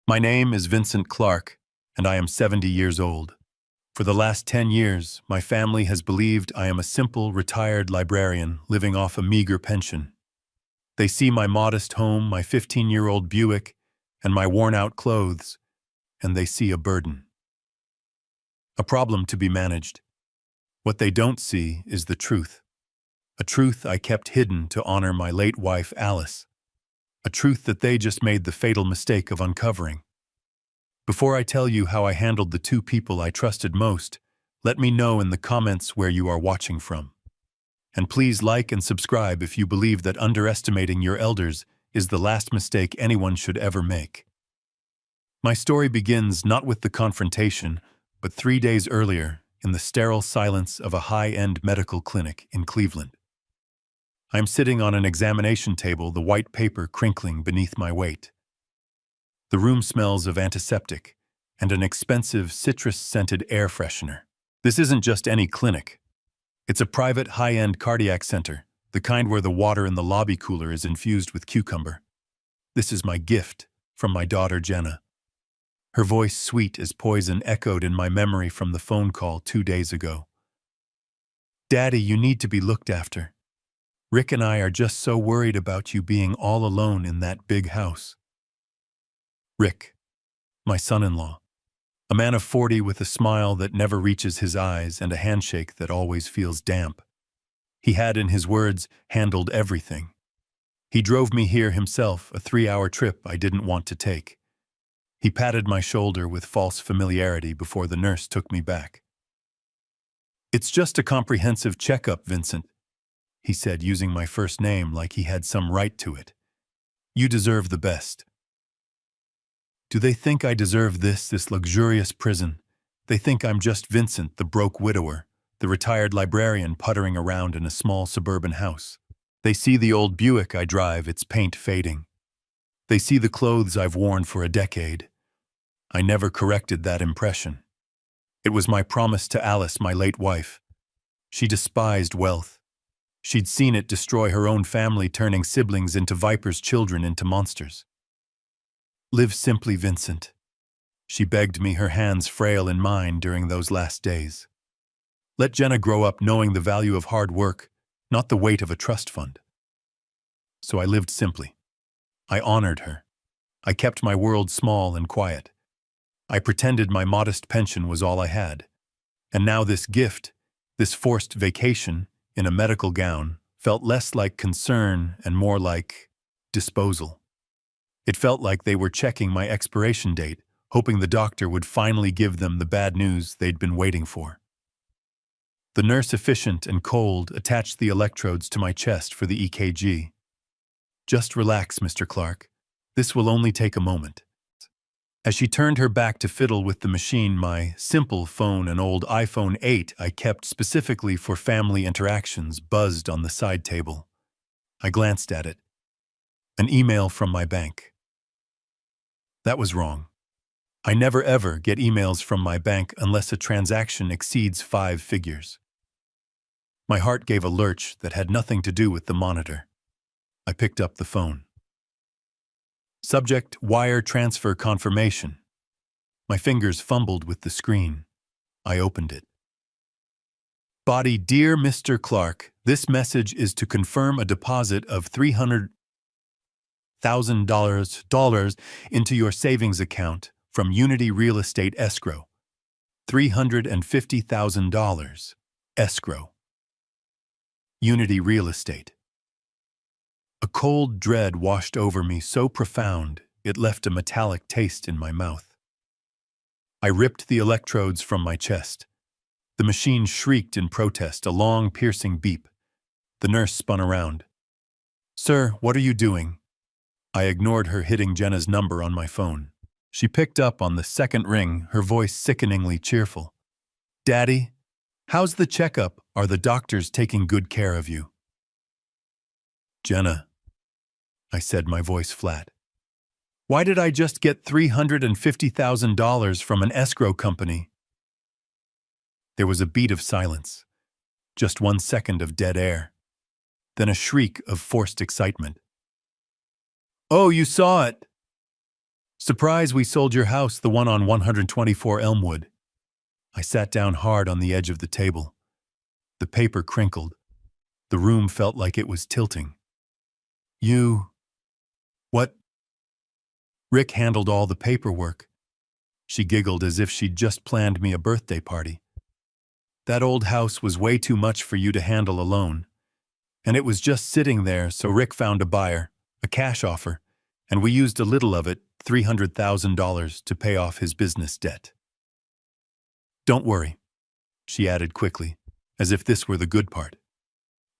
My name is Vincent Clark, and I am 70 years old. For the last 10 years, my family has believed I am a simple, retired librarian living off a meager pension. They see my modest home, my 15-year-old Buick, and my worn-out clothes, and they see a burden. A problem to be managed. What they don't see is the truth. A truth I kept hidden to honor my late wife, Alice. A truth that they just made the fatal mistake of uncovering. Before I tell you how I handled the two people I trusted most, let me know in the comments where you are watching from. And please like and subscribe if you believe that underestimating your elders is the last mistake anyone should ever make. My story begins not with the confrontation, but 3 days earlier in the sterile silence of a high-end medical clinic in Cleveland. I am sitting on an examination table, the white paper crinkling beneath my weight. The room smells of antiseptic and an expensive citrus-scented air freshener. This isn't just any clinic. It's a private high-end cardiac center, the kind where the water in the lobby cooler is infused with cucumber. This is my gift from my daughter Jenna. Her voice, sweet as poison, echoed in my memory from the phone call 2 days ago. "Daddy, you need to be looked after. Rick and I are just so worried about you being all alone in that big house." Rick, my son-in-law, a man of 40 with a smile that never reaches his eyes and a handshake that always feels damp. He had, in his words, handled everything. He drove me here himself, a 3-hour trip I didn't want to take. He patted my shoulder with false familiarity before the nurse took me back. "It's just a comprehensive checkup, Vincent," he said, using my first name like he had some right to it. "You deserve the best." Do they think I deserve this luxurious prison? They think I'm just Vincent, the broke widower, the retired librarian puttering around in a small suburban house. They see the old Buick I drive, its paint fading. They see the clothes I've worn for a decade. I never corrected that impression. It was my promise to Alice, my late wife. She despised wealth. She'd seen it destroy her own family, turning siblings into vipers, children into monsters. "Live simply, Vincent," she begged me, her hands frail in mine during those last days. "Let Jenna grow up knowing the value of hard work, not the weight of a trust fund." So I lived simply. I honored her. I kept my world small and quiet. I pretended my modest pension was all I had. And now this gift, this forced vacation in a medical gown, felt less like concern and more like disposal. It felt like they were checking my expiration date, hoping the doctor would finally give them the bad news they'd been waiting for. The nurse, efficient and cold, attached the electrodes to my chest for the EKG. "Just relax, Mr. Clark. This will only take a moment." As she turned her back to fiddle with the machine, my simple phone, an old iPhone 8 I kept specifically for family interactions, buzzed on the side table. I glanced at it. An email from my bank. That was wrong. I never ever get emails from my bank unless a transaction exceeds 5 figures. My heart gave a lurch that had nothing to do with the monitor. I picked up the phone. Subject: wire transfer confirmation. My fingers fumbled with the screen. I opened it. Body: Dear Mr. Clark, this message is to confirm a deposit of $300,000 into your savings account from Unity Real Estate Escrow. $350,000. Escrow. Unity Real Estate. A cold dread washed over me, so profound it left a metallic taste in my mouth. I ripped the electrodes from my chest. The machine shrieked in protest, a long, piercing beep. The nurse spun around. "Sir, what are you doing?" I ignored her, hitting Jenna's number on my phone. She picked up on the second ring, her voice sickeningly cheerful. "Daddy, how's the checkup? Are the doctors taking good care of you?" "Jenna," I said, my voice flat. "Why did I just get $350,000 from an escrow company?" There was a beat of silence, just 1 second of dead air, then a shriek of forced excitement. "Oh, you saw it!" Surprise, we sold your house, the one on 124 Elmwood. I sat down hard on the edge of the table. The paper crinkled. The room felt like it was tilting. You... What? Rick handled all the paperwork. She giggled as if she'd just planned me a birthday party. That old house was way too much for you to handle alone. And it was just sitting there, so Rick found a buyer, a cash offer, and we used a little of it, $300,000, to pay off his business debt. Don't worry, she added quickly, as if this were the good part.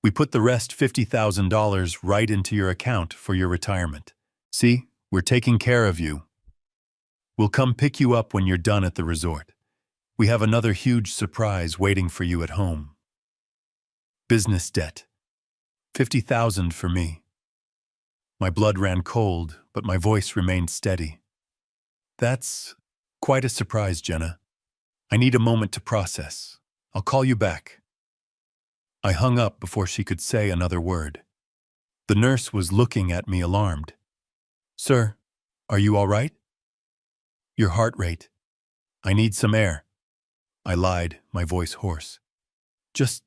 We put the rest, $50,000, right into your account for your retirement. See, we're taking care of you. We'll come pick you up when you're done at the resort. We have another huge surprise waiting for you at home. Business debt. $50,000 for me. My blood ran cold, but my voice remained steady. That's quite a surprise, Jenna. I need a moment to process. I'll call you back. I hung up before she could say another word. The nurse was looking at me alarmed. Sir, are you all right? Your heart rate. I need some air. I lied, my voice hoarse. Just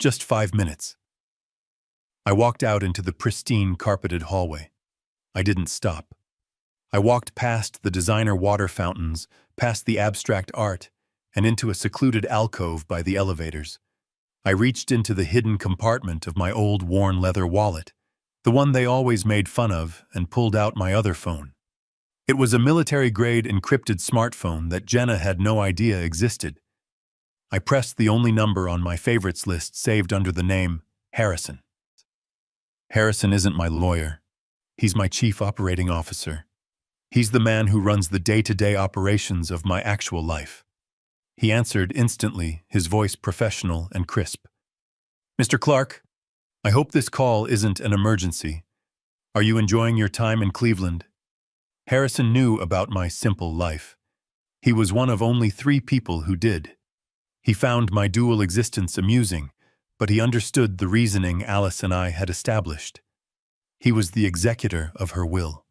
5 minutes. I walked out into the pristine carpeted hallway. I didn't stop. I walked past the designer water fountains, past the abstract art, and into a secluded alcove by the elevators. I reached into the hidden compartment of my old worn leather wallet, the one they always made fun of, and pulled out my other phone. It was a military-grade encrypted smartphone that Jenna had no idea existed. I pressed the only number on my favorites list saved under the name Harrison. Harrison isn't my lawyer. He's my chief operating officer. He's the man who runs the day-to-day operations of my actual life. He answered instantly, his voice professional and crisp. Mr. Clark, I hope this call isn't an emergency. Are you enjoying your time in Cleveland? Harrison knew about my simple life. He was one of only 3 people who did. He found my dual existence amusing, but he understood the reasoning Alice and I had established. He was the executor of her will.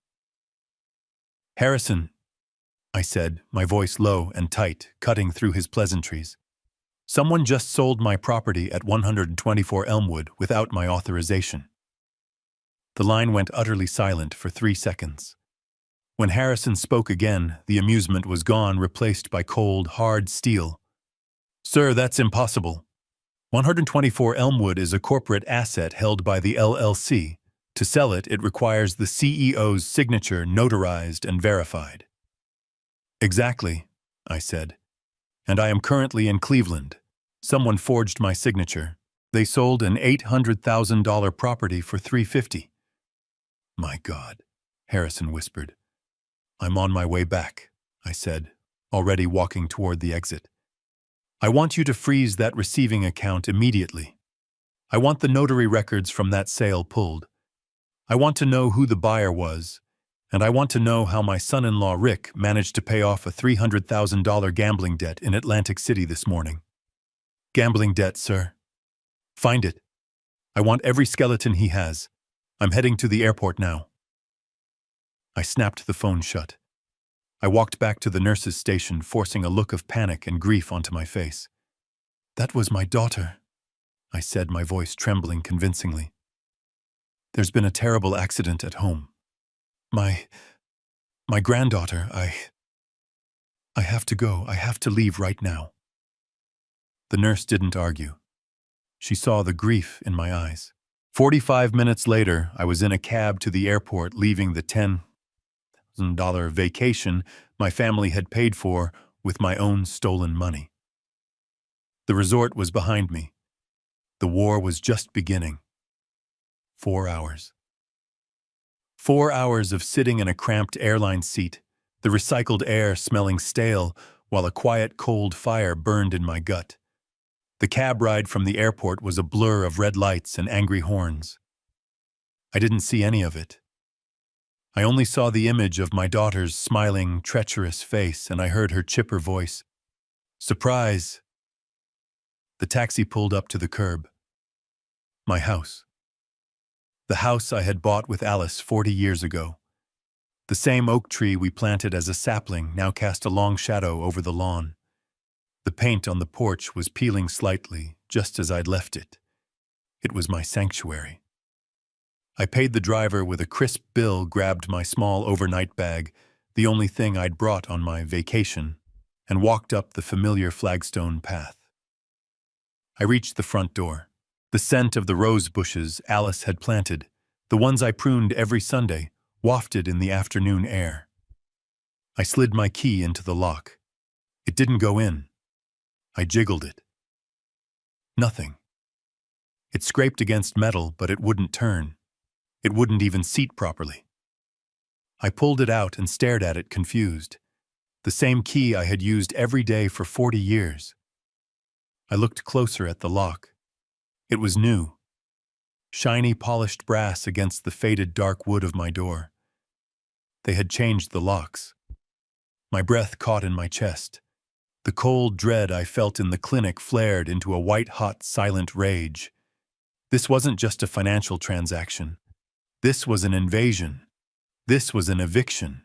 Harrison, I said, my voice low and tight, cutting through his pleasantries. Someone just sold my property at 124 Elmwood without my authorization. The line went utterly silent for 3 seconds. When Harrison spoke again, the amusement was gone, replaced by cold, hard steel. Sir, that's impossible. 124 Elmwood is a corporate asset held by the LLC. To sell it, it requires the CEO's signature notarized and verified. Exactly, I said. And I am currently in Cleveland. Someone forged my signature. They sold an $800,000 property for $350,000. My God, Harrison whispered. I'm on my way back, I said, already walking toward the exit. I want you to freeze that receiving account immediately. I want the notary records from that sale pulled. I want to know who the buyer was, and I want to know how my son-in-law Rick managed to pay off a $300,000 gambling debt in Atlantic City this morning. Gambling debt, sir. Find it. I want every skeleton he has. I'm heading to the airport now. I snapped the phone shut. I walked back to the nurse's station, forcing a look of panic and grief onto my face. That was my daughter, I said, my voice trembling convincingly. There's been a terrible accident at home. My granddaughter, I have to go. I have to leave right now. The nurse didn't argue. She saw the grief in my eyes. 45 minutes later, I was in a cab to the airport, leaving the $10,000 vacation my family had paid for with my own stolen money. The resort was behind me. The war was just beginning. 4 hours. 4 hours of sitting in a cramped airline seat, the recycled air smelling stale while a quiet, cold fire burned in my gut. The cab ride from the airport was a blur of red lights and angry horns. I didn't see any of it. I only saw the image of my daughter's smiling, treacherous face, and I heard her chipper voice. Surprise! The taxi pulled up to the curb. My house. The house I had bought with Alice 40 years ago. The same oak tree we planted as a sapling now cast a long shadow over the lawn. The paint on the porch was peeling slightly, just as I'd left it. It was my sanctuary. I paid the driver with a crisp bill, grabbed my small overnight bag, the only thing I'd brought on my vacation, and walked up the familiar flagstone path. I reached the front door. The scent of the rose bushes Alice had planted, the ones I pruned every Sunday, wafted in the afternoon air. I slid my key into the lock. It didn't go in. I jiggled it. Nothing. It scraped against metal, but it wouldn't turn. It wouldn't even seat properly. I pulled it out and stared at it, confused. The same key I had used every day for 40 years. I looked closer at the lock. It was new. Shiny, polished brass against the faded dark wood of my door. They had changed the locks. My breath caught in my chest. The cold dread I felt in the clinic flared into a white-hot, silent rage. This wasn't just a financial transaction. This was an invasion. This was an eviction.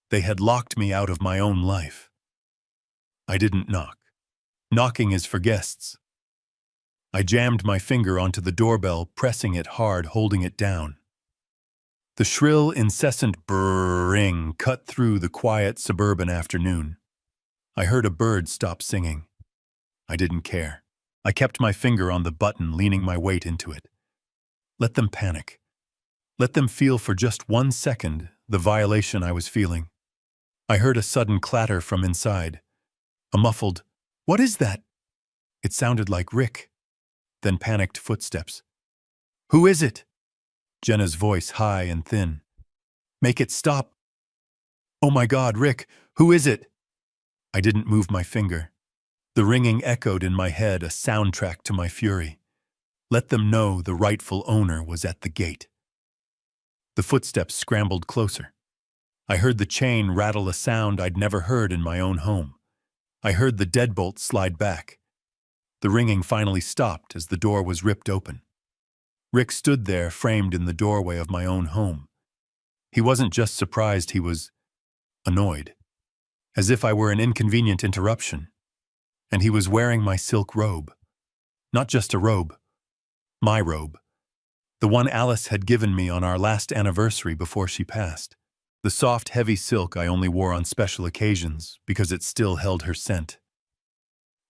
They had locked me out of my own life. I didn't knock. Knocking is for guests. I jammed my finger onto the doorbell, pressing it hard, holding it down. The shrill, incessant brrring cut through the quiet suburban afternoon. I heard a bird stop singing. I didn't care. I kept my finger on the button, leaning my weight into it. Let them panic. Let them feel for just 1 second the violation I was feeling. I heard a sudden clatter from inside. A muffled, "What is that?" It sounded like Rick. Then panicked footsteps. "Who is it?" Jenna's voice, high and thin. "Make it stop." "Oh my God, Rick, who is it?" I didn't move my finger. The ringing echoed in my head, a soundtrack to my fury. Let them know the rightful owner was at the gate. The footsteps scrambled closer. I heard the chain rattle, a sound I'd never heard in my own home. I heard the deadbolt slide back. The ringing finally stopped as the door was ripped open. Rick stood there, framed in the doorway of my own home. He wasn't just surprised, he was annoyed, as if I were an inconvenient interruption. And he was wearing my silk robe. Not just a robe, my robe. The one Alice had given me on our last anniversary before she passed. The soft, heavy silk I only wore on special occasions because it still held her scent.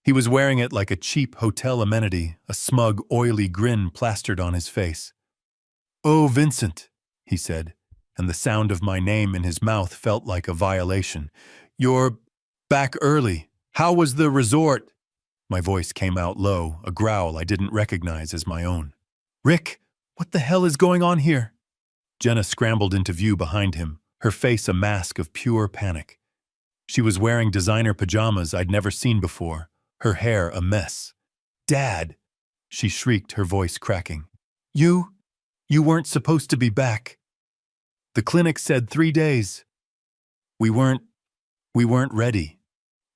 He was wearing it like a cheap hotel amenity, a smug, oily grin plastered on his face. "Oh, Vincent," he said, and the sound of my name in his mouth felt like a violation. "You're back early. How was the resort?" My voice came out low, a growl I didn't recognize as my own. "Rick, what the hell is going on here?" Jenna scrambled into view behind him, her face a mask of pure panic. She was wearing designer pajamas I'd never seen before, her hair a mess. "Dad!" she shrieked, her voice cracking. You weren't supposed to be back. The clinic said 3 days. We weren't ready."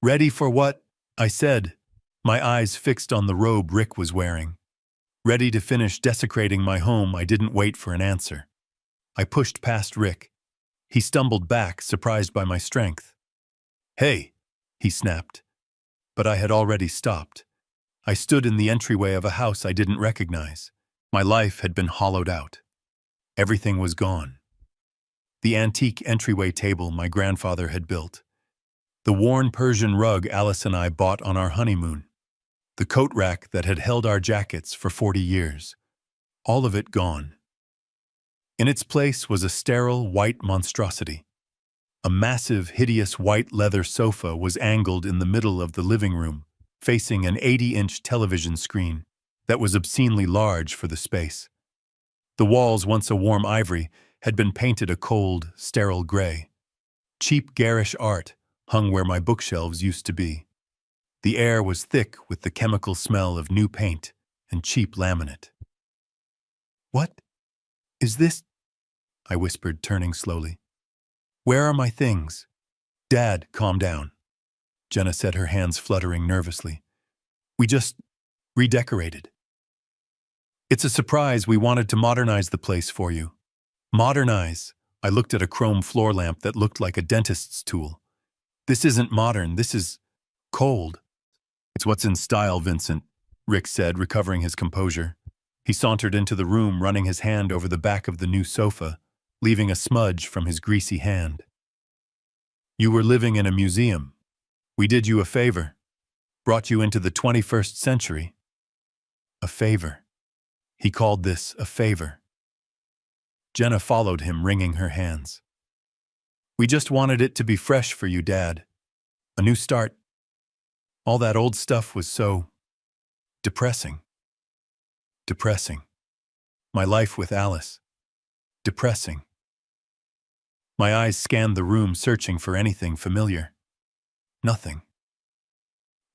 "Ready for what?" I said, my eyes fixed on the robe Rick was wearing. Ready to finish desecrating my home, I didn't wait for an answer. I pushed past Rick. He stumbled back, surprised by my strength. "Hey," he snapped. But I had already stopped. I stood in the entryway of a house I didn't recognize. My life had been hollowed out. Everything was gone. The antique entryway table my grandfather had built. The worn Persian rug Alice and I bought on our honeymoon. The coat rack that had held our jackets for 40 years. All of it gone. In its place was a sterile, white monstrosity. A massive, hideous white leather sofa was angled in the middle of the living room, facing an 80-inch television screen that was obscenely large for the space. The walls, once a warm ivory, had been painted a cold, sterile gray. Cheap, garish art hung where my bookshelves used to be. The air was thick with the chemical smell of new paint and cheap laminate. "What is this?" I whispered, turning slowly. "Where are my things?" "Dad, calm down," Jenna said, her hands fluttering nervously. "We just redecorated. It's a surprise. We wanted to modernize the place for you." "Modernize? I looked at a chrome floor lamp that looked like a dentist's tool. This isn't modern, this is cold. It's what's in style, Vincent, Rick said, recovering his composure. He sauntered into the room, running his hand over the back of the new sofa, leaving a smudge from his greasy hand. You were living in a museum. We did you a favor. Brought you into the 21st century. A favor. He called this a favor. Jenna followed him, wringing her hands. We just wanted it to be fresh for you, Dad. A new start. All that old stuff was so depressing. Depressing. My life with Alice. Depressing. My eyes scanned the room, searching for anything familiar. Nothing.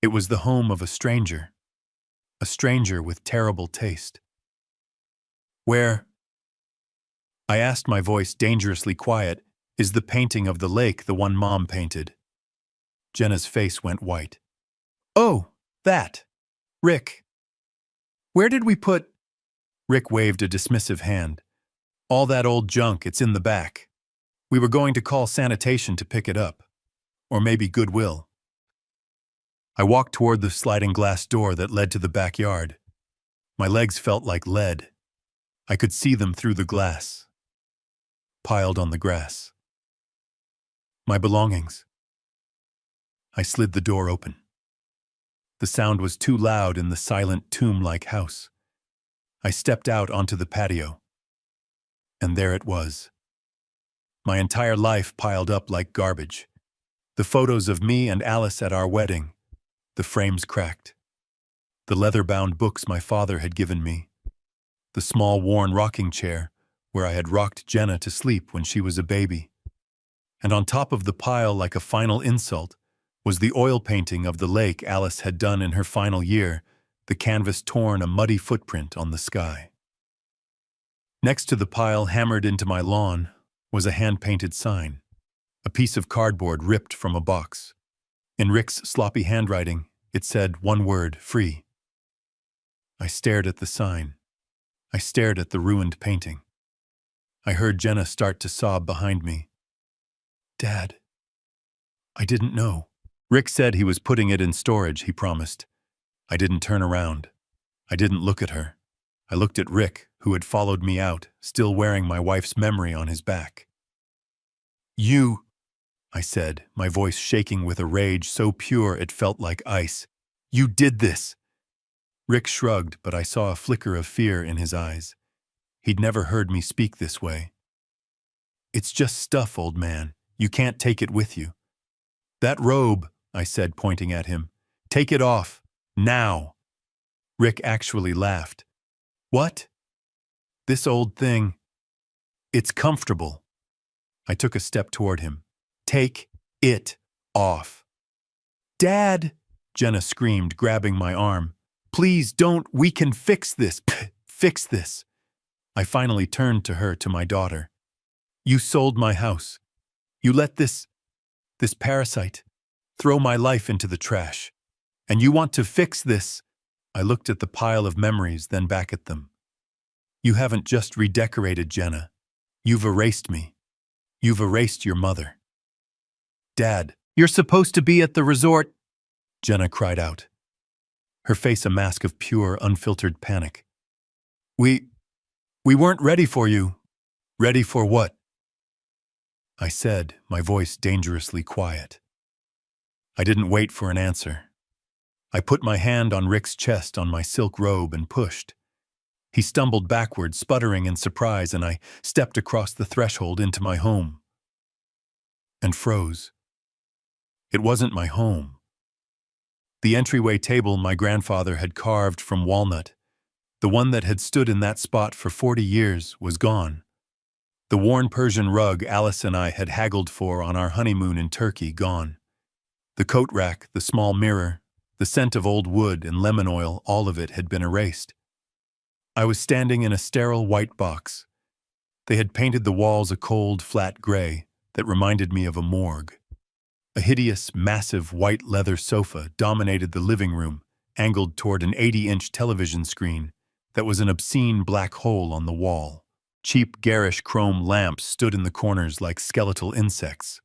It was the home of a stranger with terrible taste. Where, I asked, my voice dangerously quiet, is the painting of the lake, the one Mom painted? Jenna's face went white. Oh, that. Rick. Where did we put? Rick waved a dismissive hand. All that old junk, it's in the back. We were going to call sanitation to pick it up. Or maybe Goodwill. I walked toward the sliding glass door that led to the backyard. My legs felt like lead. I could see them through the glass. Piled on the grass. My belongings. I slid the door open. The sound was too loud in the silent tomb-like house. I stepped out onto the patio. And there it was. My entire life piled up like garbage. The photos of me and Alice at our wedding. The frames cracked. The leather-bound books my father had given me. The small worn rocking chair where I had rocked Jenna to sleep when she was a baby. And on top of the pile, like a final insult, was the oil painting of the lake Alice had done in her final year, the canvas torn a muddy footprint on the sky. Next to the pile, hammered into my lawn, was a hand-painted sign, a piece of cardboard ripped from a box. In Rick's sloppy handwriting, it said one word, free. I stared at the sign. I stared at the ruined painting. I heard Jenna start to sob behind me. Dad, I didn't know. Rick said he was putting it in storage, he promised. I didn't turn around. I didn't look at her. I looked at Rick, who had followed me out, still wearing my wife's memory on his back. You, I said, my voice shaking with a rage so pure it felt like ice. You did this! Rick shrugged, but I saw a flicker of fear in his eyes. He'd never heard me speak this way. It's just stuff, old man. You can't take it with you. That robe, I said, pointing at him. Take it off. Now. Rick actually laughed. What? This old thing. It's comfortable. I took a step toward him. Take it off. Dad, Jenna screamed, grabbing my arm. Please don't, we can fix this. Fix this. I finally turned to her, to my daughter. You sold my house. You let this parasite throw my life into the trash. And you want to fix this? I looked at the pile of memories, then back at them. You haven't just redecorated, Jenna. You've erased me. You've erased your mother. Dad, you're supposed to be at the resort, Jenna cried out. Her face a mask of pure, unfiltered panic. We weren't ready for you. Ready for what? I said, my voice dangerously quiet. I didn't wait for an answer. I put my hand on Rick's chest on my silk robe and pushed. He stumbled backward, sputtering in surprise, and I stepped across the threshold into my home. And froze. It wasn't my home. The entryway table my grandfather had carved from walnut, the one that had stood in that spot for 40 years, was gone. The worn Persian rug Alice and I had haggled for on our honeymoon in Turkey, gone. The coat rack, the small mirror, the scent of old wood and lemon oil, all of it had been erased. I was standing in a sterile white box. They had painted the walls a cold, flat gray that reminded me of a morgue. A hideous, massive white leather sofa dominated the living room, angled toward an 80-inch television screen that was an obscene black hole on the wall. Cheap, garish chrome lamps stood in the corners like skeletal insects.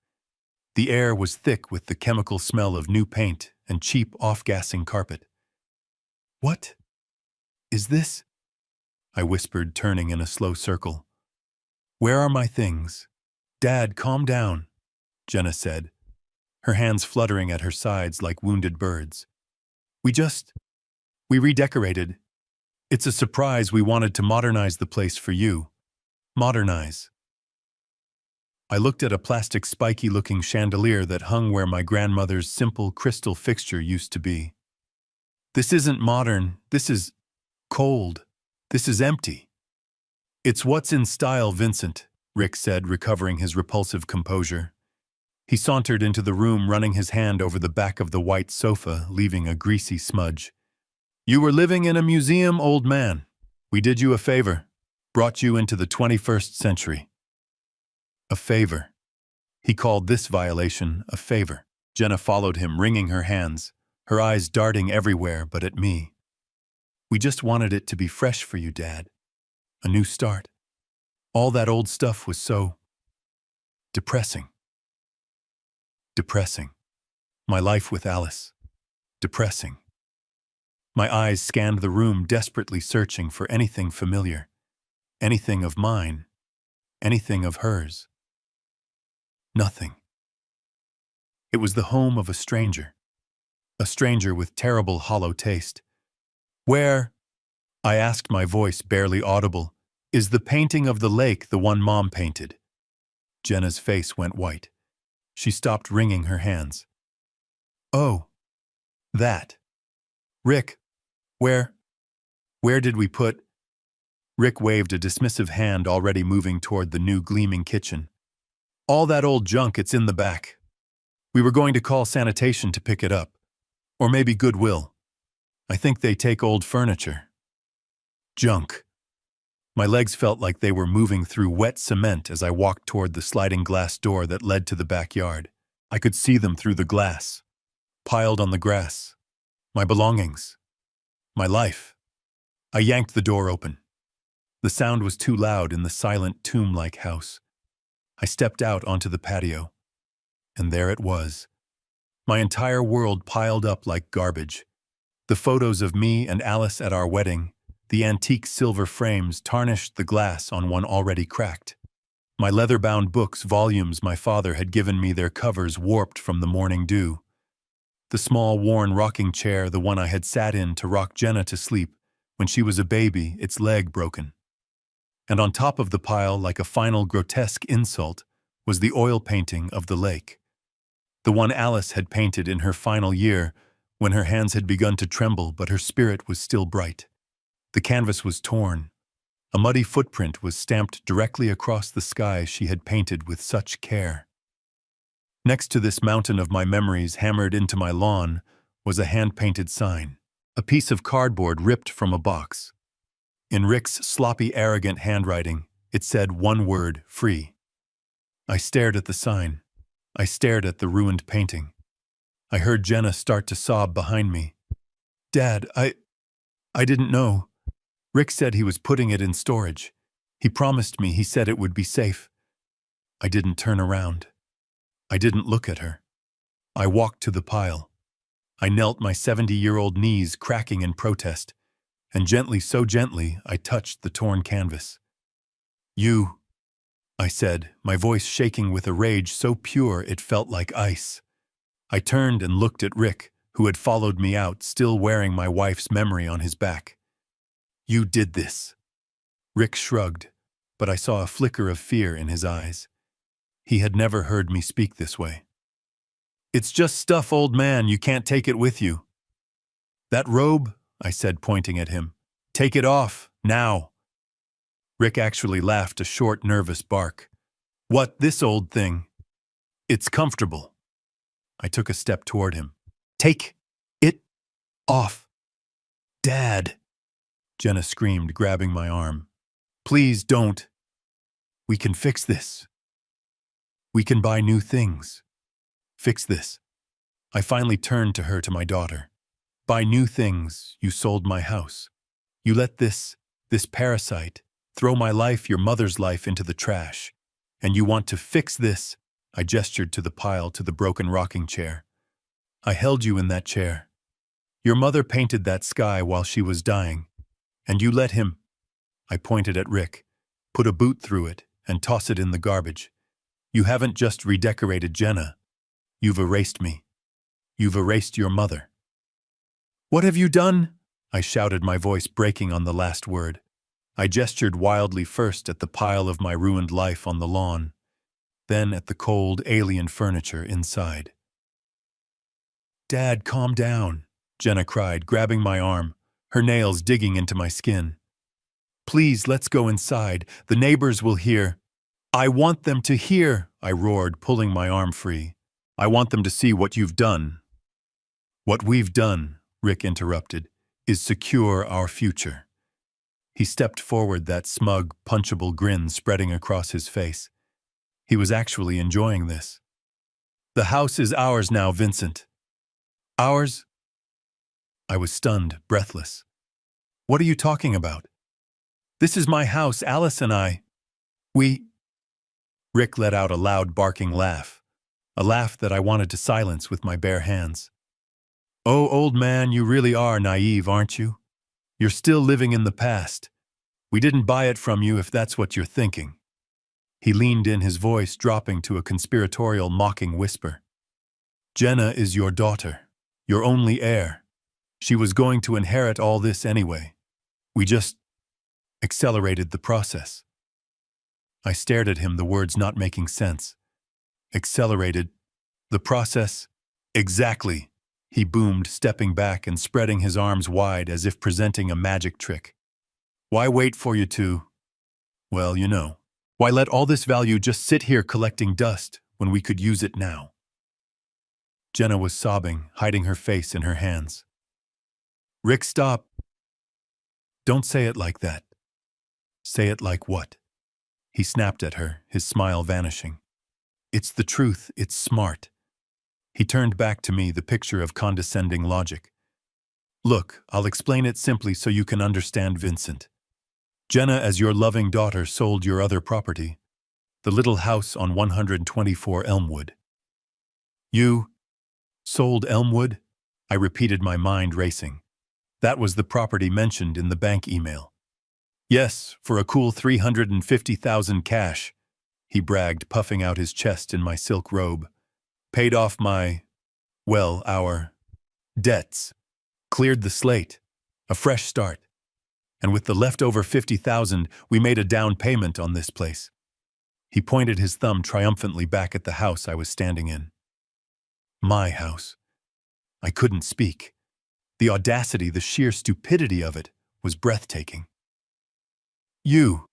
The air was thick with the chemical smell of new paint and cheap off-gassing carpet. "What is this?" I whispered, turning in a slow circle. "Where are my things?" "Dad, calm down," Jenna said, her hands fluttering at her sides like wounded birds. We redecorated. It's a surprise. We wanted to modernize the place for you." "Modernize?" I looked at a plastic spiky-looking chandelier that hung where my grandmother's simple crystal fixture used to be. "This isn't modern. This is cold. This is empty." "It's what's in style, Vincent," Rick said, recovering his repulsive composure. He sauntered into the room, running his hand over the back of the white sofa, leaving a greasy smudge. "You were living in a museum, old man. We did you a favor. Brought you into the 21st century." A favor. He called this violation a favor. Jenna followed him, wringing her hands, her eyes darting everywhere but at me. "We just wanted it to be fresh for you, Dad. A new start. All that old stuff was so depressing." Depressing. My life with Alice. Depressing. My eyes scanned the room, desperately searching for anything familiar. Anything of mine. Anything of hers. Nothing. It was the home of a stranger. A stranger with terrible hollow taste. "Where," I asked, my voice barely audible, "is the painting of the lake, the one Mom painted?" Jenna's face went white. She stopped wringing her hands. "Oh, that. Rick, where did we put—" Rick waved a dismissive hand, already moving toward the new gleaming kitchen. "All that old junk, it's in the back. We were going to call sanitation to pick it up. Or maybe Goodwill. I think they take old furniture." Junk. My legs felt like they were moving through wet cement as I walked toward the sliding glass door that led to the backyard. I could see them through the glass, piled on the grass. My belongings. My life. I yanked the door open. The sound was too loud in the silent, tomb-like house. I stepped out onto the patio. And there it was. My entire world piled up like garbage. The photos of me and Alice at our wedding, the antique silver frames tarnished the glass on one already cracked. My leather-bound books, volumes my father had given me, their covers warped from the morning dew. The small, worn rocking chair, the one I had sat in to rock Jenna to sleep when she was a baby, its leg broken. And on top of the pile, like a final grotesque insult, was the oil painting of the lake. The one Alice had painted in her final year, when her hands had begun to tremble but her spirit was still bright. The canvas was torn. A muddy footprint was stamped directly across the sky she had painted with such care. Next to this mountain of my memories hammered into my lawn was a hand-painted sign, a piece of cardboard ripped from a box. In Rick's sloppy, arrogant handwriting, it said one word: free. I stared at the sign. I stared at the ruined painting. I heard Jenna start to sob behind me. "Dad, I didn't know. Rick said he was putting it in storage. He promised me, he said it would be safe." I didn't turn around. I didn't look at her. I walked to the pile. I knelt, my 70-year-old knees cracking in protest, and gently, so gently, I touched the torn canvas. "You," I said, my voice shaking with a rage so pure it felt like ice. I turned and looked at Rick, who had followed me out, still wearing my wife's memory on his back. "You did this." Rick shrugged, but I saw a flicker of fear in his eyes. He had never heard me speak this way. "It's just stuff, old man. You can't take it with you." "That robe," I said, pointing at him. "Take it off, now." Rick actually laughed, a short, nervous bark. "What, this old thing? It's comfortable." I took a step toward him. "Take it off." "Dad," Jenna screamed, grabbing my arm. "Please don't. We can fix this. We can buy new things. Fix this." I finally turned to her, to my daughter. "Buy new things. You sold my house. You let this parasite Throw my life, your mother's life, into the trash. And you want to fix this? I gestured to the pile, to the broken rocking chair. I held you in that chair. Your mother painted that sky while she was dying. And you let him, I pointed at Rick, put a boot through it and toss it in the garbage. You haven't just redecorated Jenna. You've erased me. You've erased your mother. What have you done? I shouted, my voice breaking on the last word. I gestured wildly, first at the pile of my ruined life on the lawn, then at the cold, alien furniture inside. Dad, calm down, Jenna cried, grabbing my arm, her nails digging into my skin. Please, let's go inside. The neighbors will hear. I want them to hear, I roared, pulling my arm free. I want them to see what you've done. What we've done, Rick interrupted, is secure our future. He stepped forward, that smug, punchable grin spreading across his face. He was actually enjoying this. The house is ours now, Vincent. Ours? I was stunned, breathless. What are you talking about? This is my house, Alice and I. Rick let out a loud, barking laugh, a laugh that I wanted to silence with my bare hands. Oh, old man, you really are naive, aren't you? You're still living in the past. We didn't buy it from you, if that's what you're thinking. He leaned in, his voice dropping to a conspiratorial, mocking whisper. Jenna is your daughter, your only heir. She was going to inherit all this anyway. We just accelerated the process. I stared at him, the words not making sense. Accelerated the process? Exactly, he boomed, stepping back and spreading his arms wide as if presenting a magic trick. Why wait for you to? Well, you know. Why let all this value just sit here collecting dust when we could use it now? Jenna was sobbing, hiding her face in her hands. Rick, stop. Don't say it like that. Say it like what? He snapped at her, his smile vanishing. It's the truth, it's smart. He turned back to me, the picture of condescending logic. Look, I'll explain it simply so you can understand, Vincent. Jenna, as your loving daughter, sold your other property, the little house on 124 Elmwood. You sold Elmwood? I repeated, my mind racing. That was the property mentioned in the bank email. Yes, for a cool $350,000 cash, he bragged, puffing out his chest in my silk robe. Paid off our debts. Cleared the slate. A fresh start. And with the leftover $50,000, we made a down payment on this place. He pointed his thumb triumphantly back at the house I was standing in. My house. I couldn't speak. The audacity, the sheer stupidity of it was breathtaking. You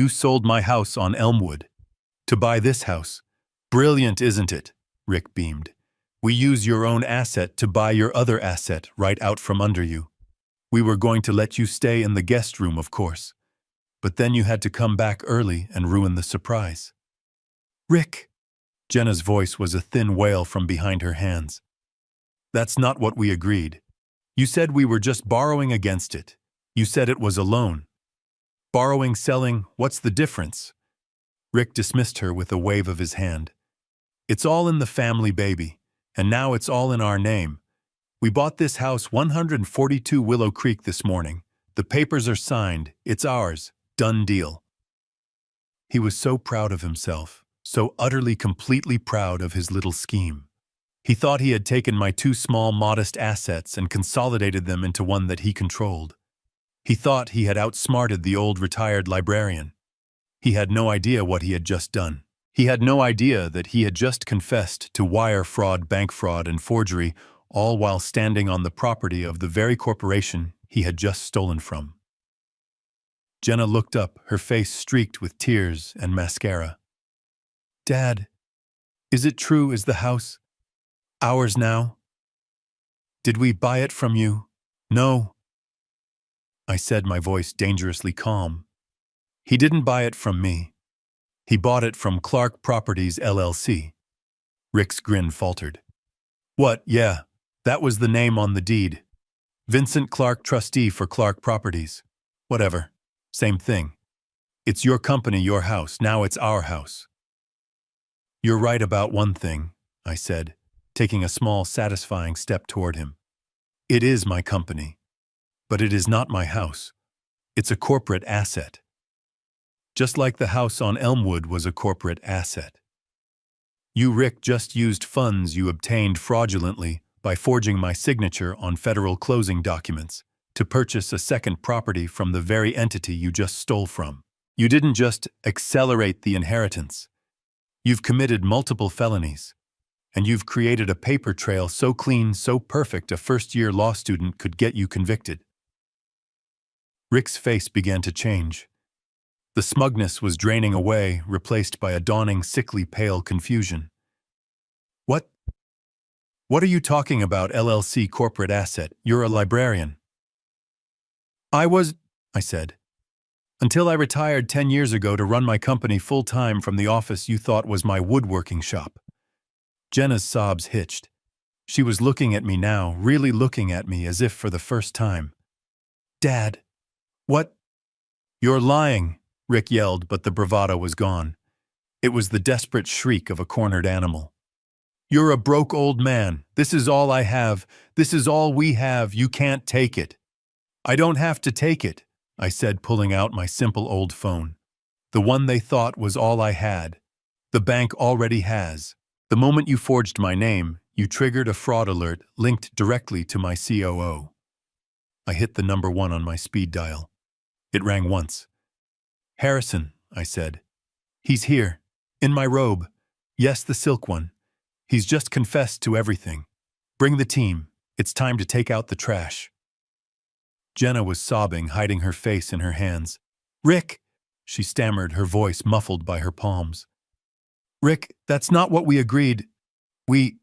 sold my house on Elmwood to buy this house. Brilliant, isn't it? Rick beamed. We use your own asset to buy your other asset right out from under you. We were going to let you stay in the guest room, of course. But then you had to come back early and ruin the surprise. Rick! Jenna's voice was a thin wail from behind her hands. That's not what we agreed. You said we were just borrowing against it. You said it was a loan. Borrowing, selling, what's the difference? Rick dismissed her with a wave of his hand. It's all in the family, baby, and now it's all in our name. We bought this house 142 Willow Creek this morning. The papers are signed. It's ours. Done deal. He was so proud of himself, so utterly, completely proud of his little scheme. He thought he had taken my two small, modest assets and consolidated them into one that he controlled. He thought he had outsmarted the old retired librarian. He had no idea what he had just done. He had no idea that he had just confessed to wire fraud, bank fraud, and forgery, all while standing on the property of the very corporation he had just stolen from. Jenna looked up, her face streaked with tears and mascara. Dad, is it true? Is the house ours now? Did we buy it from you? No, I said, my voice dangerously calm. He didn't buy it from me. He bought it from Clark Properties, LLC. Rick's grin faltered. What? Yeah, that was the name on the deed. Vincent Clark, trustee for Clark Properties. Whatever. Same thing. It's your company, your house. Now it's our house. You're right about one thing, I said, taking a small, satisfying step toward him. It is my company, but it is not my house. It's a corporate asset. Just like the house on Elmwood was a corporate asset. You, Rick, just used funds you obtained fraudulently by forging my signature on federal closing documents to purchase a second property from the very entity you just stole from. You didn't just accelerate the inheritance. You've committed multiple felonies, and you've created a paper trail so clean, so perfect a first-year law student could get you convicted. Rick's face began to change. The smugness was draining away, replaced by a dawning, sickly pale confusion. What? What are you talking about, LLC corporate asset? You're a librarian. I said, until I retired 10 years ago to run my company full-time from the office you thought was my woodworking shop. Jenna's sobs hitched. She was looking at me now, really looking at me as if for the first time. Dad. What? You're lying, Rick yelled, but the bravado was gone. It was the desperate shriek of a cornered animal. You're a broke old man. This is all I have. This is all we have. You can't take it. I don't have to take it, I said, pulling out my simple old phone. The one they thought was all I had. The bank already has. The moment you forged my name, you triggered a fraud alert linked directly to my COO. I hit the number 1 on my speed dial. It rang once. Harrison, I said. He's here. In my robe. Yes, the silk one. He's just confessed to everything. Bring the team. It's time to take out the trash. Jenna was sobbing, hiding her face in her hands. Rick, she stammered, her voice muffled by her palms. Rick, that's not what we agreed. We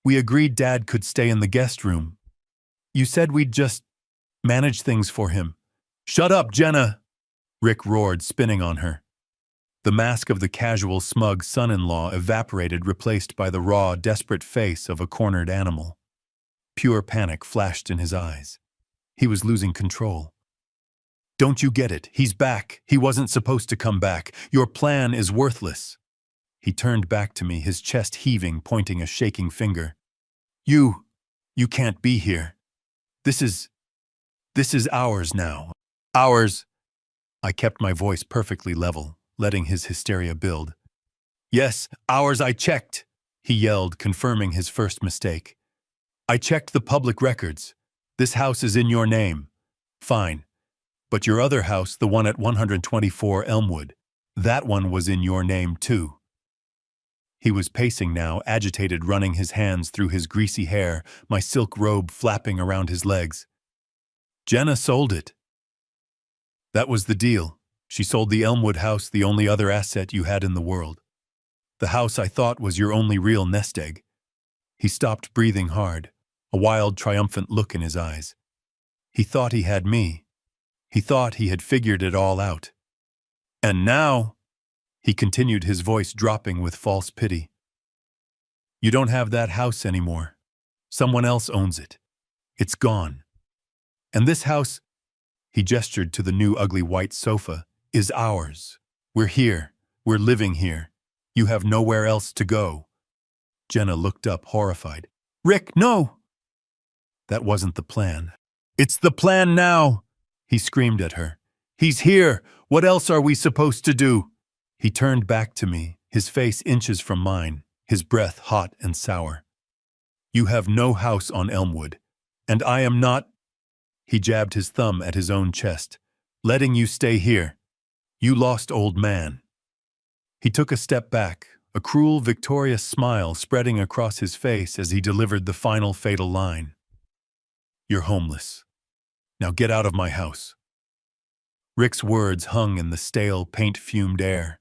agreed Dad could stay in the guest room. You said we'd just manage things for him. Shut up, Jenna! Rick roared, spinning on her. The mask of the casual, smug son-in-law evaporated, replaced by the raw, desperate face of a cornered animal. Pure panic flashed in his eyes. He was losing control. Don't you get it? He's back. He wasn't supposed to come back. Your plan is worthless. He turned back to me, his chest heaving, pointing a shaking finger. You can't be here. This is ours now. Ours. I kept my voice perfectly level, letting his hysteria build. Yes, ours, I checked, he yelled, confirming his first mistake. I checked the public records. This house is in your name. Fine. But your other house, the one at 124 Elmwood, that one was in your name too. He was pacing now, agitated, running his hands through his greasy hair, my silk robe flapping around his legs. Jenna sold it. That was the deal. She sold the Elmwood house, the only other asset you had in the world. The house I thought was your only real nest egg. He stopped, breathing hard, a wild, triumphant look in his eyes. He thought he had me. He thought he had figured it all out. And now, he continued, his voice dropping with false pity, you don't have that house anymore. Someone else owns it. It's gone. And this house, he gestured to the new ugly white sofa, is ours. We're here. We're living here. You have nowhere else to go. Jenna looked up, horrified. Rick, no! That wasn't the plan. It's the plan now, he screamed at her. He's here. What else are we supposed to do? He turned back to me, his face inches from mine, his breath hot and sour. You have no house on Elmwood, and I am not. He jabbed his thumb at his own chest. Letting you stay here. You lost, old man. He took a step back, a cruel, victorious smile spreading across his face as he delivered the final fatal line. You're homeless. Now get out of my house. Rick's words hung in the stale, paint-fumed air.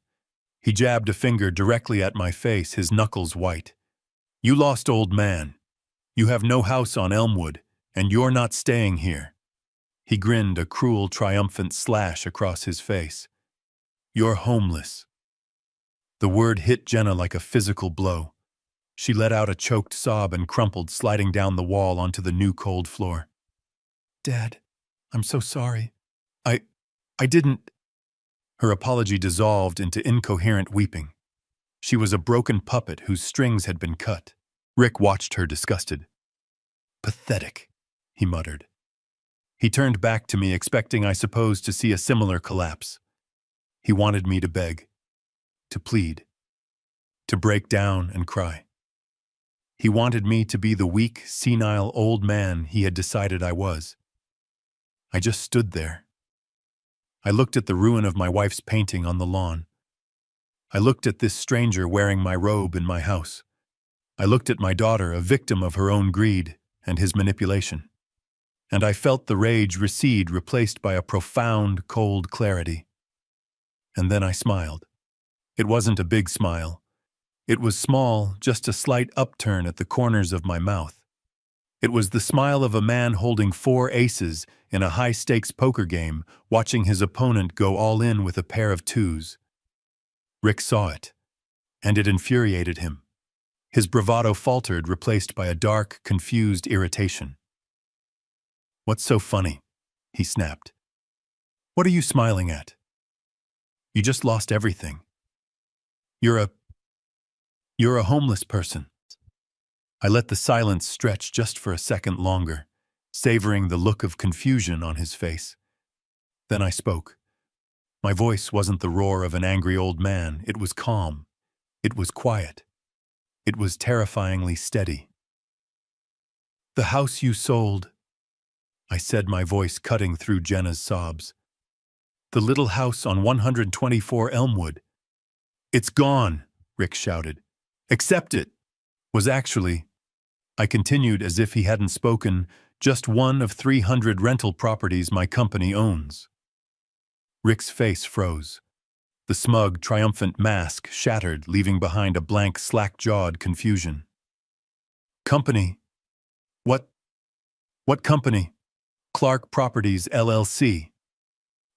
He jabbed a finger directly at my face, his knuckles white. You lost, old man. You have no house on Elmwood, and you're not staying here. He grinned, a cruel, triumphant slash across his face. You're homeless. The word hit Jenna like a physical blow. She let out a choked sob and crumpled, sliding down the wall onto the new cold floor. Dad, I'm so sorry. I didn't. Her apology dissolved into incoherent weeping. She was a broken puppet whose strings had been cut. Rick watched her disgusted. Pathetic, he muttered. He turned back to me, expecting, I suppose, to see a similar collapse. He wanted me to beg, to plead, to break down and cry. He wanted me to be the weak, senile old man he had decided I was. I just stood there. I looked at the ruin of my wife's painting on the lawn. I looked at this stranger wearing my robe in my house. I looked at my daughter, a victim of her own greed and his manipulation. And I felt the rage recede, replaced by a profound, cold clarity. And then I smiled. It wasn't a big smile. It was small, just a slight upturn at the corners of my mouth. It was the smile of a man holding 4 aces in a high-stakes poker game, watching his opponent go all in with a pair of 2s. Rick saw it, and it infuriated him. His bravado faltered, replaced by a dark, confused irritation. "What's so funny?" he snapped. "What are you smiling at? You just lost everything. You're a homeless person." I let the silence stretch just for a second longer, savoring the look of confusion on his face. Then I spoke. My voice wasn't the roar of an angry old man. It was calm. It was quiet. It was terrifyingly steady. "The house you sold," I said, my voice cutting through Jenna's sobs. "The little house on 124 Elmwood. It's gone," Rick shouted. "Accept it. Was actually," I continued as if he hadn't spoken, "just one of 300 rental properties my company owns." Rick's face froze. The smug, triumphant mask shattered, leaving behind a blank, slack-jawed confusion. "Company? What company?" "Clark Properties, LLC,"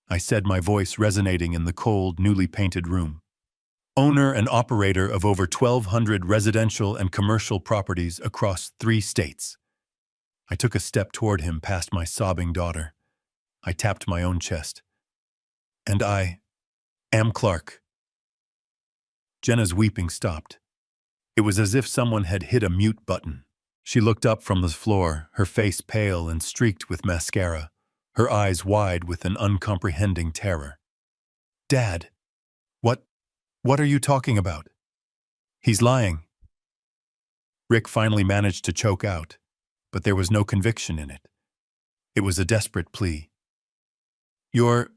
I said, my voice resonating in the cold, newly painted room. "Owner and operator of over 1,200 residential and commercial properties across 3 states. I took a step toward him, past my sobbing daughter. I tapped my own chest. "And I am Clark." Jenna's weeping stopped. It was as if someone had hit a mute button. She looked up from the floor, her face pale and streaked with mascara, her eyes wide with an uncomprehending terror. "Dad, what are you talking about? He's lying." Rick finally managed to choke out, but there was no conviction in it. It was a desperate plea. You're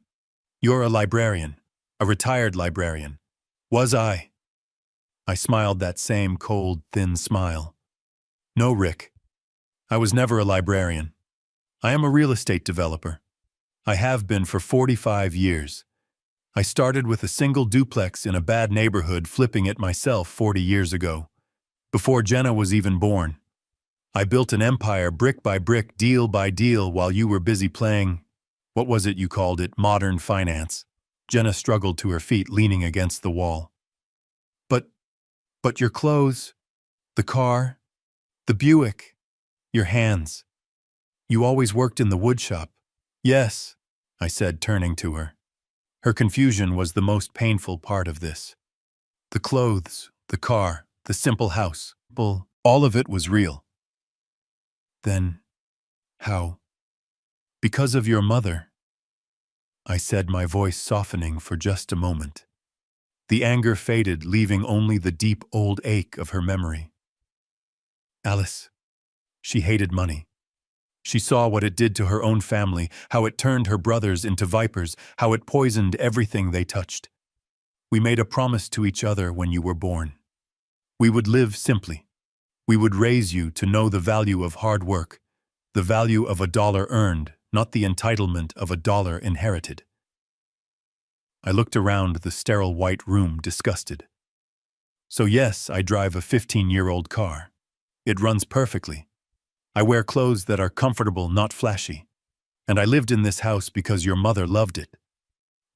a librarian, a retired librarian. Was I?" I smiled that same cold, thin smile. "No, Rick. I was never a librarian. I am a real estate developer. I have been for 45 years. I started with a single duplex in a bad neighborhood, flipping it myself 40 years ago, before Jenna was even born. I built an empire brick by brick, deal by deal, while you were busy playing, what was it you called it, modern finance." Jenna struggled to her feet, leaning against the wall. But your clothes, the car, the Buick, your hands. You always worked in the wood shop." "Yes," I said, turning to her. Her confusion was the most painful part of this. The clothes, the car, the simple house, all of it was real. "Then how?" "Because of your mother," I said, my voice softening for just a moment. The anger faded, leaving only the deep old ache of her memory. "Alice, she hated money. She saw what it did to her own family, how it turned her brothers into vipers, how it poisoned everything they touched. We made a promise to each other when you were born. We would live simply. We would raise you to know the value of hard work, the value of a dollar earned, not the entitlement of a dollar inherited." I looked around the sterile white room, disgusted. "So yes, I drive a 15-year-old car. It runs perfectly. I wear clothes that are comfortable, not flashy. And I lived in this house because your mother loved it.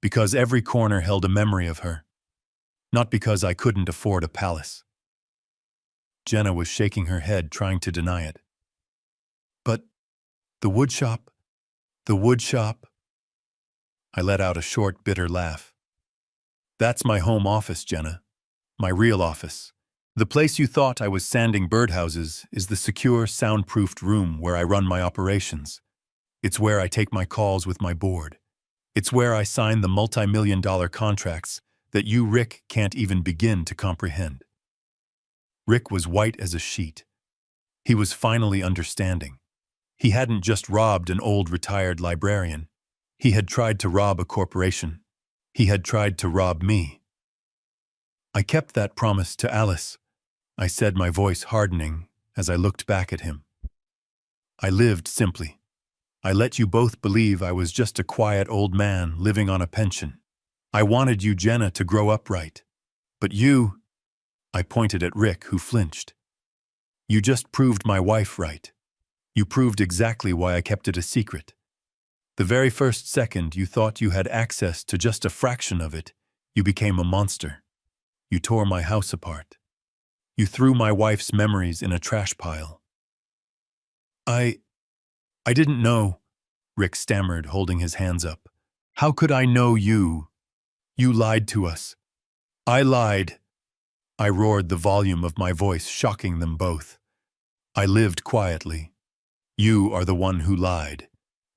Because every corner held a memory of her. Not because I couldn't afford a palace." Jenna was shaking her head, trying to deny it. "But the wood shop, the wood shop." I let out a short, bitter laugh. That's my home office, Jenna. My real office. The place you thought I was sanding birdhouses is the secure, soundproofed room where I run my operations. It's where I take my calls with my board. It's where I sign the multi-million-dollar contracts that you, Rick, can't even begin to comprehend. Rick was white as a sheet. He was finally understanding. He hadn't just robbed an old retired librarian. He had tried to rob a corporation. He had tried to rob me. I kept that promise to Alice, I said, my voice hardening as I looked back at him. I lived simply. I let you both believe I was just a quiet old man living on a pension. I wanted you, Jenna, to grow up right. But you, I pointed at Rick, who flinched. You just proved my wife right. You proved exactly why I kept it a secret. The very first second you thought you had access to just a fraction of it, you became a monster. You tore my house apart. You threw my wife's memories in a trash pile. I didn't know, Rick stammered, holding his hands up. How could I know you? You lied to us. I lied. I roared, the volume of my voice shocking them both. I lived quietly. You are the one who lied.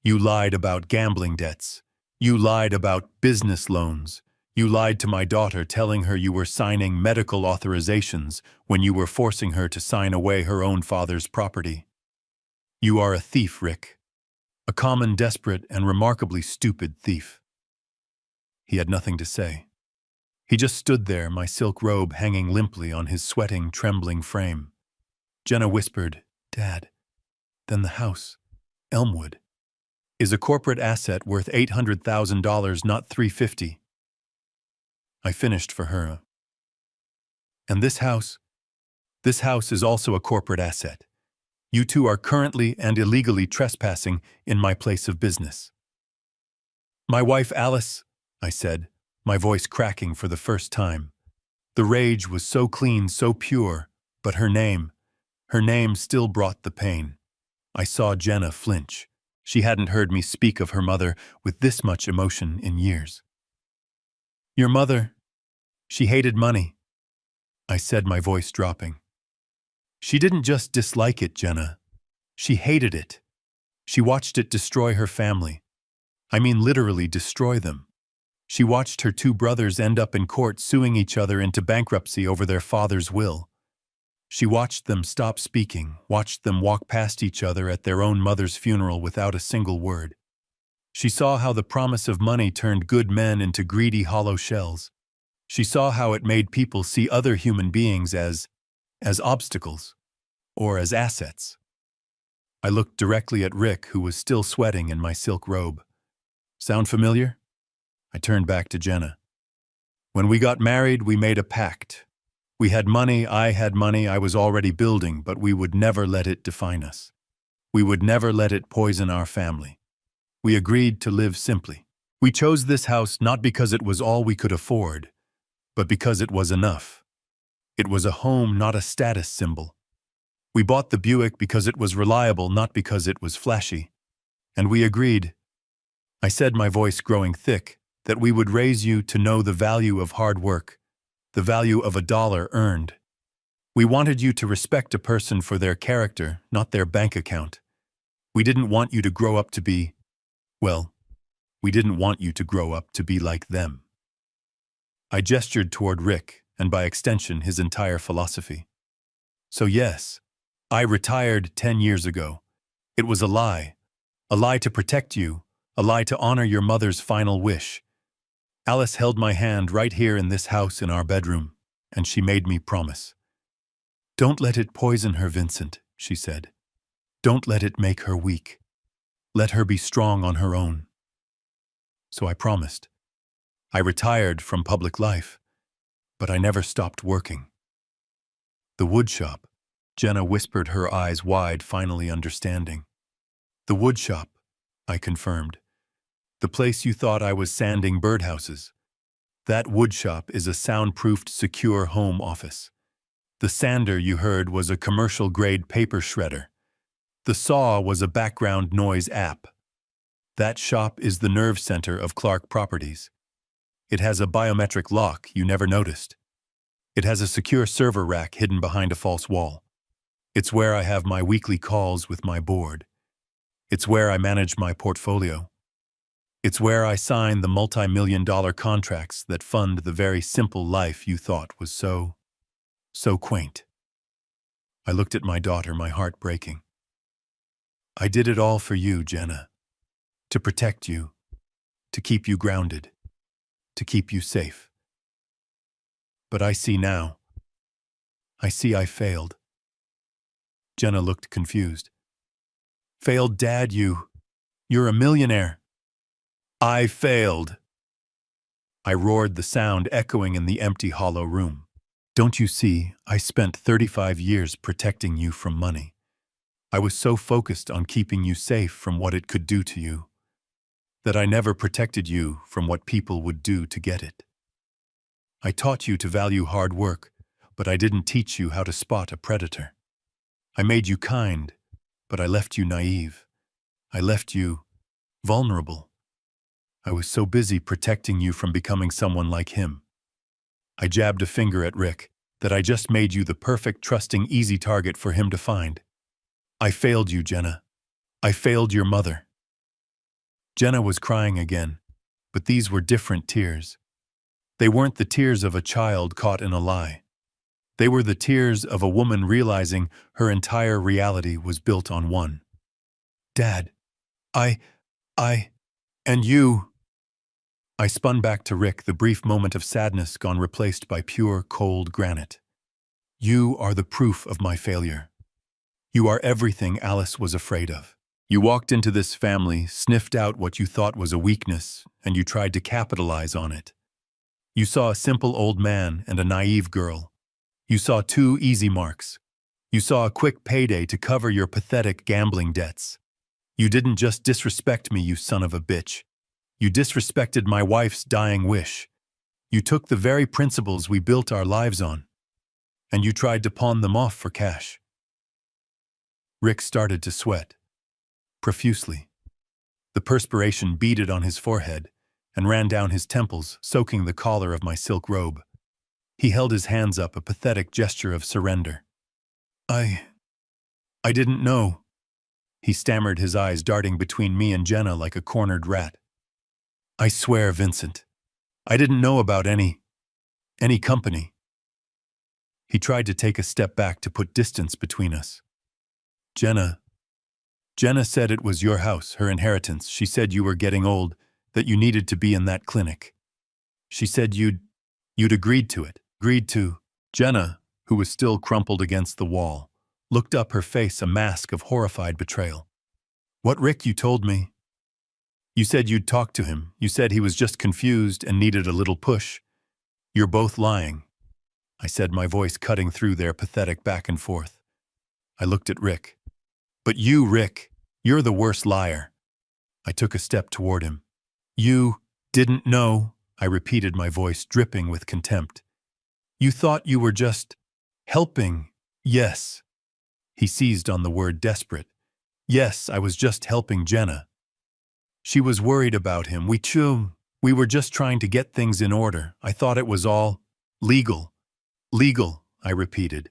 You lied about gambling debts. You lied about business loans. You lied to my daughter, telling her you were signing medical authorizations when you were forcing her to sign away her own father's property. You are a thief, Rick. A common, desperate, and remarkably stupid thief. He had nothing to say. He just stood there, my silk robe hanging limply on his sweating, trembling frame. Jenna whispered, Dad, then the house, Elmwood, is a corporate asset worth $800,000, not $350,000. I finished for her. And this house is also a corporate asset. You two are currently and illegally trespassing in my place of business. My wife Alice, I said, my voice cracking for the first time. The rage was so clean, so pure, but her name still brought the pain. I saw Jenna flinch. She hadn't heard me speak of her mother with this much emotion in years. Your mother, she hated money, I said, my voice dropping. She didn't just dislike it, Jenna. She hated it. She watched it destroy her family. I mean, literally destroy them. She watched her two brothers end up in court suing each other into bankruptcy over their father's will. She watched them stop speaking, watched them walk past each other at their own mother's funeral without a single word. She saw how the promise of money turned good men into greedy, hollow shells. She saw how it made people see other human beings as obstacles or as assets. I looked directly at Rick, who was still sweating in my silk robe. Sound familiar? I turned back to Jenna. When we got married, we made a pact. We had money, I was already building, but we would never let it define us. We would never let it poison our family. We agreed to live simply. We chose this house not because it was all we could afford, but because it was enough. It was a home, not a status symbol. We bought the Buick because it was reliable, not because it was flashy. And we agreed, I said, my voice growing thick, that we would raise you to know the value of hard work, the value of a dollar earned. We wanted you to respect a person for their character, not their bank account. We didn't want you to grow up to be, we didn't want you to grow up to be like them. I gestured toward Rick, and by extension, his entire philosophy. So yes, I retired 10 years ago. It was a lie to protect you, a lie to honor your mother's final wish. Alice held my hand right here in this house in our bedroom, and she made me promise. Don't let it poison her, Vincent, she said. Don't let it make her weak. Let her be strong on her own. So I promised. I retired from public life, but I never stopped working. The woodshop, Jenna whispered, her eyes wide, finally understanding. The woodshop, I confirmed. The place you thought I was sanding birdhouses. That woodshop is a soundproofed, secure home office. The sander you heard was a commercial-grade paper shredder. The saw was a background noise app. That shop is the nerve center of Clark Properties. It has a biometric lock you never noticed. It has a secure server rack hidden behind a false wall. It's where I have my weekly calls with my board. It's where I manage my portfolio. It's where I sign the multi-million-dollar contracts that fund the very simple life you thought was so quaint. I looked at my daughter, my heart breaking. I did it all for you, Jenna. To protect you, to keep you grounded, to keep you safe. But I see now. I see I failed. Jenna looked confused. Failed, Dad, you're a millionaire. I failed. I roared, the sound echoing in the empty, hollow room. Don't you see, I spent 35 years protecting you from money. I was so focused on keeping you safe from what it could do to you, that I never protected you from what people would do to get it. I taught you to value hard work, but I didn't teach you how to spot a predator. I made you kind, but I left you naive. I left you vulnerable. I was so busy protecting you from becoming someone like him. I jabbed a finger at Rick, that I just made you the perfect, trusting, easy target for him to find. I failed you, Jenna. I failed your mother. Jenna was crying again, but these were different tears. They weren't the tears of a child caught in a lie. They were the tears of a woman realizing her entire reality was built on one. Dad, and you. I spun back to Rick, the brief moment of sadness gone, replaced by pure, cold granite. You are the proof of my failure. You are everything Alice was afraid of. You walked into this family, sniffed out what you thought was a weakness, and you tried to capitalize on it. You saw a simple old man and a naive girl. You saw two easy marks. You saw a quick payday to cover your pathetic gambling debts. You didn't just disrespect me, you son of a bitch. You disrespected my wife's dying wish. You took the very principles we built our lives on, and you tried to pawn them off for cash. Rick started to sweat, profusely. The perspiration beaded on his forehead and ran down his temples, soaking the collar of my silk robe. He held his hands up, a pathetic gesture of surrender. I didn't know. He stammered, his eyes darting between me and Jenna like a cornered rat. I swear, Vincent, I didn't know about any company. He tried to take a step back to put distance between us. Jenna said it was your house, her inheritance. She said you were getting old, that you needed to be in that clinic. She said you'd agreed to it. Jenna, who was still crumpled against the wall, looked up, her face a mask of horrified betrayal. What, Rick, you told me? You said you'd talked to him. You said he was just confused and needed a little push. You're both lying, I said, my voice cutting through their pathetic back and forth. I looked at Rick. But you, Rick, you're the worst liar. I took a step toward him. You didn't know, I repeated, my voice dripping with contempt. You thought you were just helping. Yes. He seized on the word, desperate. Yes, I was just helping Jenna. She was worried about him. We were just trying to get things in order. I thought it was all legal. Legal, I repeated.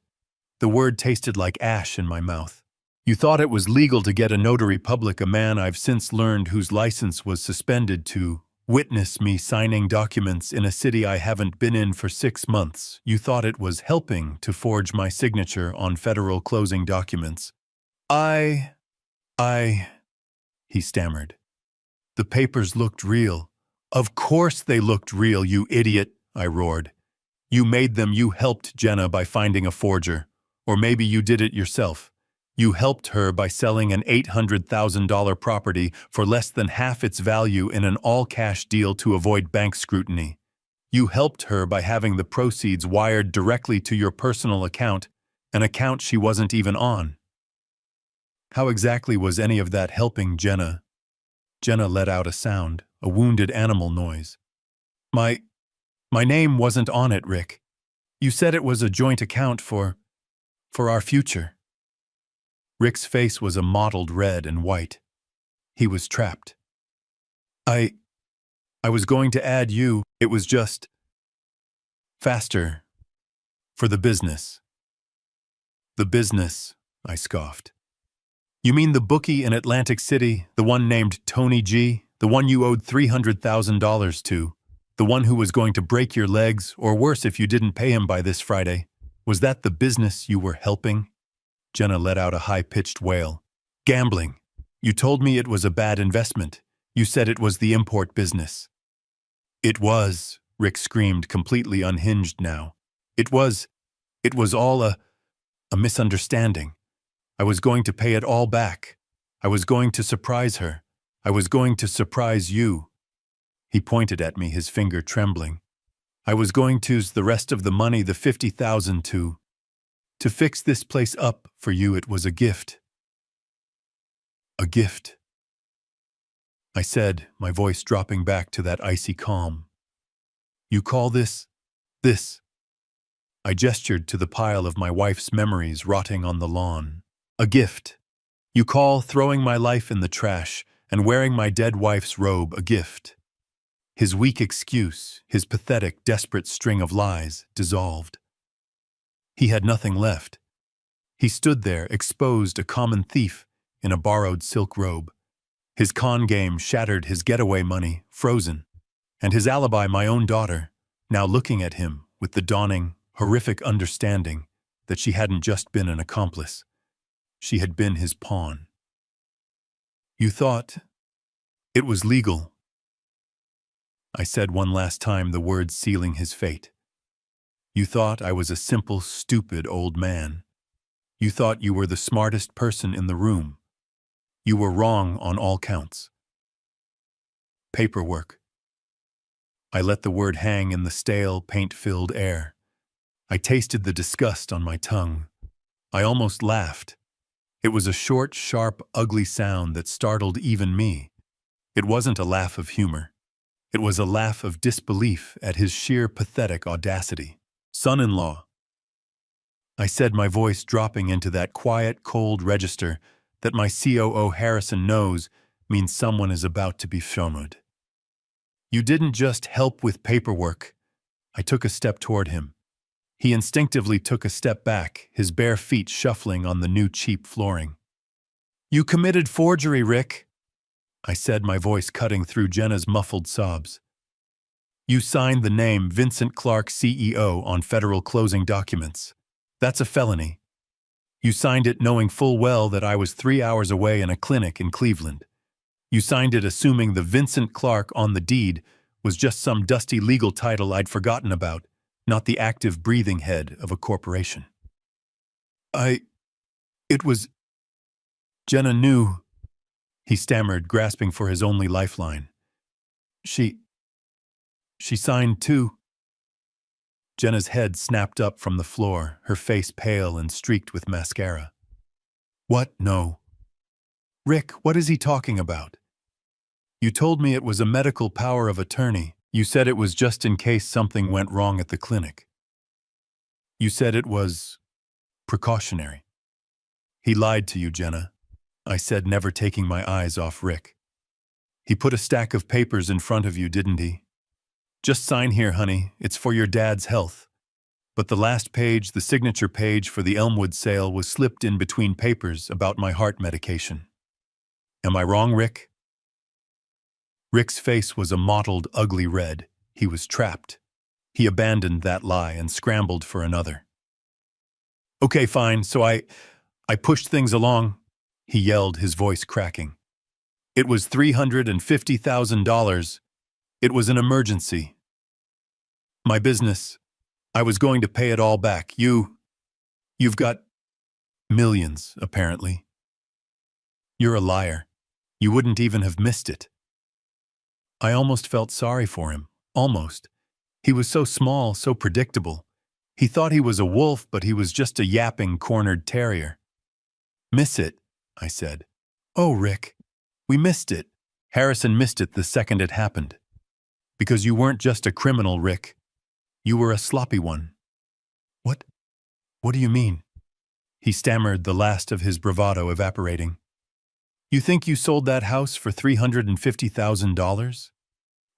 The word tasted like ash in my mouth. You thought it was legal to get a notary public, a man I've since learned whose license was suspended, to witness me signing documents in a city I haven't been in for 6 months. You thought it was helping to forge my signature on federal closing documents. He stammered. The papers looked real. Of course they looked real, you idiot, I roared. You made them. You helped Jenna by finding a forger. Or maybe you did it yourself. You helped her by selling an $800,000 property for less than half its value in an all-cash deal to avoid bank scrutiny. You helped her by having the proceeds wired directly to your personal account, an account she wasn't even on. How exactly was any of that helping Jenna? Jenna let out a sound, a wounded animal noise. My name wasn't on it, Rick. You said it was a joint account for our future. Rick's face was a mottled red and white. He was trapped. I was going to add you, it was just faster for the business. The business, I scoffed. You mean the bookie in Atlantic City, the one named Tony G, the one you owed $300,000 to, the one who was going to break your legs, or worse if you didn't pay him by this Friday? Was that the business you were helping? Jenna let out a high-pitched wail. Gambling. You told me it was a bad investment. You said it was the import business. It was, Rick screamed, completely unhinged now. It was all a misunderstanding. I was going to pay it all back. I was going to surprise her. I was going to surprise you. He pointed at me, his finger trembling. I was going to use the rest of the money, the $50,000 to fix this place up for you. It was a gift. A gift, I said, my voice dropping back to that icy calm. You call this? I gestured to the pile of my wife's memories rotting on the lawn. A gift. You call throwing my life in the trash and wearing my dead wife's robe a gift. His weak excuse, his pathetic, desperate string of lies, dissolved. He had nothing left. He stood there, exposed, a common thief in a borrowed silk robe. His con game shattered, his getaway money frozen, and his alibi, my own daughter, now looking at him with the dawning, horrific understanding that she hadn't just been an accomplice. She had been his pawn. You thought it was legal, I said one last time, the words sealing his fate. You thought I was a simple, stupid old man. You thought you were the smartest person in the room. You were wrong on all counts. Paperwork. I let the word hang in the stale, paint-filled air. I tasted the disgust on my tongue. I almost laughed. It was a short, sharp, ugly sound that startled even me. It wasn't a laugh of humor. It was a laugh of disbelief at his sheer pathetic audacity. Son-in-law, I said, my voice dropping into that quiet, cold register that my COO Harrison knows means someone is about to be shamed. You didn't just help with paperwork. I took a step toward him. He instinctively took a step back, his bare feet shuffling on the new cheap flooring. You committed forgery, Rick, I said, my voice cutting through Jenna's muffled sobs. You signed the name Vincent Clark, CEO, on federal closing documents. That's a felony. You signed it knowing full well that I was 3 hours away in a clinic in Cleveland. You signed it assuming the Vincent Clark on the deed was just some dusty legal title I'd forgotten about, not the active breathing head of a corporation. It was... Jenna knew, he stammered, grasping for his only lifeline. She signed too. Jenna's head snapped up from the floor, her face pale and streaked with mascara. What? No. Rick, what is he talking about? You told me it was a medical power of attorney. You said it was just in case something went wrong at the clinic. You said it was precautionary. He lied to you, Jenna, I said, never taking my eyes off Rick. He put a stack of papers in front of you, didn't he? Just sign here, honey. It's for your dad's health. But the last page, the signature page for the Elmwood sale, was slipped in between papers about my heart medication. Am I wrong, Rick? Rick's face was a mottled, ugly red. He was trapped. He abandoned that lie and scrambled for another. Okay, fine, so I pushed things along, he yelled, his voice cracking. It was $350,000. It was an emergency. My business. I was going to pay it all back. You've got millions, apparently. You're a liar. You wouldn't even have missed it. I almost felt sorry for him. Almost. He was so small, so predictable. He thought he was a wolf, but he was just a yapping, cornered terrier. Miss it, I said. Oh, Rick, we missed it. Harrison missed it the second it happened. Because you weren't just a criminal, Rick. You were a sloppy one. What do you mean? He stammered, the last of his bravado evaporating. You think you sold that house for $350,000?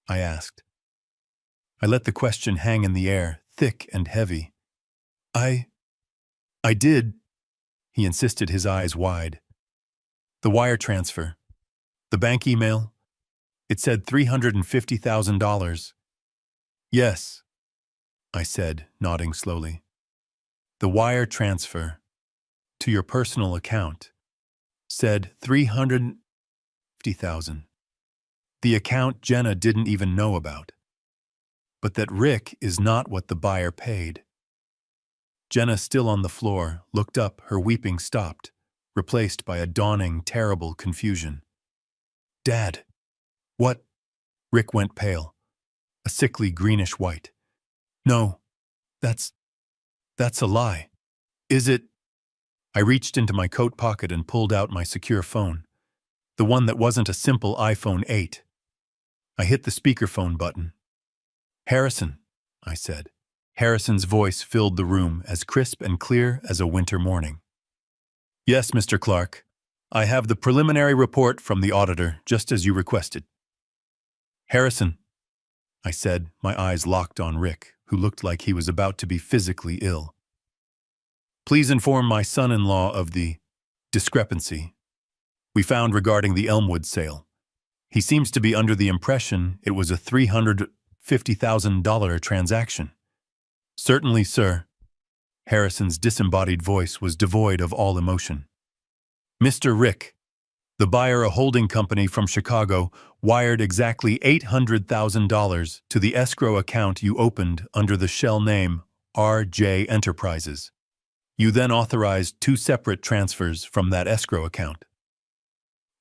I asked. I let the question hang in the air, thick and heavy. I did, he insisted, his eyes wide. The wire transfer. The bank email. It said $350,000. Yes, I said, nodding slowly. The wire transfer to your personal account said $350,000. The account Jenna didn't even know about. But that Rick is not what the buyer paid. Jenna, still on the floor, looked up, her weeping stopped, replaced by a dawning, terrible confusion. Dad, what? Rick went pale, a sickly greenish white. No, that's a lie. Is it? I reached into my coat pocket and pulled out my secure phone, the one that wasn't a simple iPhone 8. I hit the speakerphone button. Harrison, I said. Harrison's voice filled the room, as crisp and clear as a winter morning. Yes, Mr. Clark. I have the preliminary report from the auditor, just as you requested. Harrison, I said, my eyes locked on Rick, who looked like he was about to be physically ill. Please inform my son-in-law of the discrepancy we found regarding the Elmwood sale. He seems to be under the impression it was a $350,000 transaction. Certainly, sir. Harrison's disembodied voice was devoid of all emotion. Mr. Rick, the buyer, a holding company from Chicago, wired exactly $800,000 to the escrow account you opened under the shell name RJ Enterprises. You then authorized 2 separate transfers from that escrow account.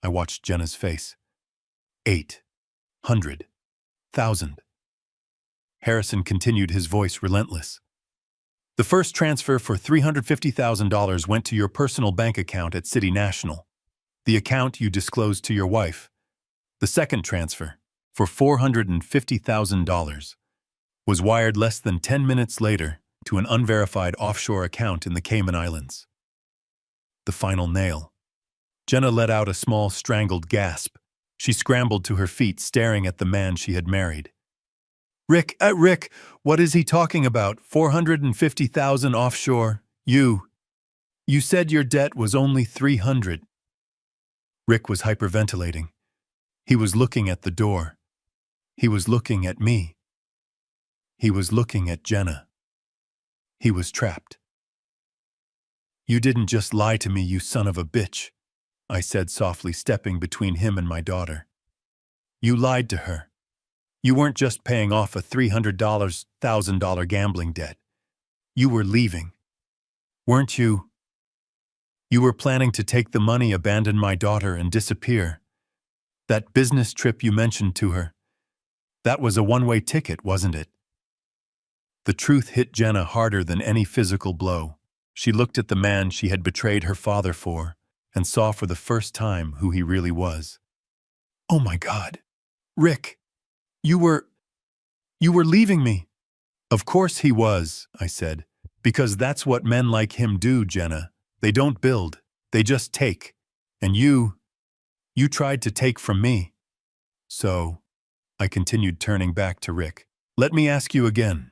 I watched Jenna's face. 800,000. Harrison continued, his voice relentless. The first transfer for $350,000 went to your personal bank account at City National, the account you disclosed to your wife. The second transfer, for $450,000, was wired less than 10 minutes later to an unverified offshore account in the Cayman Islands. The final nail. Jenna let out a small, strangled gasp. She scrambled to her feet, staring at the man she had married. Rick, what is he talking about? $450,000 offshore? You said your debt was only $300. Rick was hyperventilating. He was looking at the door. He was looking at me. He was looking at Jenna. He was trapped. You didn't just lie to me, you son of a bitch, I said softly, stepping between him and my daughter. You lied to her. You weren't just paying off a $300,000 gambling debt. You were leaving. Weren't you? You were planning to take the money, abandon my daughter, and disappear. That business trip you mentioned to her, that was a one-way ticket, wasn't it? The truth hit Jenna harder than any physical blow. She looked at the man she had betrayed her father for and saw for the first time who he really was. Oh my God. Rick, you were leaving me. Of course he was, I said, because that's what men like him do, Jenna. They don't build, they just take. And you tried to take from me. So, I continued, turning back to Rick. Let me ask you again.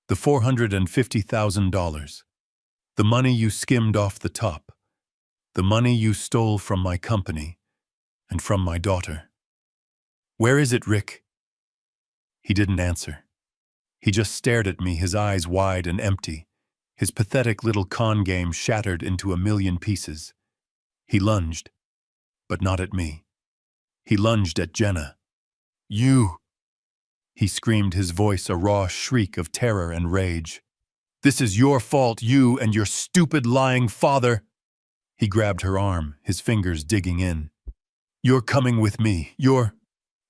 The $450,000. The money you skimmed off the top. The money you stole from my company and from my daughter. Where is it, Rick? He didn't answer. He just stared at me, his eyes wide and empty, his pathetic little con game shattered into a million pieces. He lunged, but not at me. He lunged at Jenna. You! He screamed, his voice a raw shriek of terror and rage. This is your fault, you and your stupid lying father! He grabbed her arm, his fingers digging in. You're coming with me. You're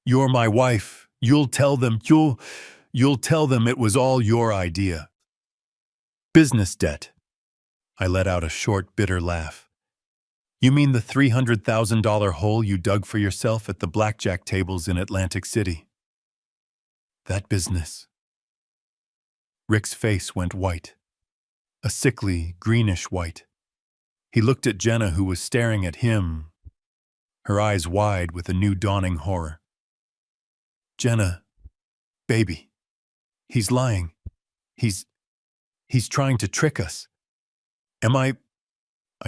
my wife. You'll tell them it was all your idea. Business debt. I let out a short, bitter laugh. You mean the $300,000 hole you dug for yourself at the blackjack tables in Atlantic City? That business. Rick's face went white. A sickly, greenish white. He looked at Jenna, who was staring at him, her eyes wide with a new dawning horror. Jenna, baby. He's lying. He's trying to trick us. Am I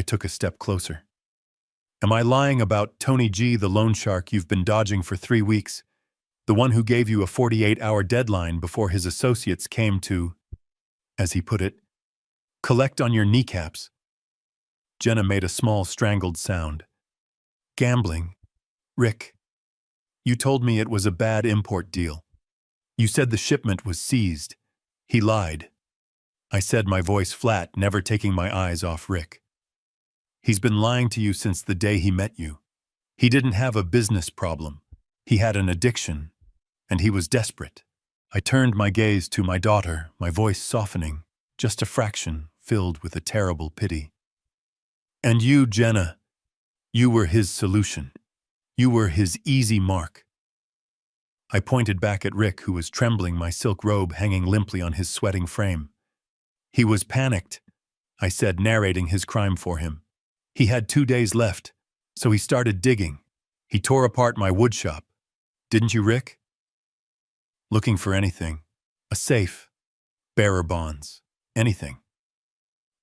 took a step closer. Am I lying about Tony G, the loan shark you've been dodging for 3 weeks? The one who gave you a 48-hour deadline before his associates came to, as he put it, collect on your kneecaps. Jenna made a small strangled sound. Gambling. Rick, you told me it was a bad import deal. You said the shipment was seized. He lied. I said, my voice flat, never taking my eyes off Rick. He's been lying to you since the day he met you. He didn't have a business problem. He had an addiction, and he was desperate. I turned my gaze to my daughter, my voice softening, just a fraction, filled with a terrible pity. And you, Jenna, you were his solution. You were his easy mark. I pointed back at Rick, who was trembling, my silk robe hanging limply on his sweating frame. He was panicked, I said, narrating his crime for him. He had 2 days left, so he started digging. He tore apart my woodshop. Didn't you, Rick? Looking for anything. A safe. Bearer bonds. Anything.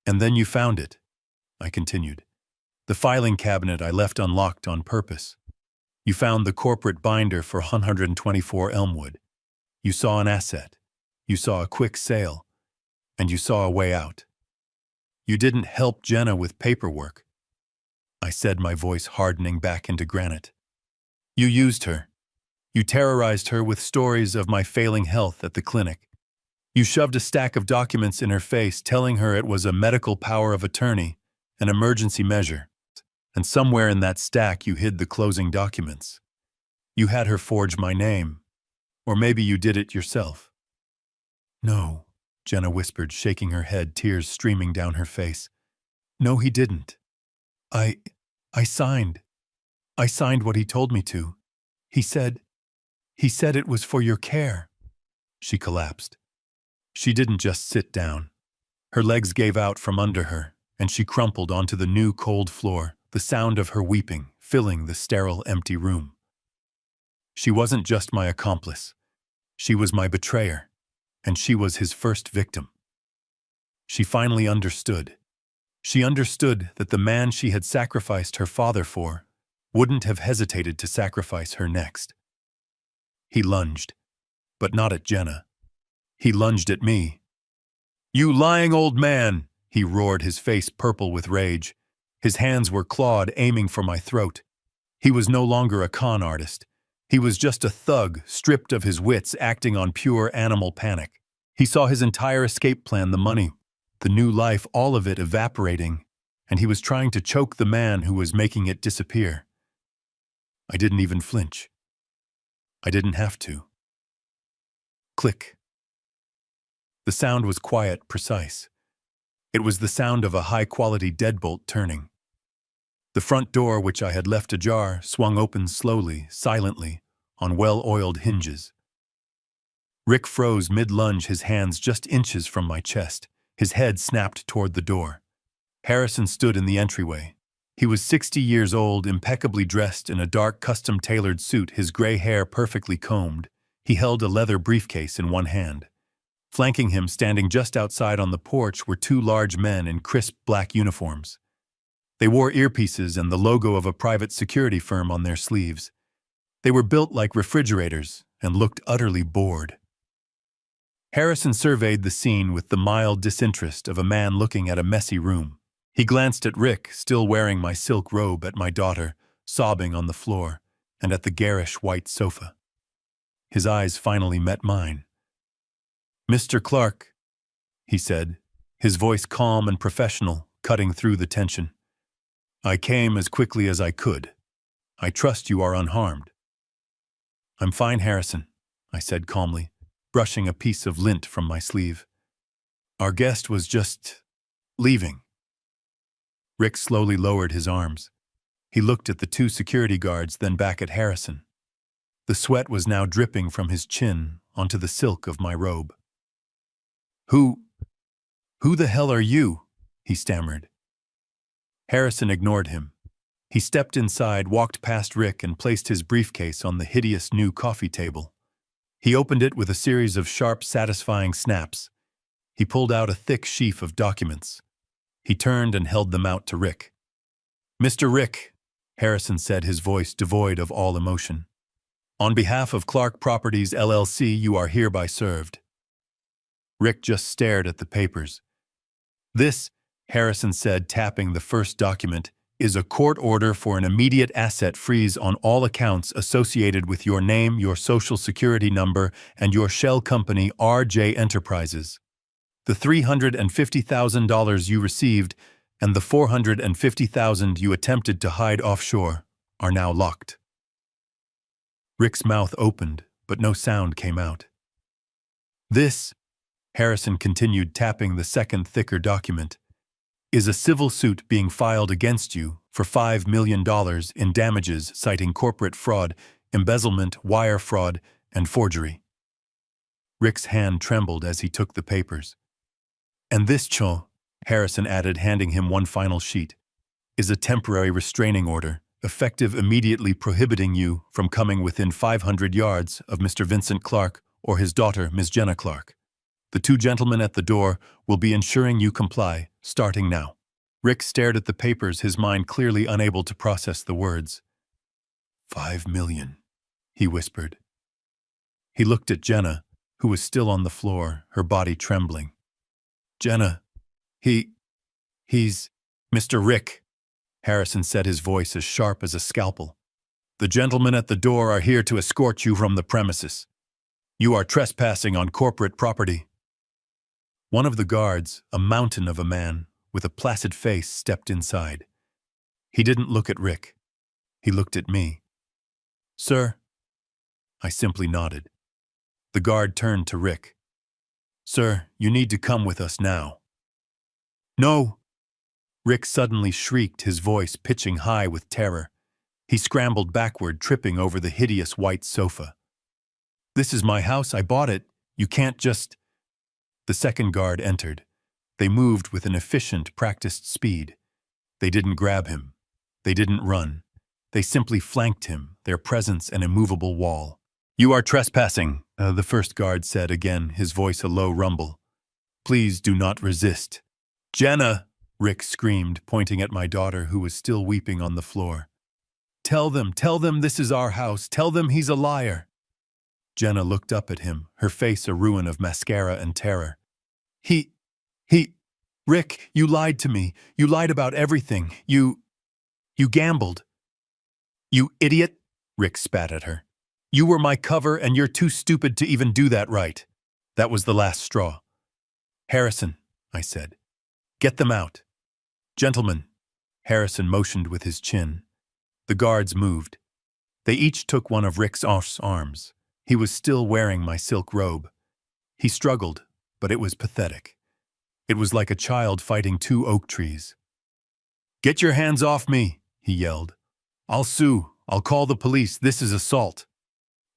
And then you found it, I continued. The filing cabinet I left unlocked on purpose. You found the corporate binder for 124 Elmwood. You saw an asset. You saw a quick sale. And you saw a way out. You didn't help Jenna with paperwork, I said, my voice hardening back into granite. You used her. You terrorized her with stories of my failing health at the clinic. You shoved a stack of documents in her face, telling her it was a medical power of attorney, an emergency measure. And somewhere in that stack you hid the closing documents. You had her forge my name. Or maybe you did it yourself. No, Jenna whispered, shaking her head, tears streaming down her face. No, he didn't. I signed. I signed what he told me to. He said it was for your care. She collapsed. She didn't just sit down. Her legs gave out from under her, and she crumpled onto the new cold floor, the sound of her weeping filling the sterile, empty room. She wasn't just my accomplice. She was my betrayer, and she was his first victim. She finally understood. She understood that the man she had sacrificed her father for wouldn't have hesitated to sacrifice her next. He lunged, but not at Jenna. He lunged at me. You lying old man, he roared, his face purple with rage. His hands were clawed, aiming for my throat. He was no longer a con artist. He was just a thug, stripped of his wits, acting on pure animal panic. He saw his entire escape plan, the money, the new life, all of it evaporating, and he was trying to choke the man who was making it disappear. I didn't even flinch. I didn't have to. Click. The sound was quiet, precise. It was the sound of a high-quality deadbolt turning. The front door, which I had left ajar, swung open slowly, silently, on well-oiled hinges. Rick froze mid-lunge, his hands just inches from my chest. His head snapped toward the door. Harrison stood in the entryway. He was 60 years old, impeccably dressed in a dark, custom-tailored suit, his gray hair perfectly combed. He held a leather briefcase in one hand. Flanking him, standing just outside on the porch, were 2 large men in crisp black uniforms. They wore earpieces and the logo of a private security firm on their sleeves. They were built like refrigerators and looked utterly bored. Harrison surveyed the scene with the mild disinterest of a man looking at a messy room. He glanced at Rick, still wearing my silk robe, at my daughter, sobbing on the floor, and at the garish white sofa. His eyes finally met mine. Mr. Clark, he said, his voice calm and professional, cutting through the tension. I came as quickly as I could. I trust you are unharmed. I'm fine, Harrison, I said calmly, brushing a piece of lint from my sleeve. Our guest was just leaving. Rick slowly lowered his arms. He looked at the 2 security guards, then back at Harrison. The sweat was now dripping from his chin onto the silk of my robe. Who the hell are you? He stammered. Harrison ignored him. He stepped inside, walked past Rick, and placed his briefcase on the hideous new coffee table. He opened it with a series of sharp, satisfying snaps. He pulled out a thick sheaf of documents. He turned and held them out to Rick. "Mr. Rick," Harrison said, his voice devoid of all emotion. "On behalf of Clark Properties, LLC, you are hereby served." Rick just stared at the papers. "This," Harrison said, tapping the first document, "is a court order for an immediate asset freeze on all accounts associated with your name, your social security number, and your shell company, RJ Enterprises. The $350,000 you received and the $450,000 you attempted to hide offshore are now locked." Rick's mouth opened, but no sound came out. "This," Harrison continued, tapping the second, thicker document, "is a civil suit being filed against you for $5 million in damages citing corporate fraud, embezzlement, wire fraud, and forgery." Rick's hand trembled as he took the papers. "And this, Cho," Harrison added, handing him one final sheet, "is a temporary restraining order, effective immediately, prohibiting you from coming within 500 yards of Mr. Vincent Clark or his daughter, Ms. Jenna Clark. The two gentlemen at the door will be ensuring you comply, starting now." Rick stared at the papers, his mind clearly unable to process the words. "5 million, he whispered. He looked at Jenna, who was still on the floor, her body trembling. "Jenna, he's Mr. Rick," Harrison said, his voice as sharp as a scalpel. "The gentlemen at the door are here to escort you from the premises. You are trespassing on corporate property." One of the guards, a mountain of a man, with a placid face, stepped inside. He didn't look at Rick. He looked at me. "Sir?" I simply nodded. The guard turned to Rick. "Sir, you need to come with us now." "No!" Rick suddenly shrieked, his voice pitching high with terror. He scrambled backward, tripping over the hideous white sofa. "This is my house. I bought it. You can't just—" The second guard entered. They moved with an efficient, practiced speed. They didn't grab him. They didn't run. They simply flanked him, their presence an immovable wall. "You are trespassing," the first guard said again, his voice a low rumble. "Please do not resist." "Jenna!" Rick screamed, pointing at my daughter, who was still weeping on the floor. Tell them this is our house. Tell them he's a liar." Jenna looked up at him, her face a ruin of mascara and terror. Rick, you lied to me. You lied about everything. You gambled." "You idiot," Rick spat at her. "You were my cover and you're too stupid to even do that right." That was the last straw. "Harrison," I said, "get them out." "Gentlemen," Harrison motioned with his chin. The guards moved. They each took one of Rick's arms. He was still wearing my silk robe. He struggled, but it was pathetic. It was like a child fighting two oak trees. "Get your hands off me," he yelled. "I'll sue. I'll call the police. This is assault."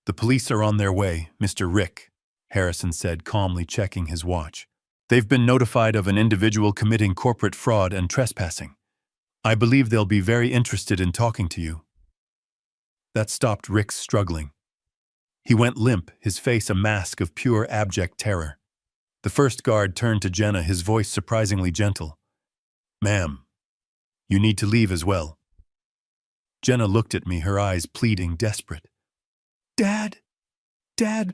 "The police are on their way, Mr. Rick," Harrison said, calmly checking his watch. "They've been notified of an individual committing corporate fraud and trespassing. I believe they'll be very interested in talking to you." That stopped Rick's struggling. He went limp, his face a mask of pure abject terror. The first guard turned to Jenna, his voice surprisingly gentle. "Ma'am, you need to leave as well." Jenna looked at me, her eyes pleading, desperate. Dad,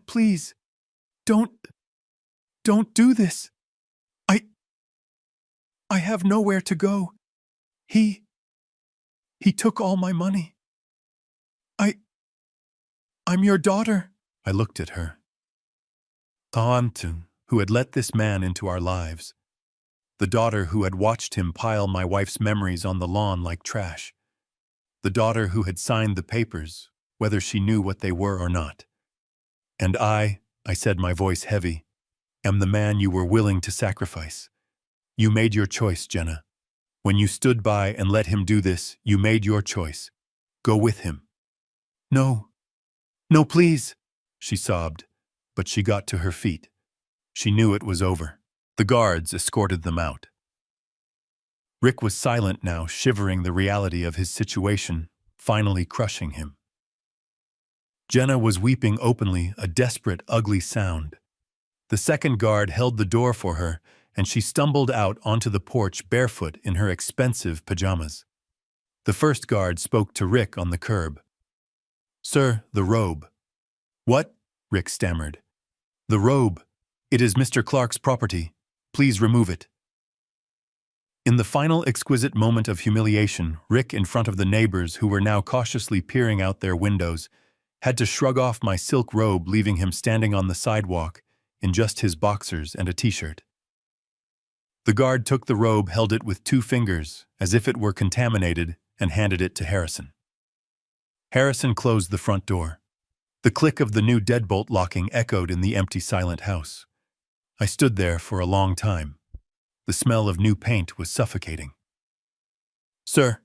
please, don't do this. I have nowhere to go. He took all my money. I'm your daughter." I looked at her. Taantu, who had let this man into our lives. The daughter who had watched him pile my wife's memories on the lawn like trash. The daughter who had signed the papers, whether she knew what they were or not. "And I said, my voice heavy, "am the man you were willing to sacrifice. You made your choice, Jenna. When you stood by and let him do this, you made your choice. Go with him." No, please," she sobbed, but she got to her feet. She knew it was over. The guards escorted them out. Rick was silent now, shivering the reality of his situation, finally crushing him. Jenna was weeping openly, a desperate, ugly sound. The second guard held the door for her, and she stumbled out onto the porch barefoot in her expensive pajamas. The first guard spoke to Rick on the curb. "Sir, the robe." "What?" Rick stammered. "The robe. It is Mr. Clark's property. Please remove it." In the final exquisite moment of humiliation, Rick, in front of the neighbors who were now cautiously peering out their windows, had to shrug off my silk robe, leaving him standing on the sidewalk in just his boxers and a t-shirt. The guard took the robe, held it with 2 fingers, as if it were contaminated, and handed it to Harrison. Harrison closed the front door. The click of the new deadbolt locking echoed in the empty, silent house. I stood there for a long time. The smell of new paint was suffocating. "Sir,"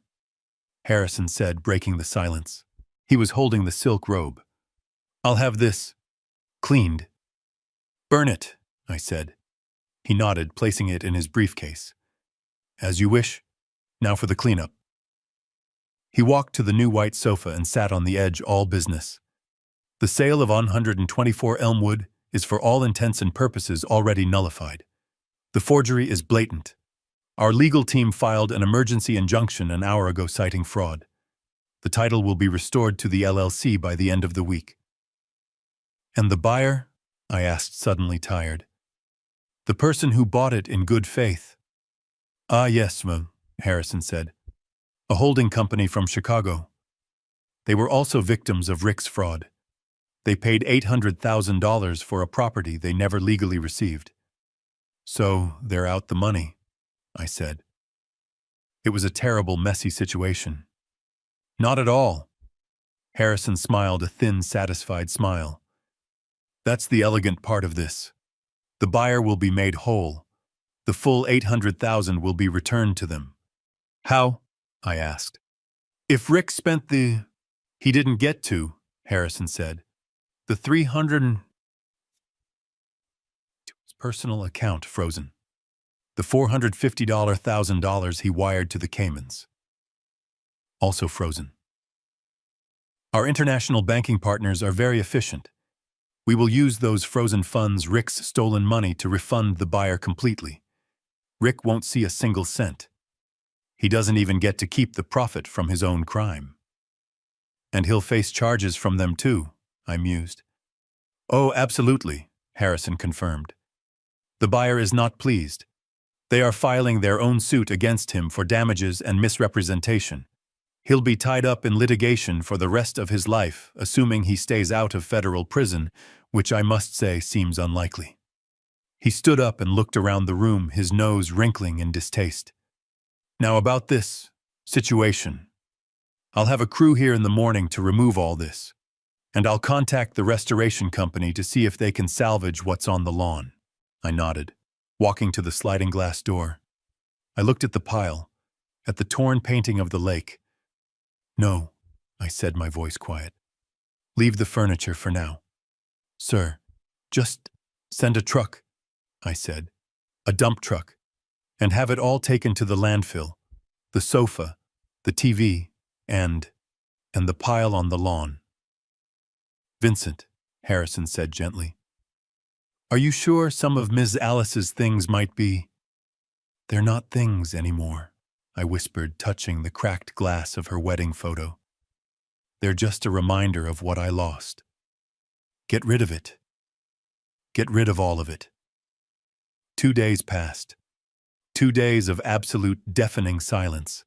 Harrison said, breaking the silence. He was holding the silk robe. "I'll have this cleaned." "Burn it," I said. He nodded, placing it in his briefcase. "As you wish. Now for the cleanup." He walked to the new white sofa and sat on the edge, all business. "The sale of 124 Elmwood is for all intents and purposes already nullified. The forgery is blatant. Our legal team filed an emergency injunction an hour ago citing fraud. The title will be restored to the LLC by the end of the week." "And the buyer?" I asked, suddenly tired. "The person who bought it in good faith." "Ah, yes, Harrison said. "A holding company from Chicago. They were also victims of Rick's fraud. They paid $800,000 for a property they never legally received. So they're out the money," I said. It was a terrible, messy situation. "Not at all." Harrison smiled, a thin, satisfied smile. "That's the elegant part of this. The buyer will be made whole. The full $800,000 will be returned to them." "How?" I asked. "If Rick spent the—" "He didn't get to," Harrison said. "The 300 his personal account frozen. The $450,000 he wired to the Caymans. Also frozen. Our international banking partners are very efficient. We will use those frozen funds, Rick's stolen money, to refund the buyer completely. Rick won't see a single cent. He doesn't even get to keep the profit from his own crime. And he'll face charges from them too," I mused. "Oh, absolutely," Harrison confirmed. "The buyer is not pleased. They are filing their own suit against him for damages and misrepresentation. He'll be tied up in litigation for the rest of his life, assuming he stays out of federal prison, which I must say seems unlikely." He stood up and looked around the room, his nose wrinkling in distaste. "Now about this situation. I'll have a crew here in the morning to remove all this, and I'll contact the restoration company to see if they can salvage what's on the lawn." I nodded, walking to the sliding glass door. I looked at the pile, at the torn painting of the lake. "No," I said, my voice quiet. "Leave the furniture for now." "Sir, just send a truck," I said. "A dump truck. And have it all taken to the landfill. The sofa, the TV, and the pile on the lawn." "Vincent," Harrison said gently, "are you sure some of Ms. Alice's things might be—" "They're not things anymore," I whispered, touching the cracked glass of her wedding photo. "They're just a reminder of what I lost. Get rid of it. Get rid of all of it." 2 days passed. 2 days of absolute, deafening silence.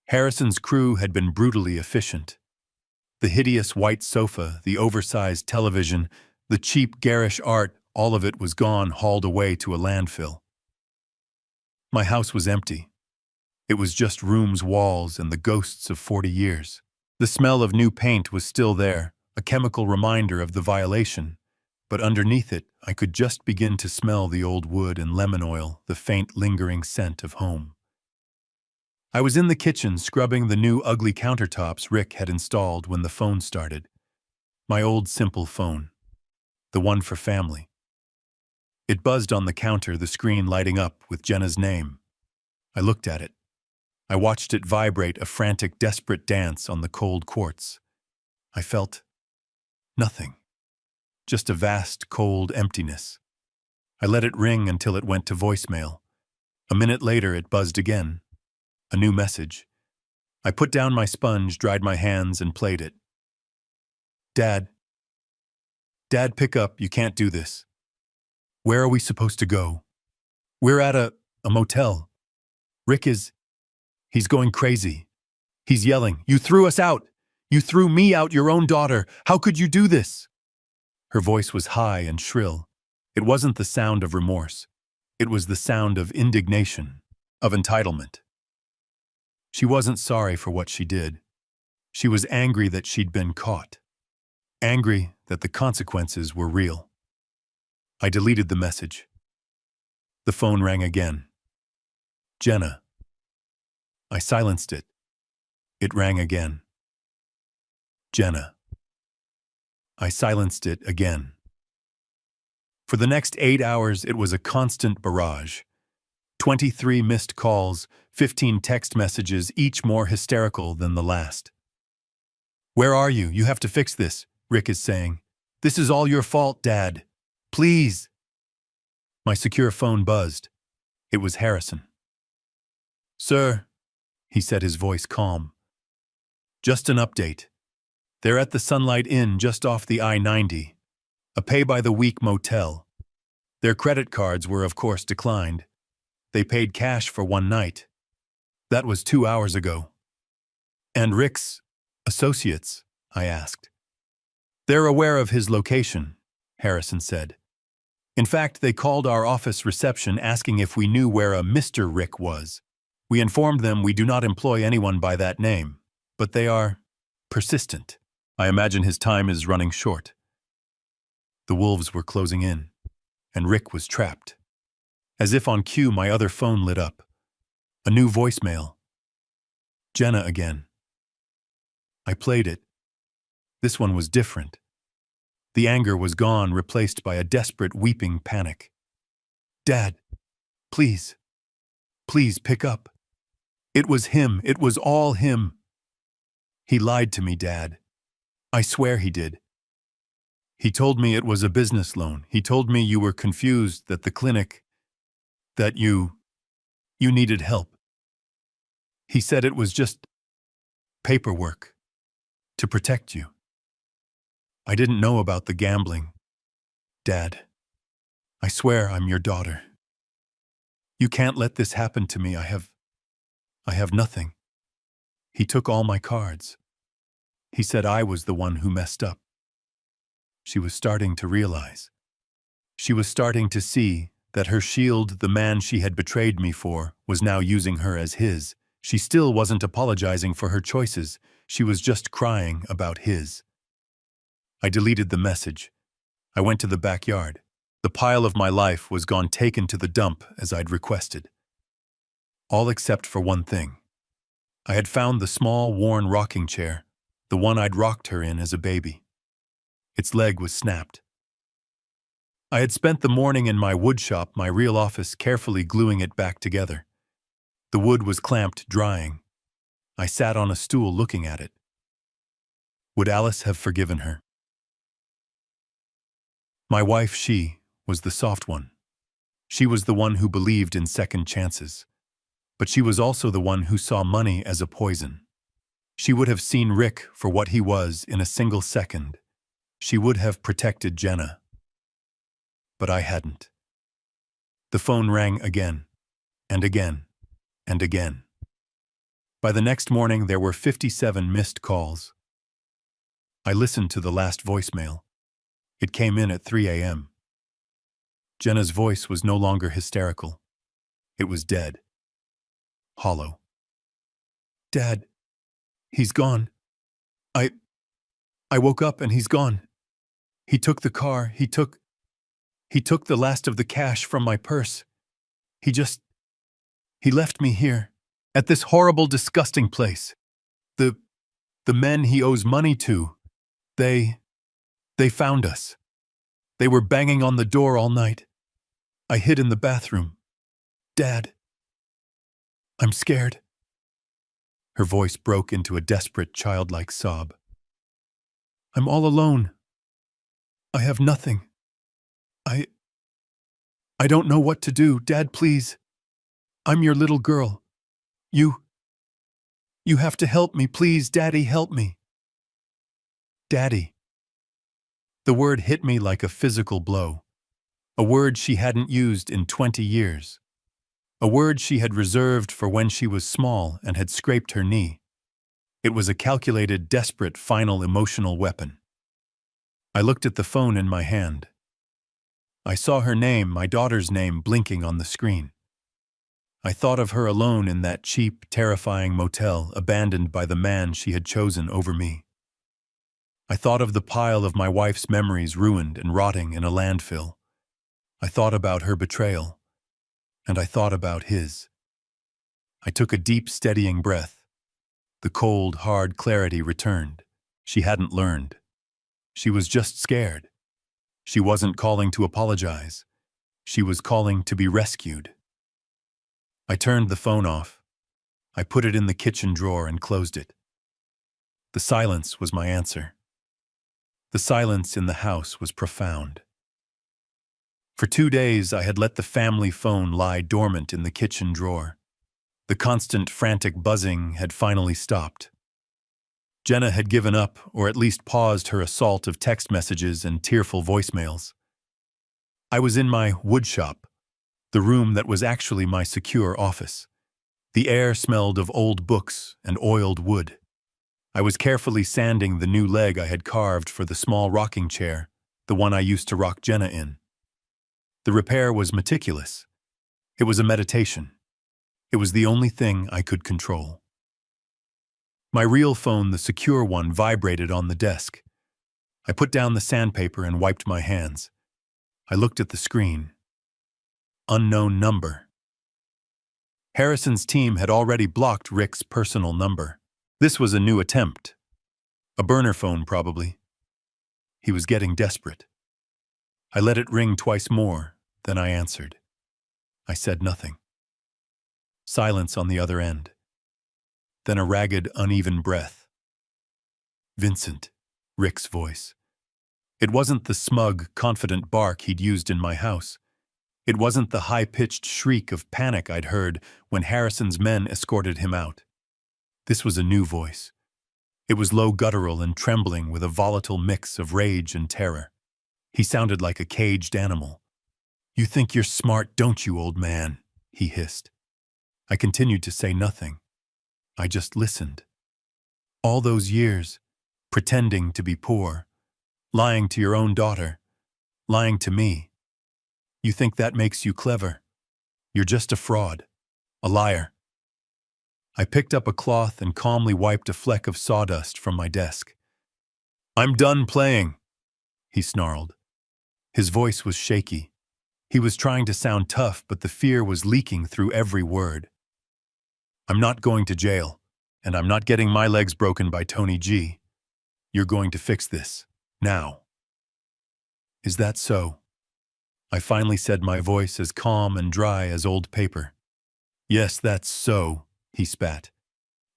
Harrison's crew had been brutally efficient. The hideous white sofa, the oversized television, the cheap, garish art, all of it was gone, hauled away to a landfill. My house was empty. It was just rooms, walls, and the ghosts of 40 years. The smell of new paint was still there, a chemical reminder of the violation, but underneath it I could just begin to smell the old wood and lemon oil, the faint, lingering scent of home. I was in the kitchen scrubbing the new ugly countertops Rick had installed when the phone started. My old simple phone. The one for family. It buzzed on the counter, the screen lighting up with Jenna's name. I looked at it. I watched it vibrate, a frantic, desperate dance on the cold quartz. I felt Nothing. Just a vast, cold emptiness. I let it ring until it went to voicemail. A minute later, it buzzed again. A new message. I put down my sponge, dried my hands, and played it. Dad. Dad, pick up. You can't do this. Where are we supposed to go? We're at a motel. Rick he's going crazy. He's yelling, "You threw us out! You threw me out, your own daughter! How could you do this?" Her voice was high and shrill. It wasn't the sound of remorse. It was the sound of indignation, of entitlement. She wasn't sorry for what she did. She was angry that she'd been caught. Angry that the consequences were real. I deleted the message. The phone rang again. Jenna. I silenced it. It rang again. Jenna. I silenced it again. For the next 8 hours, it was a constant barrage. 23 missed calls, 15 text messages, each more hysterical than the last. "Where are you? You have to fix this," Rick is saying. "This is all your fault, Dad. Please." My secure phone buzzed. It was Harrison. "Sir," he said, his voice calm. "Just an update. They're at the Sunlight Inn just off the I-90, a pay-by-the-week motel. Their credit cards were, of course, declined. They paid cash for one night. That was 2 hours ago." "And Rick's associates?" I asked. "They're aware of his location," Harrison said. "In fact, they called our office reception asking if we knew where a Mr. Rick was. We informed them we do not employ anyone by that name, but they are persistent. I imagine his time is running short." The wolves were closing in, and Rick was trapped. As if on cue, my other phone lit up. A new voicemail. Jenna again. I played it. This one was different. The anger was gone, replaced by a desperate weeping panic. "Dad, please, please pick up. It was him. It was all him. He lied to me, Dad. I swear he did. He told me it was a business loan. He told me you were confused, that the clinic, that you needed help. He said it was just paperwork to protect you. I didn't know about the gambling. Dad, I swear I'm your daughter. You can't let this happen to me. I have nothing. He took all my cards. He said I was the one who messed up." She was starting to realize. She was starting to see that her shield, the man she had betrayed me for, was now using her as his. She still wasn't apologizing for her choices. She was just crying about his. I deleted the message. I went to the backyard. The pile of my life was gone, taken to the dump as I'd requested. All except for one thing. I had found the small, worn rocking chair, the one I'd rocked her in as a baby. Its leg was snapped. I had spent the morning in my wood shop, my real office, carefully gluing it back together. The wood was clamped, drying. I sat on a stool looking at it. Would Alice have forgiven her? My wife, she was the soft one. She was the one who believed in second chances. But she was also the one who saw money as a poison. She would have seen Rick for what he was in a single second. She would have protected Jenna. But I hadn't. The phone rang again, and again, and again. By the next morning, there were 57 missed calls. I listened to the last voicemail. It came in at 3 a.m. Jenna's voice was no longer hysterical. It was dead. Hollow. "Dad, he's gone. I woke up and he's gone. He took the car. He took the last of the cash from my purse. He left me here, at this horrible, disgusting place. The men he owes money to, they found us. They were banging on the door all night. I hid in the bathroom. Dad, I'm scared." Her voice broke into a desperate, childlike sob. "I'm all alone. I have nothing. I... I don't know what to do. Dad, please. I'm your little girl. You... You have to help me, please. Daddy, help me. Daddy. The word hit me like a physical blow. A word she hadn't used in 20 years. A word she had reserved for when she was small and had scraped her knee. It was a calculated, desperate, final emotional weapon. I looked at the phone in my hand. I saw her name, my daughter's name, blinking on the screen. I thought of her alone in that cheap, terrifying motel, abandoned by the man she had chosen over me. I thought of the pile of my wife's memories ruined and rotting in a landfill. I thought about her betrayal, and I thought about his. I took a deep, steadying breath. The cold, hard clarity returned. She hadn't learned. She was just scared. She wasn't calling to apologize. She was calling to be rescued. I turned the phone off. I put it in the kitchen drawer and closed it. The silence was my answer. The silence in the house was profound. For 2 days, I had let the family phone lie dormant in the kitchen drawer. The constant, frantic buzzing had finally stopped. Jenna had given up, or at least paused her assault of text messages and tearful voicemails. I was in my woodshop, the room that was actually my secure office. The air smelled of old books and oiled wood. I was carefully sanding the new leg I had carved for the small rocking chair, the one I used to rock Jenna in. The repair was meticulous. It was a meditation. It was the only thing I could control. My real phone, the secure one, vibrated on the desk. I put down the sandpaper and wiped my hands. I looked at the screen. Unknown number. Harrison's team had already blocked Rick's personal number. This was a new attempt. A burner phone, probably. He was getting desperate. I let it ring twice more, then I answered. I said nothing. Silence on the other end. Then a ragged, uneven breath. Vincent, Rick's voice. It wasn't the smug, confident bark he'd used in my house. It wasn't the high-pitched shriek of panic I'd heard when Harrison's men escorted him out. This was a new voice. It was low, guttural, and trembling with a volatile mix of rage and terror. He sounded like a caged animal. "You think you're smart, don't you, old man?" he hissed. I continued to say nothing. I just listened. All those years, pretending to be poor, lying to your own daughter, lying to me. You think that makes you clever? You're just a fraud, a liar. I picked up a cloth and calmly wiped a fleck of sawdust from my desk. "I'm done playing," he snarled. His voice was shaky. He was trying to sound tough, but the fear was leaking through every word. "I'm not going to jail, and I'm not getting my legs broken by Tony G. You're going to fix this, now." "Is that so?" I finally said, my voice as calm and dry as old paper. "Yes, that's so," he spat.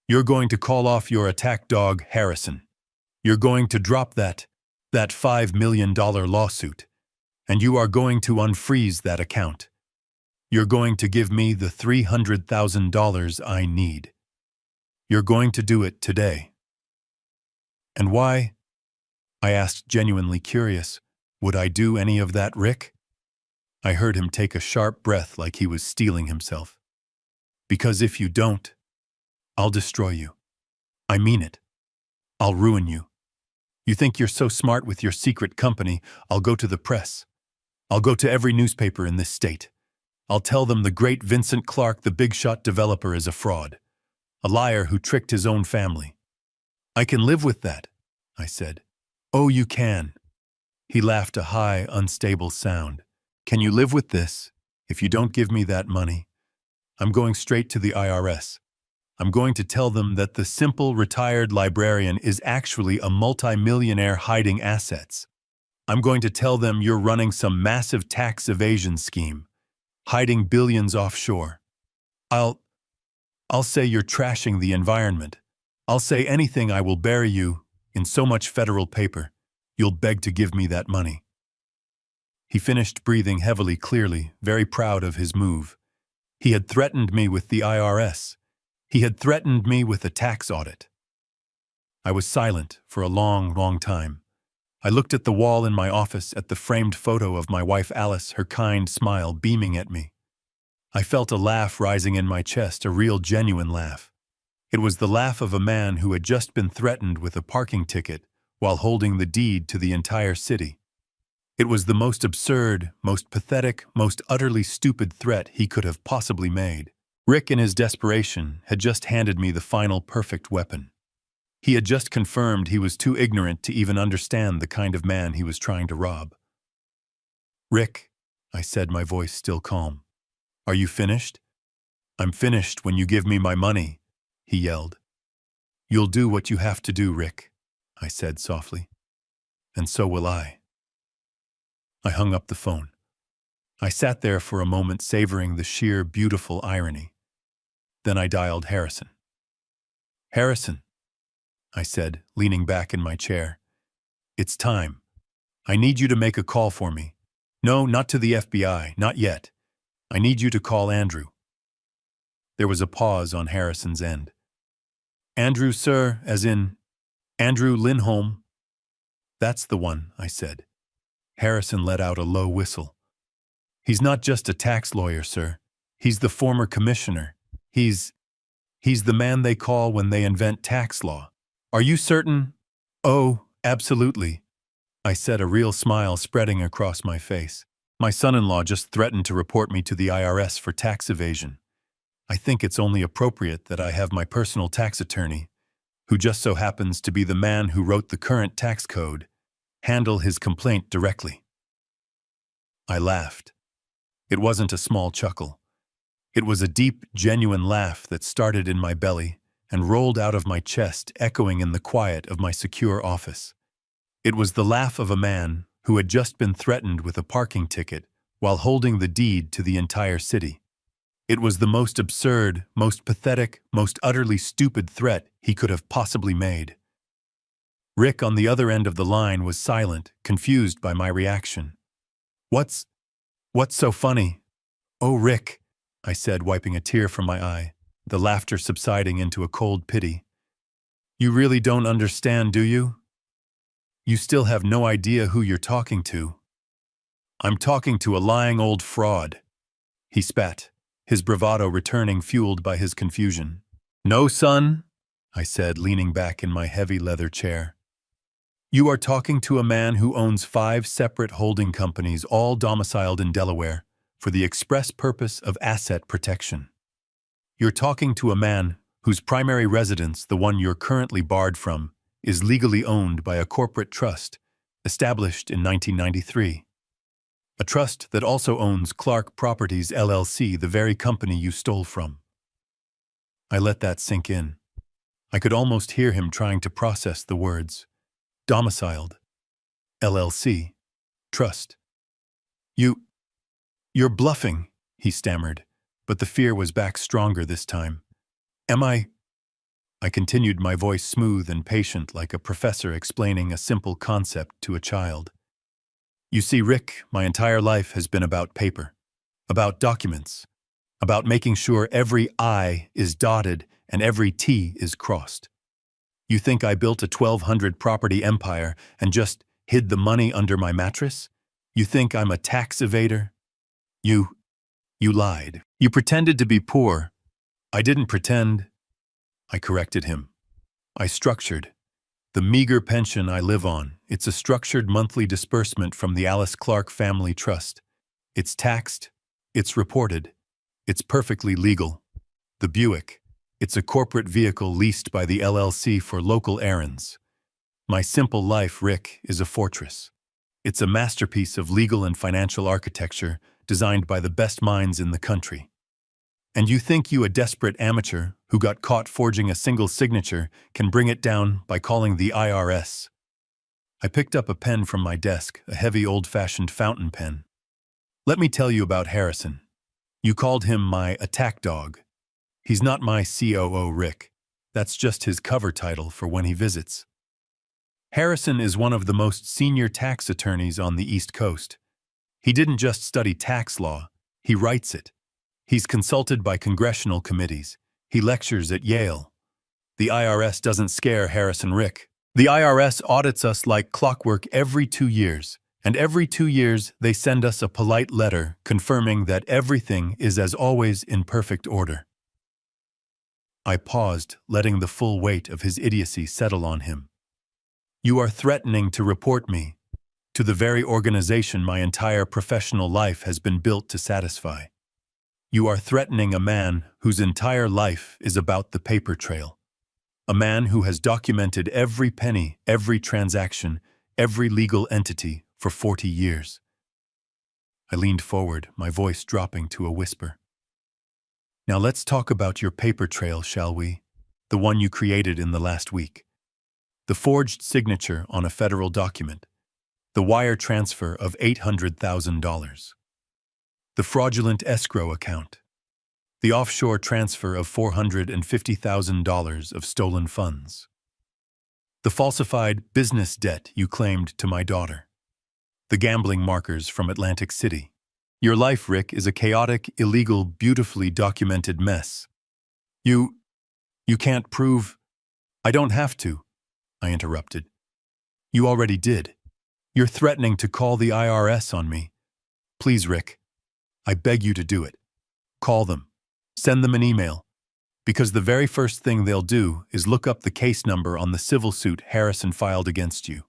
"You're going to call off your attack dog, Harrison. You're going to drop that $5 million lawsuit, and you are going to unfreeze that account. You're going to give me the $300,000 I need. You're going to do it today." "And why?" I asked, genuinely curious. Would I do any of that, Rick? I heard him take a sharp breath like he was steeling himself. "Because if you don't, I'll destroy you. I mean it. I'll ruin you. You think you're so smart with your secret company, I'll go to the press. I'll go to every newspaper in this state. I'll tell them the great Vincent Clark, the big-shot developer, is a fraud, a liar who tricked his own family." "I can live with that," I said. "Oh, you can." He laughed, a high, unstable sound. "Can you live with this? If you don't give me that money, I'm going straight to the IRS. I'm going to tell them that the simple retired librarian is actually a multimillionaire hiding assets. I'm going to tell them you're running some massive tax evasion scheme, hiding billions offshore. I'll say you're trashing the environment. I'll say anything. I will bury you in so much federal paper, you'll beg to give me that money." He finished breathing heavily, clearly, very proud of his move. He had threatened me with the IRS. He had threatened me with a tax audit. I was silent for a long, long time. I looked at the wall in my office, at the framed photo of my wife Alice, her kind smile beaming at me. I felt a laugh rising in my chest, a real, genuine laugh. It was the laugh of a man who had just been threatened with a parking ticket while holding the deed to the entire city. It was the most absurd, most pathetic, most utterly stupid threat he could have possibly made. Rick, in his desperation, had just handed me the final perfect weapon. He had just confirmed he was too ignorant to even understand the kind of man he was trying to rob. "Rick," I said, my voice still calm. "Are you finished?" "I'm finished when you give me my money," he yelled. "You'll do what you have to do, Rick," I said softly. "And so will I." I hung up the phone. I sat there for a moment, savoring the sheer, beautiful irony. Then I dialed Harrison. "Harrison," I said, leaning back in my chair. "It's time. I need you to make a call for me. No, not to the FBI, not yet. I need you to call Andrew." There was a pause on Harrison's end. "Andrew, sir, as in Andrew Lindholm?" "That's the one," I said. Harrison let out a low whistle. "He's not just a tax lawyer, sir. He's the former commissioner. He's the man they call when they invent tax law." "Are you certain?" "Oh, absolutely," I said, a real smile spreading across my face. "My son-in-law just threatened to report me to the IRS for tax evasion. I think it's only appropriate that I have my personal tax attorney, who just so happens to be the man who wrote the current tax code, handle his complaint directly." I laughed. It wasn't a small chuckle. It was a deep, genuine laugh that started in my belly and rolled out of my chest, echoing in the quiet of my secure office. It was the laugh of a man who had just been threatened with a parking ticket while holding the deed to the entire city. It was the most absurd, most pathetic, most utterly stupid threat he could have possibly made. Rick, on the other end of the line, was silent, confused by my reaction. What's so funny?" "Oh, Rick," I said, wiping a tear from my eye, the laughter subsiding into a cold pity. "You really don't understand, do you? You still have no idea who you're talking to." "I'm talking to a lying old fraud." He spat, his bravado returning, fueled by his confusion. "No, son," I said, leaning back in my heavy leather chair. "You are talking to a man who owns 5 separate holding companies, all domiciled in Delaware, for the express purpose of asset protection. You're talking to a man whose primary residence, the one you're currently barred from, is legally owned by a corporate trust established in 1993. A trust that also owns Clark Properties LLC, the very company you stole from." I let that sink in. I could almost hear him trying to process the words. Domiciled. LLC. Trust. You're bluffing," he stammered, but the fear was back stronger this time. "Am I?" I continued, my voice smooth and patient, like a professor explaining a simple concept to a child. "You see, Rick, my entire life has been about paper, about documents, about making sure every I is dotted and every T is crossed. You think I built a 1,200 property empire and just hid the money under my mattress? You think I'm a tax evader? You lied. You pretended to be poor." "I didn't pretend," I corrected him. "I structured. The meager pension I live on, it's a structured monthly disbursement from the Alice Clark Family Trust. It's taxed, it's reported, it's perfectly legal. The Buick, it's a corporate vehicle leased by the LLC for local errands. My simple life, Rick, is a fortress. It's a masterpiece of legal and financial architecture designed by the best minds in the country. And you think you, a desperate amateur who got caught forging a single signature, can bring it down by calling the IRS?" I picked up a pen from my desk, a heavy old-fashioned fountain pen. "Let me tell you about Harrison. You called him my attack dog. He's not my COO, Rick. That's just his cover title for when he visits. Harrison is one of the most senior tax attorneys on the East Coast. He didn't just study tax law, he writes it. He's consulted by congressional committees. He lectures at Yale. The IRS doesn't scare Harris and Rick. The IRS audits us like clockwork every 2 years, and every 2 years they send us a polite letter confirming that everything is as always in perfect order. I paused, letting the full weight of his idiocy settle on him. You are threatening to report me to the very organization my entire professional life has been built to satisfy. You are threatening a man whose entire life is about the paper trail. A man who has documented every penny, every transaction, every legal entity for 40 years. I leaned forward, my voice dropping to a whisper. Now let's talk about your paper trail, shall we? The one you created in the last week. The forged signature on a federal document. The wire transfer of $800,000. The fraudulent escrow account. The offshore transfer of $450,000 of stolen funds. The falsified business debt you claimed to my daughter. The gambling markers from Atlantic City. Your life, Rick, is a chaotic, illegal, beautifully documented mess. You can't prove... I don't have to, I interrupted. You already did. You're threatening to call the IRS on me. Please, Rick, I beg you to do it. Call them. Send them an email, because the very first thing they'll do is look up the case number on the civil suit Harrison filed against you,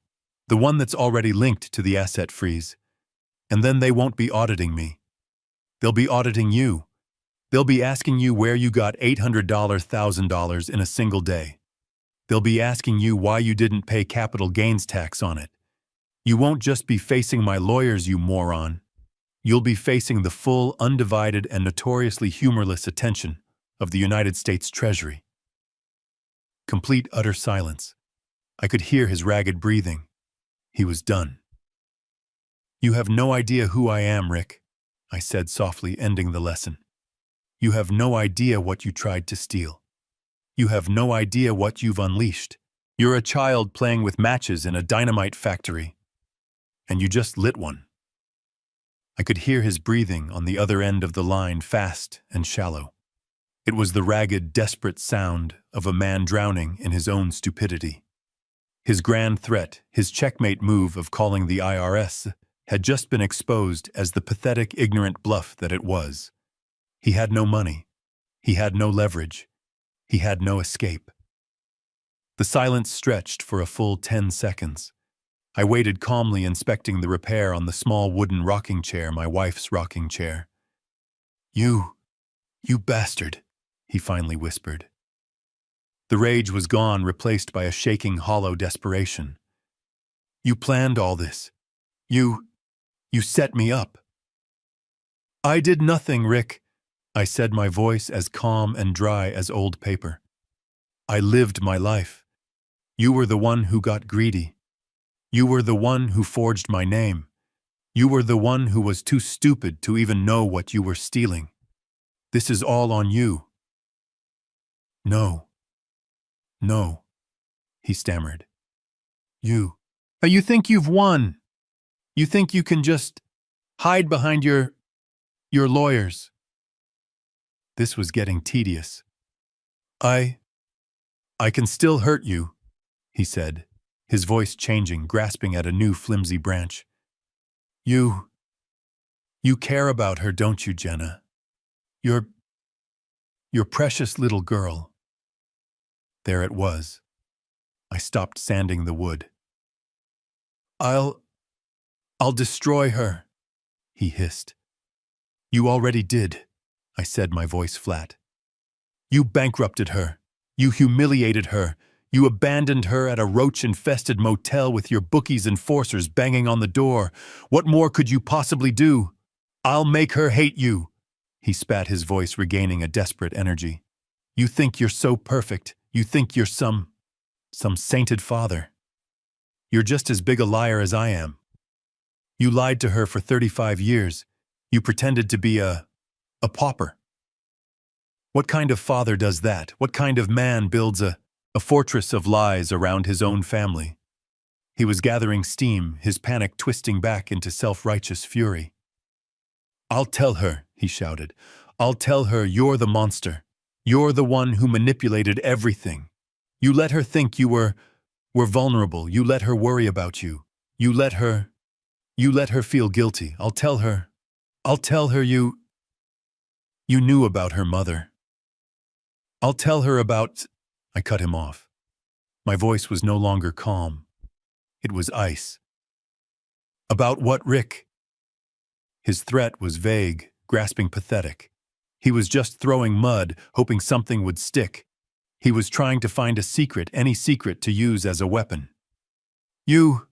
the one that's already linked to the asset freeze. And then they won't be auditing me. They'll be auditing you. They'll be asking you where you got $800,000 in a single day. They'll be asking you why you didn't pay capital gains tax on it. You won't just be facing my lawyers, you moron. You'll be facing the full, undivided, and notoriously humorless attention of the United States Treasury. Complete utter silence. I could hear his ragged breathing. He was done. You have no idea who I am, Rick, I said softly, ending the lesson. You have no idea what you tried to steal. You have no idea what you've unleashed. You're a child playing with matches in a dynamite factory. And you just lit one. I could hear his breathing on the other end of the line, fast and shallow. It was the ragged, desperate sound of a man drowning in his own stupidity. His grand threat, his checkmate move of calling the IRS, had just been exposed as the pathetic, ignorant bluff that it was. He had no money. He had no leverage. He had no escape. The silence stretched for a full 10 seconds. I waited calmly, inspecting the repair on the small wooden rocking chair, my wife's rocking chair. You bastard, he finally whispered. The rage was gone, replaced by a shaking, hollow desperation. You planned all this. You set me up. I did nothing, Rick, I said, my voice as calm and dry as old paper. I lived my life. You were the one who got greedy. You were the one who forged my name. You were the one who was too stupid to even know what you were stealing. This is all on you. No, he stammered. You think you've won. You think you can just hide behind your lawyers. This was getting tedious. I can still hurt you, he said, his voice changing, grasping at a new flimsy branch. You care about her, don't you, Jenna? Your precious little girl. There it was. I stopped sanding the wood. I'll destroy her, he hissed. You already did, I said, my voice flat. You bankrupted her. You humiliated her. You abandoned her at a roach-infested motel with your bookie's enforcers banging on the door. What more could you possibly do? I'll make her hate you, he spat, his voice regaining a desperate energy. You think you're so perfect. You think you're some sainted father. You're just as big a liar as I am. You lied to her for 35 years. You pretended to be a pauper. What kind of father does that? What kind of man builds a fortress of lies around his own family? He was gathering steam, his panic twisting back into self-righteous fury. I'll tell her, he shouted. I'll tell her you're the monster. You're the one who manipulated everything. You let her think you were vulnerable. You let her worry about you. You let her feel guilty. I'll tell her you knew about her mother. I'll tell her about... I cut him off. My voice was no longer calm. It was ice. About what, Rick? His threat was vague, grasping, pathetic. He was just throwing mud, hoping something would stick. He was trying to find a secret, any secret to use as a weapon. You're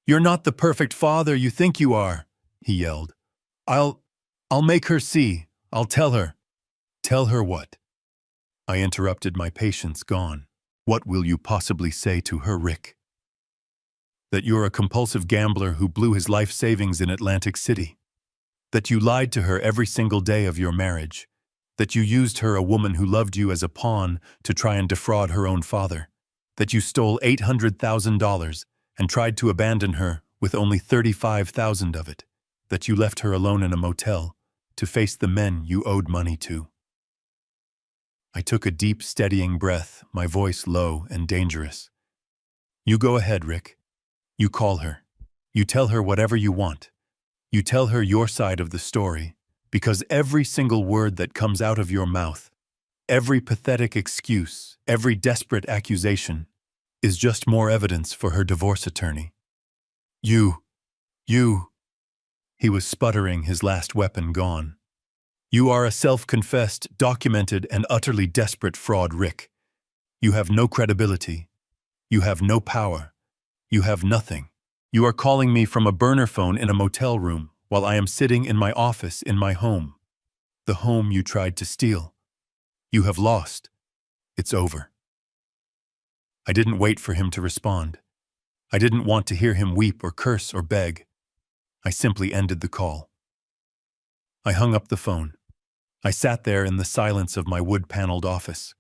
not the perfect father you think you are, he yelled. I'll make her see. I'll tell her. Tell her what? I interrupted, my patience gone. What will you possibly say to her, Rick? That you're a compulsive gambler who blew his life savings in Atlantic City. That you lied to her every single day of your marriage. That you used her, a woman who loved you, as a pawn to try and defraud her own father. That you stole $800,000 and tried to abandon her with only $35,000 of it. That you left her alone in a motel to face the men you owed money to. I took a deep, steadying breath, my voice low and dangerous. You go ahead, Rick. You call her. You tell her whatever you want. You tell her your side of the story, because every single word that comes out of your mouth, every pathetic excuse, every desperate accusation, is just more evidence for her divorce attorney. You. He was sputtering, his last weapon gone. You are a self-confessed, documented, and utterly desperate fraud, Rick. You have no credibility. You have no power. You have nothing. You are calling me from a burner phone in a motel room while I am sitting in my office in my home. The home you tried to steal. You have lost. It's over. I didn't wait for him to respond. I didn't want to hear him weep or curse or beg. I simply ended the call. I hung up the phone. I sat there in the silence of my wood-paneled office.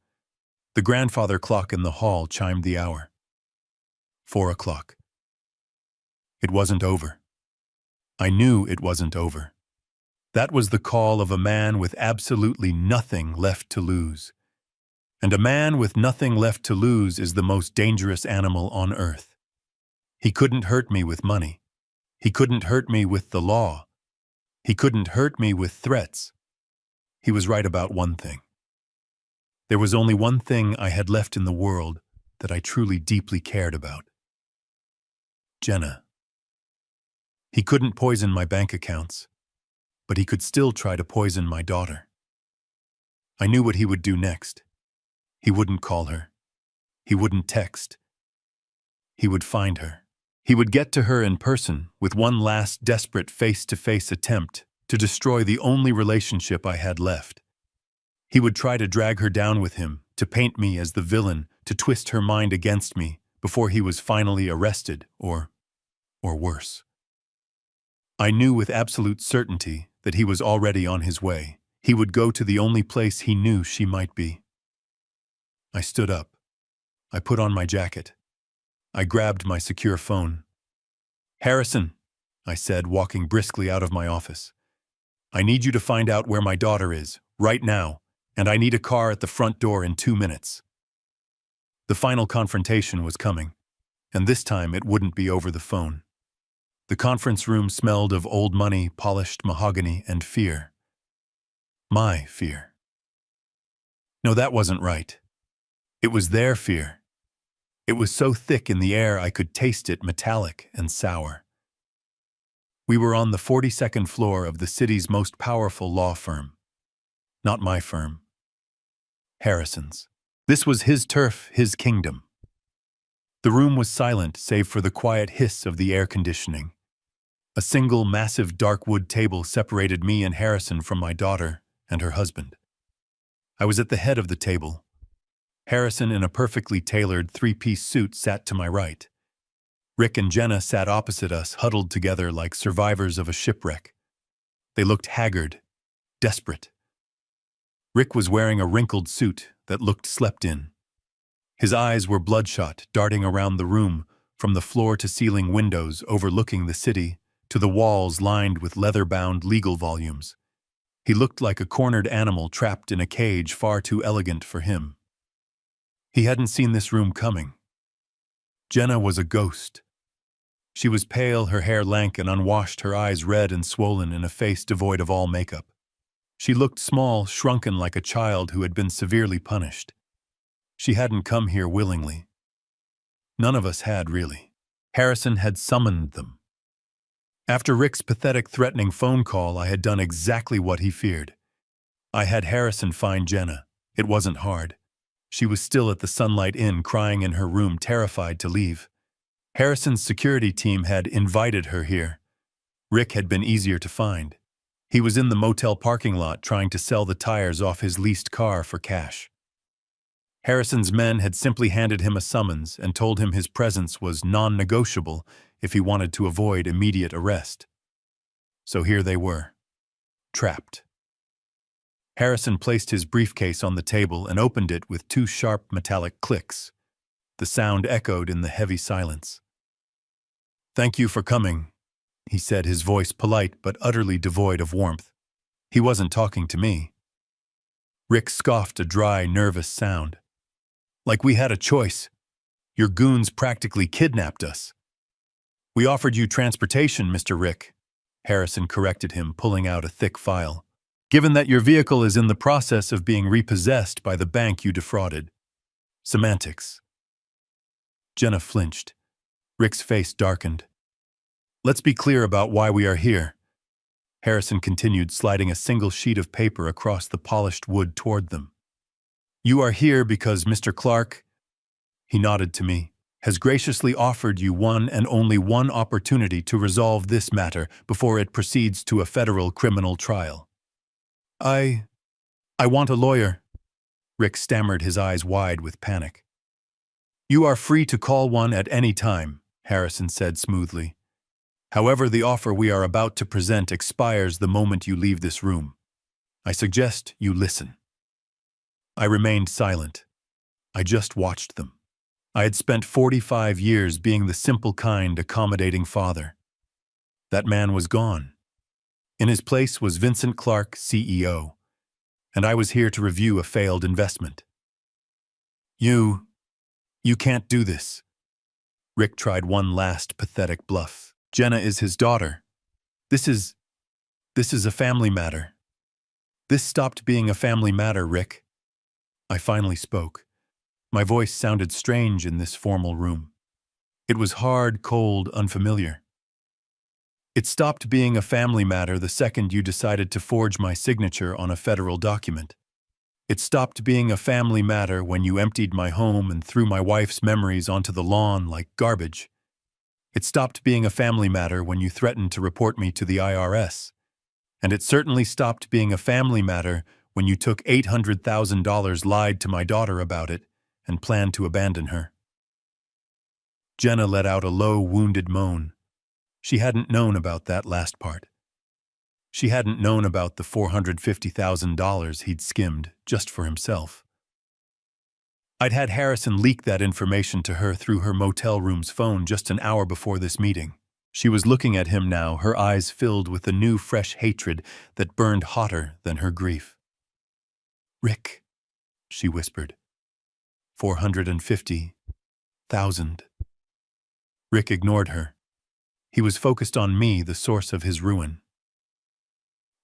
The grandfather clock in the hall chimed the hour. 4 o'clock. It wasn't over. I knew it wasn't over. That was the call of a man with absolutely nothing left to lose. And a man with nothing left to lose is the most dangerous animal on earth. He couldn't hurt me with money. He couldn't hurt me with the law. He couldn't hurt me with threats. He was right about one thing. There was only one thing I had left in the world that I truly deeply cared about. Jenna. He couldn't poison my bank accounts, but he could still try to poison my daughter. I knew what he would do next. He wouldn't call her. He wouldn't text. He would find her. He would get to her in person with one last desperate face-to-face attempt to destroy the only relationship I had left. He would try to drag her down with him, to paint me as the villain, to twist her mind against me before he was finally arrested, or worse. I knew with absolute certainty that he was already on his way. He would go to the only place he knew she might be. I stood up. I put on my jacket. I grabbed my secure phone. Harrison, I said, walking briskly out of my office. I need you to find out where my daughter is, right now, and I need a car at the front door in 2 minutes. The final confrontation was coming, and this time it wouldn't be over the phone. The conference room smelled of old money, polished mahogany, and fear. My fear. No, that wasn't right. It was their fear. It was so thick in the air I could taste it, metallic and sour. We were on the 42nd floor of the city's most powerful law firm. Not my firm. Harrison's. This was his turf, his kingdom. The room was silent save for the quiet hiss of the air conditioning. A single massive dark wood table separated me and Harrison from my daughter and her husband. I was at the head of the table. Harrison, in a perfectly tailored three-piece suit, sat to my right. Rick and Jenna sat opposite us, huddled together like survivors of a shipwreck. They looked haggard, desperate. Rick was wearing a wrinkled suit that looked slept in. His eyes were bloodshot, darting around the room from the floor-to-ceiling windows overlooking the city to the walls lined with leather-bound legal volumes. He looked like a cornered animal trapped in a cage far too elegant for him. He hadn't seen this room coming. Jenna was a ghost. She was pale, her hair lank and unwashed, her eyes red and swollen in a face devoid of all makeup. She looked small, shrunken like a child who had been severely punished. She hadn't come here willingly. None of us had, really. Harrison had summoned them. After Rick's pathetic, threatening phone call, I had done exactly what he feared. I had Harrison find Jenna. It wasn't hard. She was still at the Sunlight Inn, crying in her room, terrified to leave. Harrison's security team had invited her here. Rick had been easier to find. He was in the motel parking lot trying to sell the tires off his leased car for cash. Harrison's men had simply handed him a summons and told him his presence was non-negotiable if he wanted to avoid immediate arrest. So here they were, trapped. Harrison placed his briefcase on the table and opened it with two sharp metallic clicks. The sound echoed in the heavy silence. "Thank you for coming," he said, his voice polite but utterly devoid of warmth. He wasn't talking to me. Rick scoffed a dry, nervous sound. "Like we had a choice. Your goons practically kidnapped us." "We offered you transportation, Mr. Rick," Harrison corrected him, pulling out a thick file. "Given that your vehicle is in the process of being repossessed by the bank you defrauded." Semantics. Jenna flinched. Rick's face darkened. "Let's be clear about why we are here." Harrison continued, sliding a single sheet of paper across the polished wood toward them. "You are here because Mr. Clark," he nodded to me, "has graciously offered you one and only one opportunity to resolve this matter before it proceeds to a federal criminal trial." I want a lawyer," Rick stammered, his eyes wide with panic. "You are free to call one at any time," Harrison said smoothly. "However, the offer we are about to present expires the moment you leave this room. I suggest you listen." I remained silent. I just watched them. I had spent 45 years being the simple, kind, accommodating father. That man was gone. In his place was Vincent Clark, CEO, and I was here to review a failed investment. You can't do this." Rick tried one last pathetic bluff. "Jenna is his daughter. This is a family matter." "This stopped being a family matter, Rick." I finally spoke. My voice sounded strange in this formal room. It was hard, cold, unfamiliar. "It stopped being a family matter the second you decided to forge my signature on a federal document. It stopped being a family matter when you emptied my home and threw my wife's memories onto the lawn like garbage. It stopped being a family matter when you threatened to report me to the IRS. And it certainly stopped being a family matter when you took $800,000, lied to my daughter about it, and planned to abandon her." Jenna let out a low, wounded moan. She hadn't known about that last part. She hadn't known about the $450,000 he'd skimmed just for himself. I'd had Harrison leak that information to her through her motel room's phone just an hour before this meeting. She was looking at him now, her eyes filled with a new, fresh hatred that burned hotter than her grief. "Rick," she whispered. $450,000. Rick ignored her. He was focused on me, the source of his ruin.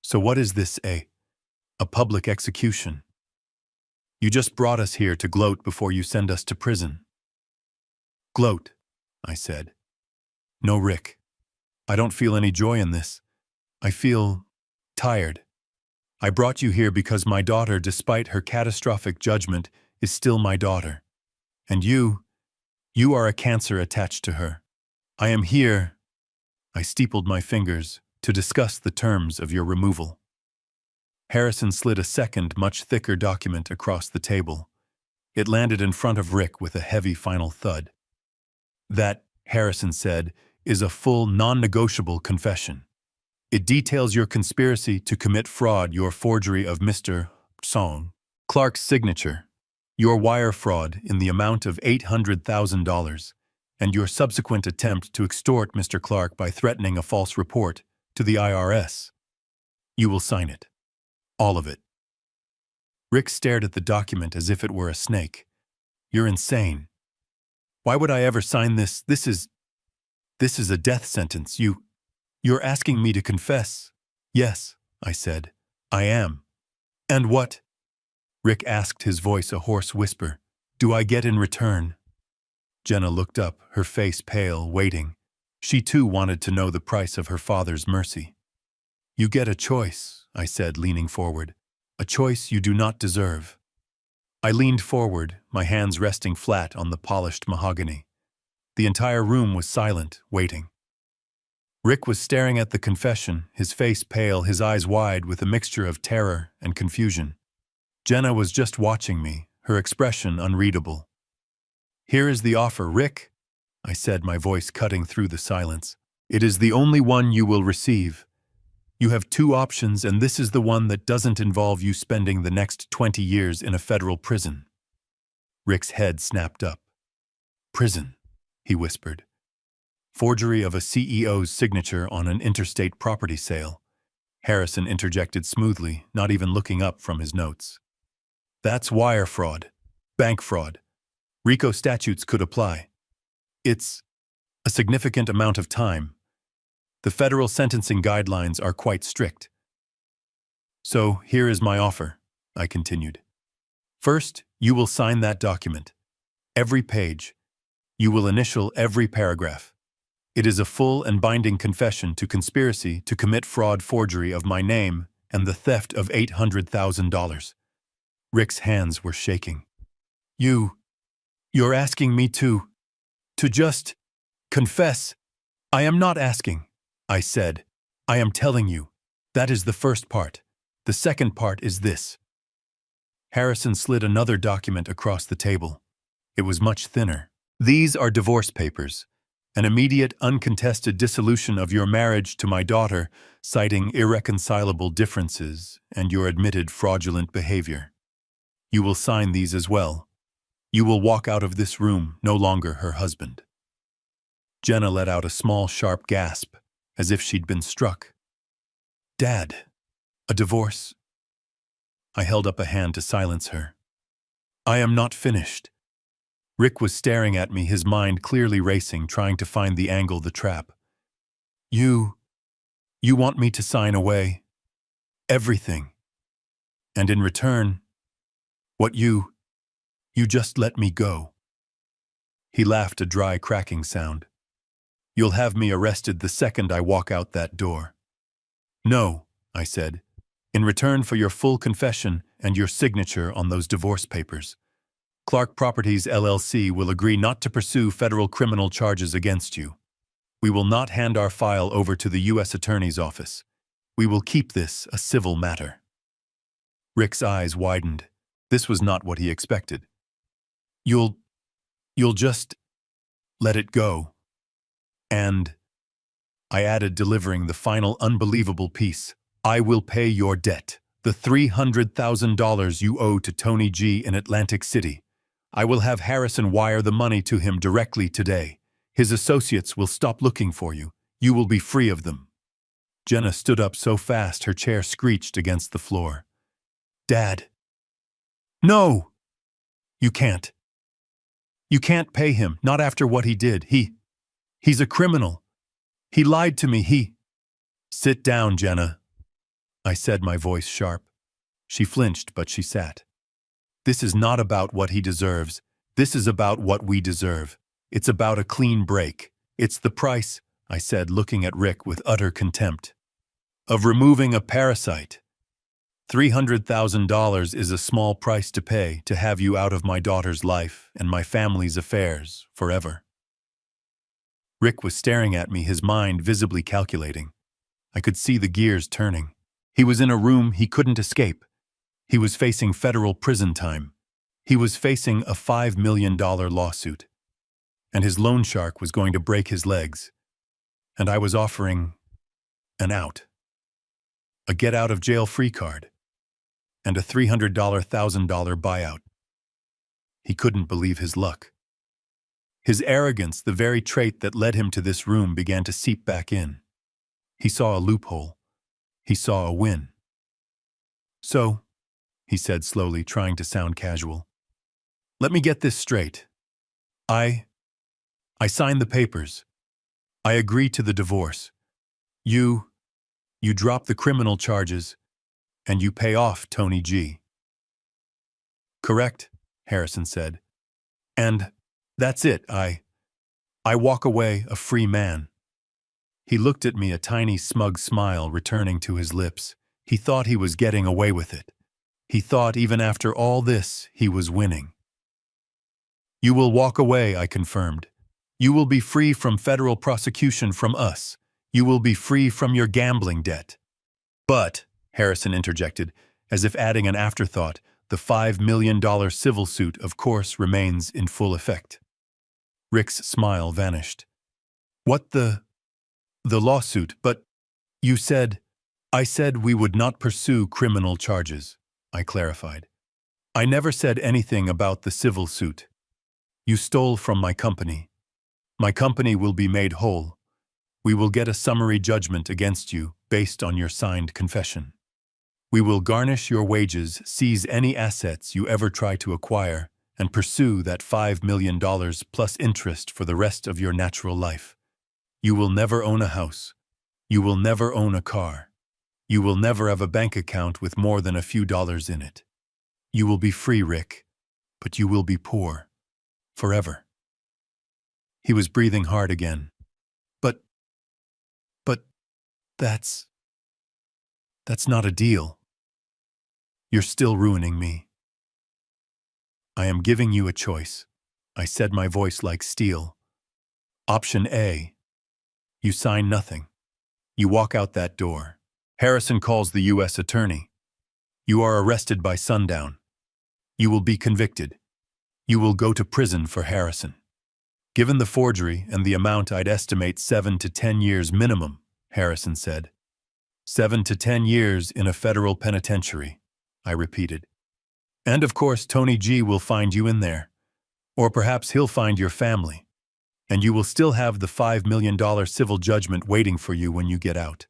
"So what is this, a public execution? You just brought us here to gloat before you send us to prison." "Gloat," I said. "No, Rick. I don't feel any joy in this. I feel tired. I brought you here because my daughter, despite her catastrophic judgment, is still my daughter. And you are a cancer attached to her. I am here," I steepled my fingers, "to discuss the terms of your removal." Harrison slid a second, much thicker document across the table. It landed in front of Rick with a heavy final thud. "That," Harrison said, "is a full, non-negotiable confession. It details your conspiracy to commit fraud, your forgery of Mr. Clark's signature, your wire fraud in the amount of $800,000, and your subsequent attempt to extort Mr. Clark by threatening a false report to the IRS. You will sign it. All of it. Rick stared at the document as if it were a snake. You're insane. Why would I ever sign this? This is a death sentence. You're asking me to confess. Yes, I said. I am. And what? Rick asked, his voice a hoarse whisper. Do I get in return? Jenna looked up, her face pale, waiting. She too wanted to know the price of her father's mercy. You get a choice, I said, leaning forward. A choice you do not deserve. I leaned forward, my hands resting flat on the polished mahogany. The entire room was silent, waiting. Rick was staring at the confession, his face pale, his eyes wide with a mixture of terror and confusion. Jenna was just watching me, her expression unreadable. Here is the offer, Rick, I said, my voice cutting through the silence. It is the only one you will receive. You have two options, and this is the one that doesn't involve you spending the next 20 years in a federal prison. Rick's head snapped up. Prison, he whispered. Forgery of a CEO's signature on an interstate property sale. Harrison interjected smoothly, not even looking up from his notes. That's wire fraud. Bank fraud. RICO statutes could apply. It's a significant amount of time. The federal sentencing guidelines are quite strict. So here is my offer, I continued. First, you will sign that document. Every page. You will initial every paragraph. It is a full and binding confession to conspiracy to commit fraud, forgery of my name, and the theft of $800,000. Rick's hands were shaking. You're asking me to just confess? I am not asking, I said. I am telling you. That is the first part. The second part is this. Harrison slid another document across the table. It was much thinner. These are divorce papers. An immediate, uncontested dissolution of your marriage to my daughter, citing irreconcilable differences and your admitted fraudulent behavior. You will sign these as well. You will walk out of this room no longer her husband. Jenna let out a small, sharp gasp, as if she'd been struck. Dad, a divorce? I held up a hand to silence her. I am not finished. Rick was staring at me, his mind clearly racing, trying to find the angle, the trap. You want me to sign away everything. And in return, what you just let me go. He laughed, a dry, cracking sound. You'll have me arrested the second I walk out that door. No, I said, in return for your full confession and your signature on those divorce papers. Clark Properties LLC will agree not to pursue federal criminal charges against you. We will not hand our file over to the U.S. Attorney's Office. We will keep this a civil matter. Rick's eyes widened. This was not what he expected. You'll just let it go. And, I added, delivering the final unbelievable piece, I will pay your debt, the $300,000 you owe to Tony G in Atlantic City. I will have Harrison wire the money to him directly today. His associates will stop looking for you. You will be free of them. Jenna stood up so fast her chair screeched against the floor. Dad. No! You can't. You can't pay him, not after what he did. He's a criminal. He lied to me. Sit down, Jenna, I said, my voice sharp. She flinched, but she sat. This is not about what he deserves. This is about what we deserve. It's about a clean break. It's the price, I said, looking at Rick with utter contempt, of removing a parasite. $300,000 is a small price to pay to have you out of my daughter's life and my family's affairs forever. Rick was staring at me, his mind visibly calculating. I could see the gears turning. He was in a room he couldn't escape. He was facing federal prison time. He was facing a $5 million lawsuit. And his loan shark was going to break his legs. And I was offering an out. A get-out-of-jail-free card. And a $300,000 buyout. He couldn't believe his luck. His arrogance, the very trait that led him to this room, began to seep back in. He saw a loophole. He saw a win. "So," he said slowly, trying to sound casual, "let me get this straight. I signed the papers. I agree to the divorce. You drop the criminal charges, and you pay off Tony G." "Correct," Harrison said. "And that's it. I walk away a free man." He looked at me, a tiny smug smile returning to his lips. He thought he was getting away with it. He thought even after all this, he was winning. "You will walk away," I confirmed. "You will be free from federal prosecution from us. You will be free from your gambling debt." "But," Harrison interjected, as if adding an afterthought, "the $5 million civil suit, of course, remains in full effect." Rick's smile vanished. "What the lawsuit? But you said—" "I said we would not pursue criminal charges," I clarified. "I never said anything about the civil suit. You stole from my company. My company will be made whole. We will get a summary judgment against you based on your signed confession. We will garnish your wages, seize any assets you ever try to acquire, and pursue that $5 million plus interest for the rest of your natural life. You will never own a house. You will never own a car. You will never have a bank account with more than a few dollars in it. You will be free, Rick, but you will be poor. Forever." He was breathing hard again. But that's not a deal. You're still ruining me." "I am giving you a choice," I said, my voice like steel. "Option A, you sign nothing. You walk out that door. Harrison calls the U.S. attorney. You are arrested by sundown. You will be convicted. You will go to prison for Harrison. Given the forgery and the amount, I'd estimate 7 to 10 years minimum," Harrison said. 7 to 10 years in a federal penitentiary," I repeated. "And of course, Tony G will find you in there. Or perhaps he'll find your family. And you will still have the $5 million civil judgment waiting for you when you get out.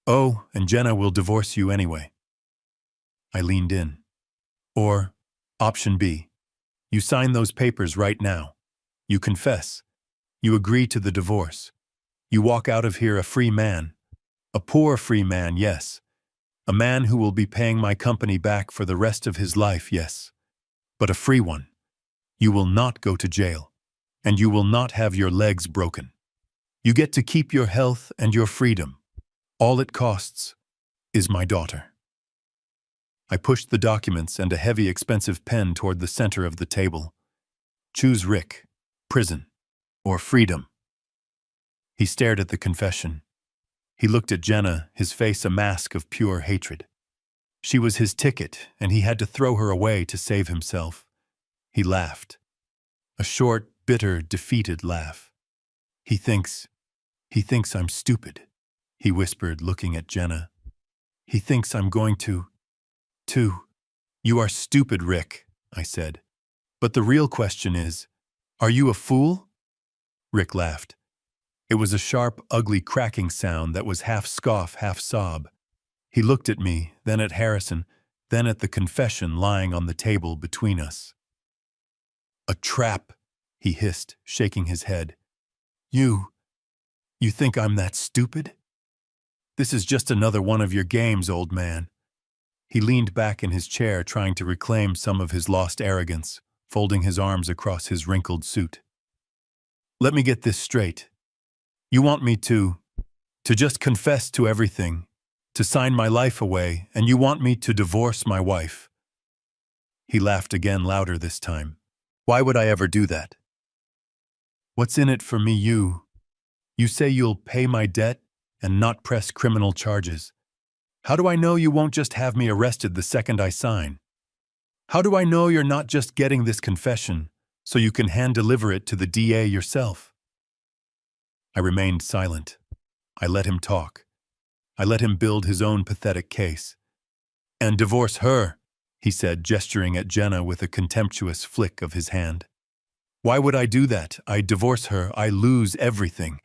Oh, and Jenna will divorce you anyway." I leaned in. "Or, option B, you sign those papers right now. You confess. You agree to the divorce. You walk out of here a free man. A poor free man, yes. A man who will be paying my company back for the rest of his life, yes. But a free one. You will not go to jail. And you will not have your legs broken. You get to keep your health and your freedom. All it costs is my daughter." I pushed the documents and a heavy, expensive pen toward the center of the table. "Choose Rick, prison, or freedom." He stared at the confession. He looked at Jenna, his face a mask of pure hatred. She was his ticket, and he had to throw her away to save himself. He laughed. A short, bitter, defeated laugh. He thinks I'm stupid," he whispered, looking at Jenna. "He thinks I'm going to. You are stupid, Rick," I said. "But the real question is, are you a fool?" Rick laughed. It was a sharp, ugly cracking sound that was half scoff, half sob. He looked at me, then at Harrison, then at the confession lying on the table between us. "A trap," he hissed, shaking his head. You think I'm that stupid? This is just another one of your games, old man." He leaned back in his chair, trying to reclaim some of his lost arrogance, folding his arms across his wrinkled suit. "Let me get this straight. You want me to just confess to everything, to sign my life away, and you want me to divorce my wife." He laughed again, louder this time. "Why would I ever do that? What's in it for me? You say you'll pay my debt and not press criminal charges. How do I know you won't just have me arrested the second I sign? How do I know you're not just getting this confession so you can hand-deliver it to the DA yourself?" I remained silent. I let him talk. I let him build his own pathetic case. "And divorce her," he said, gesturing at Jenna with a contemptuous flick of his hand. Why would I do that? I divorce her, I lose everything.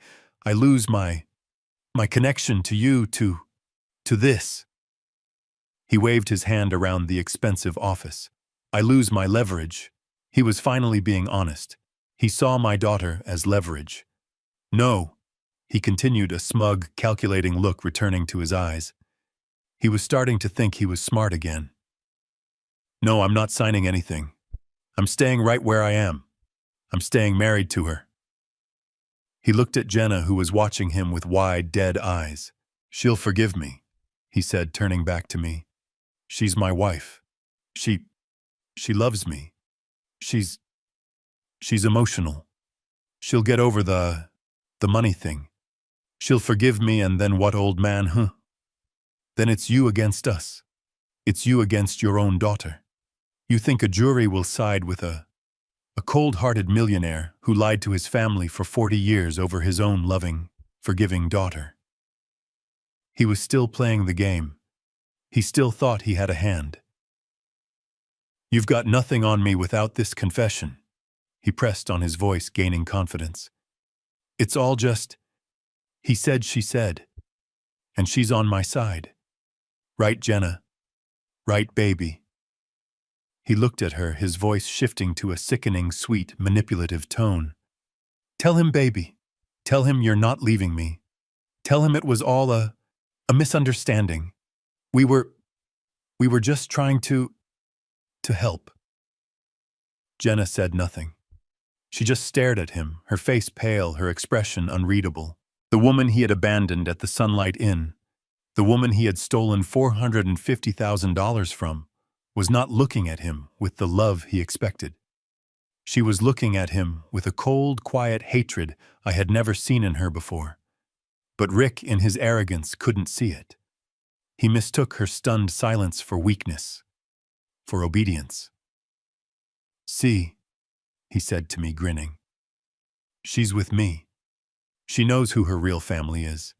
I lose my connection to you, to this. He waved his hand around the expensive office. I lose my leverage. He was finally being honest. He saw my daughter as leverage. No, he continued, a smug, calculating look returning to his eyes. He was starting to think he was smart again. No, I'm not signing anything. I'm staying right where I am. I'm staying married to her. He looked at Jenna, who was watching him with wide, dead eyes. She'll forgive me, he said, turning back to me. She's my wife. She loves me. She's emotional. She'll get over the money thing. She'll forgive me, and then what, old man, huh? Then it's you against us. It's you against your own daughter. You think a jury will side with a cold-hearted millionaire who lied to his family for 40 years over his own loving, forgiving daughter. He was still playing the game. He still thought he had a hand. You've got nothing on me without this confession, he pressed on, his voice gaining confidence. It's all just, he said, she said, and she's on my side. Right, Jenna? Right, baby? He looked at her, his voice shifting to a sickening, sweet, manipulative tone. Tell him, baby. Tell him you're not leaving me. Tell him it was all a misunderstanding. We were just trying to help. Jenna said nothing. She just stared at him, her face pale, her expression unreadable. The woman he had abandoned at the Sunlight Inn, the woman he had stolen $450,000 from, was not looking at him with the love he expected. She was looking at him with a cold, quiet hatred I had never seen in her before. But Rick, in his arrogance, couldn't see it. He mistook her stunned silence for weakness, for obedience. See, he said to me, grinning. She's with me. She knows who her real family is.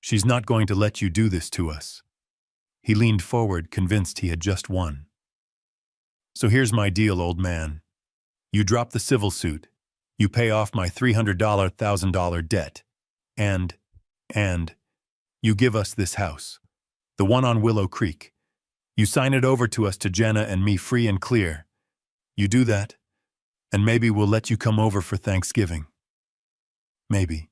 She's not going to let you do this to us. He leaned forward, convinced he had just won. So here's my deal, old man. You drop the civil suit. You pay off my $300,000 debt. And you give us this house, the one on Willow Creek. You sign it over to us, to Jenna and me, free and clear. You do that, and maybe we'll let you come over for Thanksgiving. Maybe.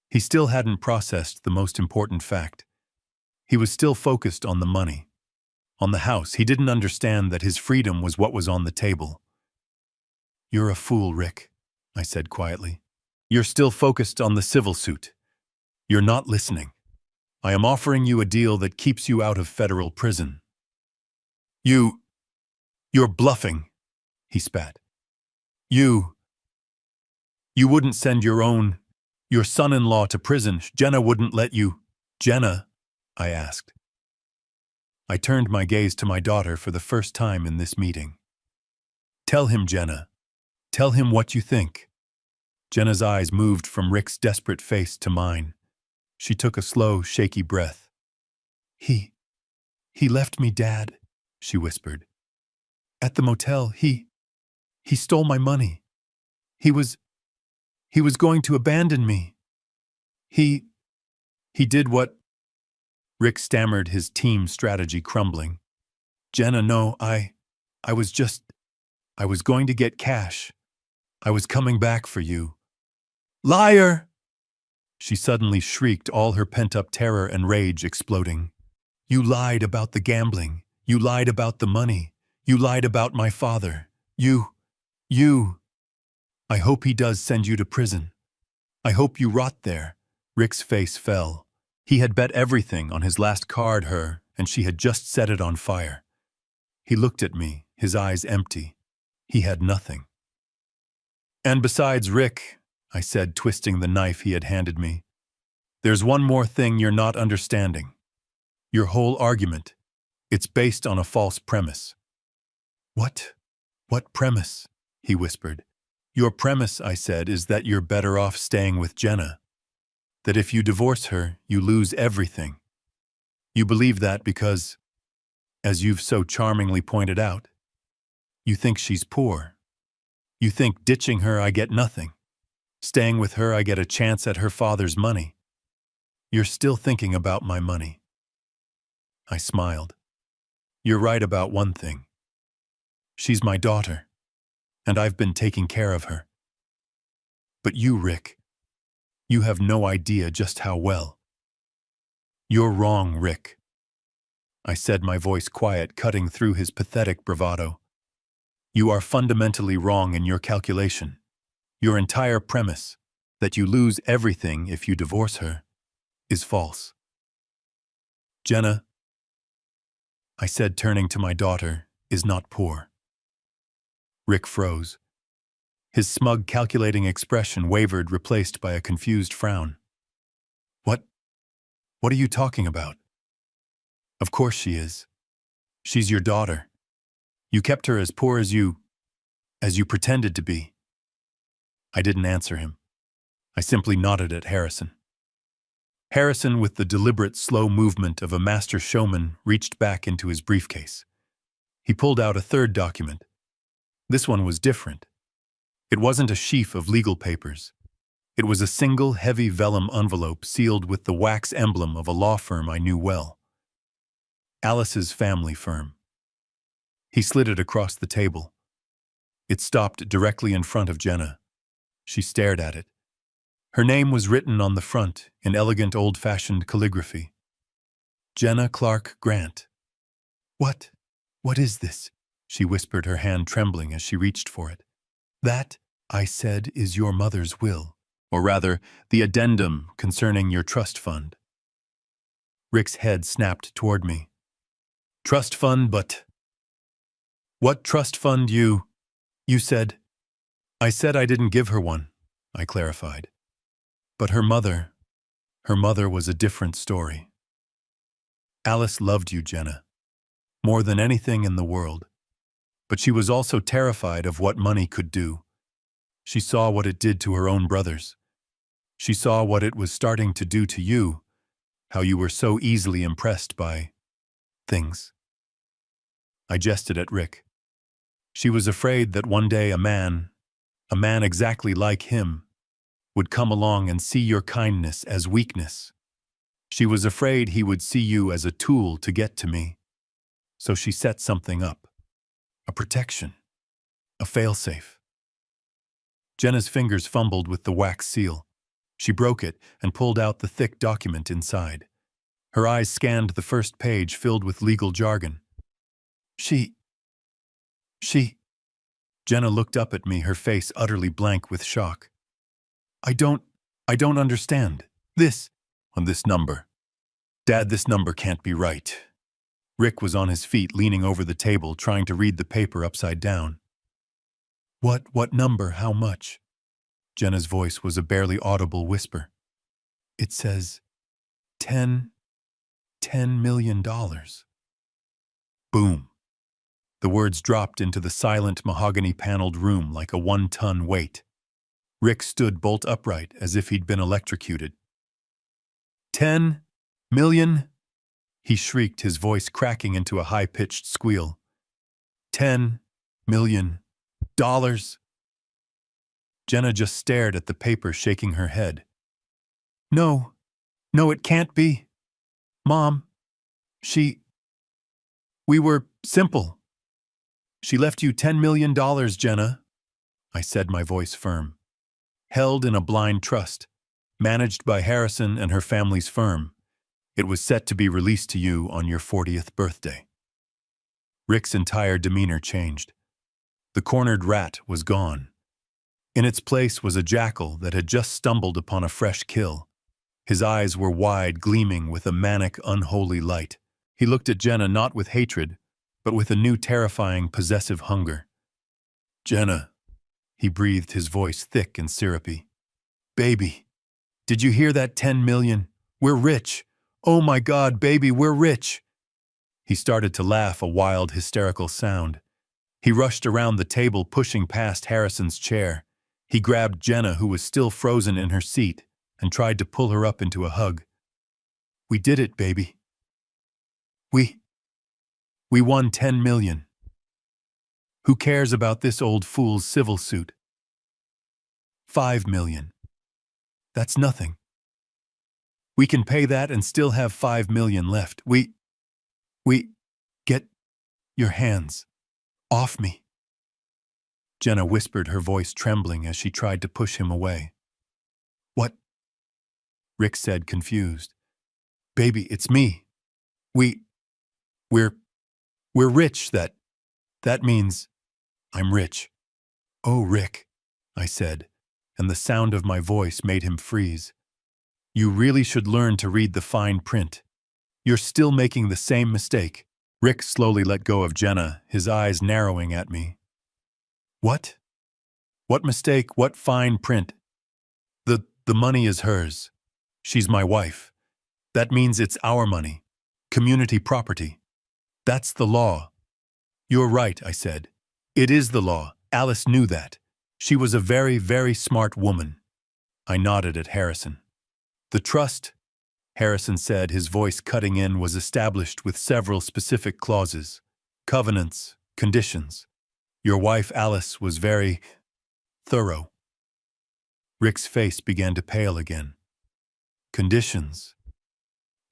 He still hadn't processed the most important fact. He was still focused on the money, on the house. He didn't understand that his freedom was what was on the table. You're a fool, Rick, I said quietly. You're still focused on the civil suit. You're not listening. I am offering you a deal that keeps you out of federal prison. You're bluffing, he spat. You wouldn't send your son-in-law to prison. Jenna wouldn't let you. Jenna, I asked. I turned my gaze to my daughter for the first time in this meeting. Tell him, Jenna. Tell him what you think. Jenna's eyes moved from Rick's desperate face to mine. She took a slow, shaky breath. He left me, Dad, she whispered. At the motel, he stole my money. He was going to abandon me. He did what? Rick stammered, his team strategy crumbling. Jenna, no, I was going to get cash. I was coming back for you. Liar! She suddenly shrieked, all her pent-up terror and rage exploding. You lied about the gambling. You lied about the money. You lied about my father. You. I hope he does send you to prison. I hope you rot there. Rick's face fell. He had bet everything on his last card, her, and she had just set it on fire. He looked at me, his eyes empty. He had nothing. And besides, Rick, I said, twisting the knife he had handed me, there's one more thing you're not understanding. Your whole argument, it's based on a false premise. What? What premise? He whispered. Your premise, I said, is that you're better off staying with Jenna. That if you divorce her, you lose everything. You believe that because, as you've so charmingly pointed out, you think she's poor. You think ditching her I get nothing. Staying with her I get a chance at her father's money. You're still thinking about my money. I smiled. You're right about one thing. She's my daughter, and I've been taking care of her. But you, Rick, you have no idea just how well. You're wrong, Rick. I said, my voice quiet, cutting through his pathetic bravado. You are fundamentally wrong in your calculation. Your entire premise, that you lose everything if you divorce her, is false. Jenna, I said, turning to my daughter, is not poor. Rick froze. His smug, calculating expression wavered, replaced by a confused frown. What are you talking about? Of course she is. She's your daughter. You kept her as poor as you pretended to be. I didn't answer him. I simply nodded at Harrison. Harrison, with the deliberate, slow movement of a master showman, reached back into his briefcase. He pulled out a third document. This one was different. It wasn't a sheaf of legal papers. It was a single, heavy vellum envelope sealed with the wax emblem of a law firm I knew well. Alice's family firm. He slid it across the table. It stopped directly in front of Jenna. She stared at it. Her name was written on the front in elegant, old-fashioned calligraphy. Jenna Clark Grant. What is this? She whispered, her hand trembling as she reached for it. That, I said, is your mother's will, or rather, the addendum concerning your trust fund. Rick's head snapped toward me. Trust fund, but... What trust fund you said? I said I didn't give her one, I clarified. But her mother was a different story. Alice loved you, Jenna, more than anything in the world. But she was also terrified of what money could do. She saw what it did to her own brothers. She saw what it was starting to do to you, how you were so easily impressed by things. I jested at Rick. She was afraid that one day a man exactly like him, would come along and see your kindness as weakness. She was afraid he would see you as a tool to get to me. So she set something up. A protection. A failsafe. Jenna's fingers fumbled with the wax seal. She broke it and pulled out the thick document inside. Her eyes scanned the first page filled with legal jargon. She... Jenna looked up at me, her face utterly blank with shock. I don't understand. On this number. Dad, this number can't be right. Rick was on his feet, leaning over the table, trying to read the paper upside down. What number, how much? Jenna's voice was a barely audible whisper. It says, $10 million. Boom. The words dropped into the silent, mahogany-paneled room like a 1-ton weight. Rick stood bolt upright as if he'd been electrocuted. 10 million? He shrieked, his voice cracking into a high-pitched squeal. $10 million. Jenna just stared at the paper, shaking her head. No, it can't be. Mom, we were simple. She left you $10 million, Jenna, I said, my voice firm. Held in a blind trust, managed by Harrison and her family's firm. It was set to be released to you on your 40th birthday. Rick's entire demeanor changed. The cornered rat was gone. In its place was a jackal that had just stumbled upon a fresh kill. His eyes were wide, gleaming with a manic, unholy light. He looked at Jenna not with hatred, but with a new terrifying, possessive hunger. Jenna, he breathed, his voice thick and syrupy. Baby, did you hear that 10 million? We're rich. Oh my God, baby, we're rich. He started to laugh, a wild, hysterical sound. He rushed around the table, pushing past Harrison's chair. He grabbed Jenna, who was still frozen in her seat, and tried to pull her up into a hug. We did it, baby. We won 10 million. Who cares about this old fool's civil suit? 5 million. That's nothing. We can pay that and still have 5 million left. We, get your hands off me. Jenna whispered, her voice trembling as she tried to push him away. What? Rick said, confused. Baby, it's me. We're rich. That means I'm rich. Oh, Rick, I said, and the sound of my voice made him freeze. You really should learn to read the fine print. You're still making the same mistake. Rick slowly let go of Jenna, his eyes narrowing at me. What? What mistake? What fine print? The money is hers. She's my wife. That means it's our money. Community property. That's the law. You're right, I said. It is the law. Alice knew that. She was a very, very smart woman. I nodded at Harrison. The trust, Harrison said, his voice cutting in, was established with several specific clauses, covenants, conditions. Your wife, Alice, was very thorough. Rick's face began to pale again. Conditions.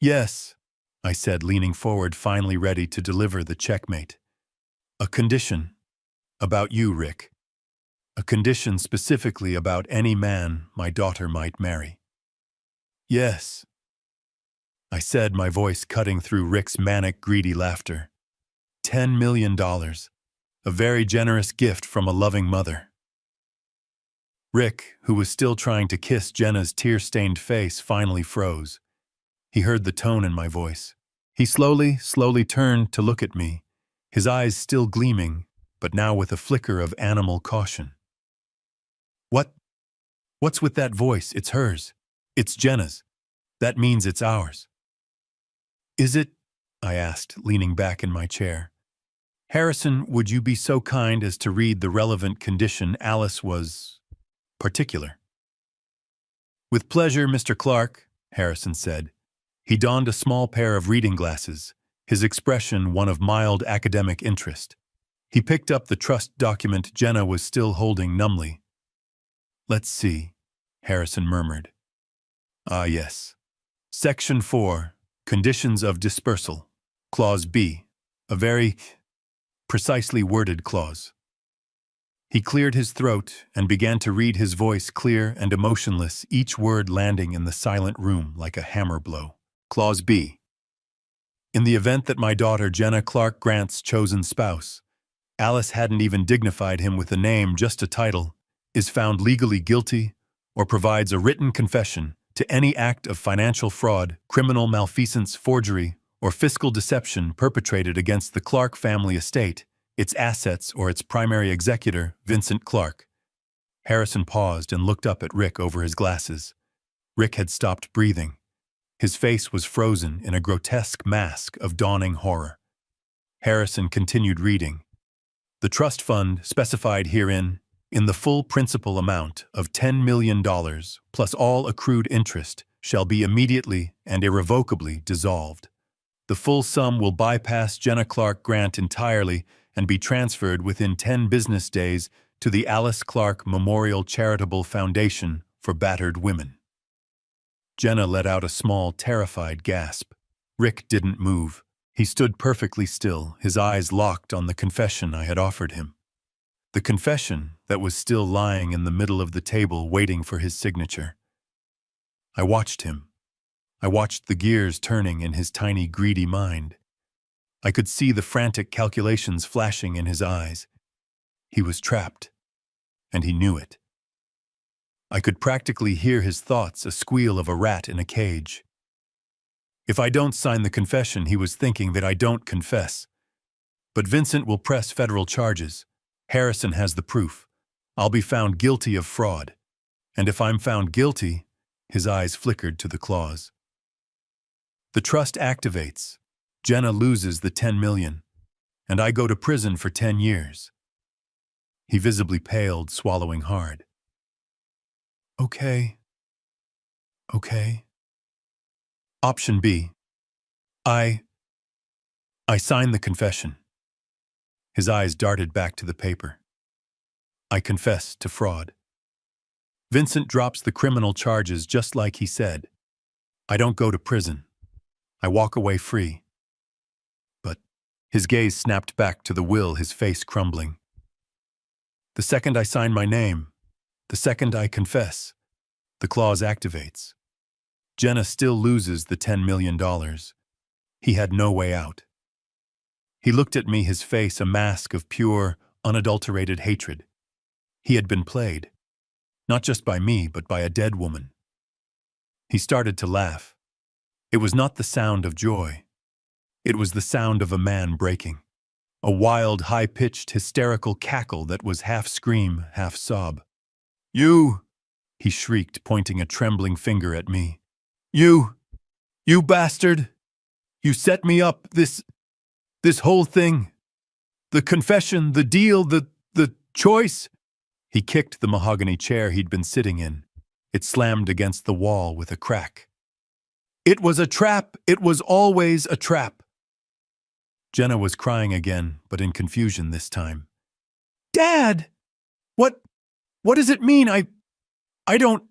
Yes, I said, leaning forward, finally ready to deliver the checkmate. A condition about you, Rick. A condition specifically about any man my daughter might marry. Yes, I said, my voice cutting through Rick's manic, greedy laughter. $10 million. A very generous gift from a loving mother. Rick, who was still trying to kiss Jenna's tear-stained face, finally froze. He heard the tone in my voice. He slowly turned to look at me, his eyes still gleaming, but now with a flicker of animal caution. What's with that voice? It's hers. It's Jenna's. That means it's ours. Is it? I asked, leaning back in my chair. Harrison, would you be so kind as to read the relevant condition? Alice was particular. With pleasure, Mr. Clark, Harrison said. He donned a small pair of reading glasses, his expression one of mild academic interest. He picked up the trust document Jenna was still holding numbly. Let's see, Harrison murmured. Ah, yes. Section 4, Conditions of Dispersal. Clause B, a very precisely worded clause. He cleared his throat and began to read, his voice clear and emotionless, each word landing in the silent room like a hammer blow. Clause B. In the event that my daughter Jenna Clark Grant's chosen spouse, Alice hadn't even dignified him with a name, just a title, is found legally guilty or provides a written confession to any act of financial fraud, criminal malfeasance, forgery, or fiscal deception perpetrated against the Clark family estate, its assets, or its primary executor, Vincent Clark. Harrison paused and looked up at Rick over his glasses. Rick had stopped breathing. His face was frozen in a grotesque mask of dawning horror. Harrison continued reading. The trust fund specified herein, in the full principal amount of $10 million, plus all accrued interest, shall be immediately and irrevocably dissolved. The full sum will bypass Jenna Clark Grant entirely and be transferred within 10 business days to the Alice Clark Memorial Charitable Foundation for Battered Women. Jenna let out a small, terrified gasp. Rick didn't move. He stood perfectly still, his eyes locked on the confession I had offered him. The confession that was still lying in the middle of the table waiting for his signature. I watched him. I watched the gears turning in his tiny, greedy mind. I could see the frantic calculations flashing in his eyes. He was trapped, and he knew it. I could practically hear his thoughts, a squeal of a rat in a cage. If I don't sign the confession, he was thinking that I don't confess. But Vincent will press federal charges. Harrison has the proof. I'll be found guilty of fraud. And if I'm found guilty, his eyes flickered to the clause. The trust activates. Jenna loses the 10 million, and I go to prison for 10 years. He visibly paled, swallowing hard. Okay. Option B. I sign the confession. His eyes darted back to the paper. I confess to fraud. Vincent drops the criminal charges just like he said. I don't go to prison. I walk away free. But his gaze snapped back to the will, his face crumbling. The second I sign my name, the second I confess, the clause activates. Jenna still loses the $10 million. He had no way out. He looked at me, his face a mask of pure, unadulterated hatred. He had been played, not just by me, but by a dead woman. He started to laugh. It was not the sound of joy. It was the sound of a man breaking. A wild, high-pitched, hysterical cackle that was half scream, half sob. "You!" he shrieked, pointing a trembling finger at me. "You bastard! You set me up, this whole thing. The confession, the deal, the choice." He kicked the mahogany chair he'd been sitting in. It slammed against the wall with a crack. "It was a trap! It was always a trap!" Jenna was crying again, but in confusion this time. "Dad! What does it mean? I don't—"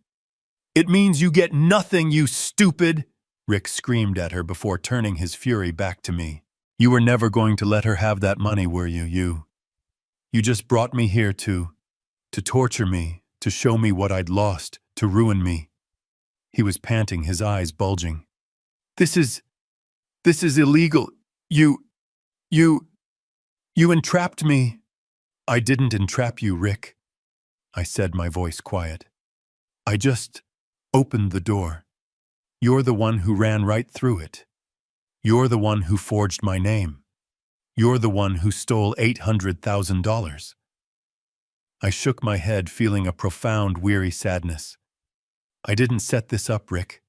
"It means you get nothing, you stupid!" Rick screamed at her before turning his fury back to me. "You were never going to let her have that money, were you? You just brought me here to torture me, to show me what I'd lost, to ruin me." He was panting, his eyes bulging. This is illegal. You entrapped me." "I didn't entrap you, Rick," I said, my voice quiet. "I just opened the door. You're the one who ran right through it. You're the one who forged my name. You're the one who stole $800,000. I shook my head, feeling a profound, weary sadness. "I didn't set this up, Rick."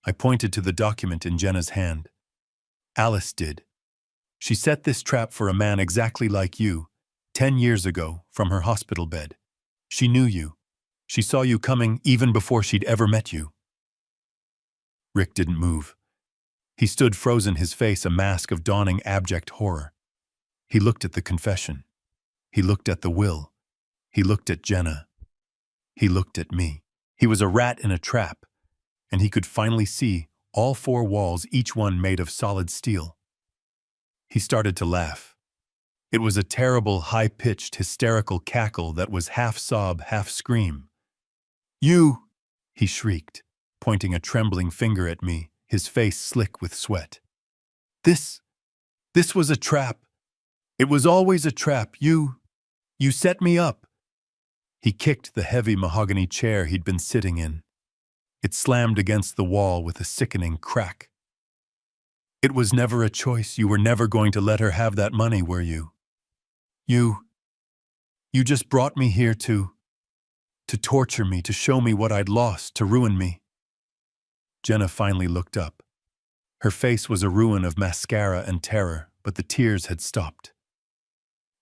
I pointed to the document in Jenna's hand. "Alice did. She set this trap for a man exactly like you, 10 years ago, from her hospital bed. She knew you. She saw you coming even before she'd ever met you." Rick didn't move. He stood frozen, his face a mask of dawning abject horror. He looked at the confession. He looked at the will. He looked at Jenna. He looked at me. He was a rat in a trap, and he could finally see all 4 walls, each one made of solid steel. He started to laugh. It was a terrible, high-pitched, hysterical cackle that was half sob, half scream. "You!" he shrieked, pointing a trembling finger at me, his face slick with sweat. This was a trap. It was always a trap. You set me up." He kicked the heavy mahogany chair he'd been sitting in. It slammed against the wall with a sickening crack. "It was never a choice. You were never going to let her have that money, were you? You just brought me here to torture me, to show me what I'd lost, to ruin me." Jenna finally looked up. Her face was a ruin of mascara and terror, but the tears had stopped.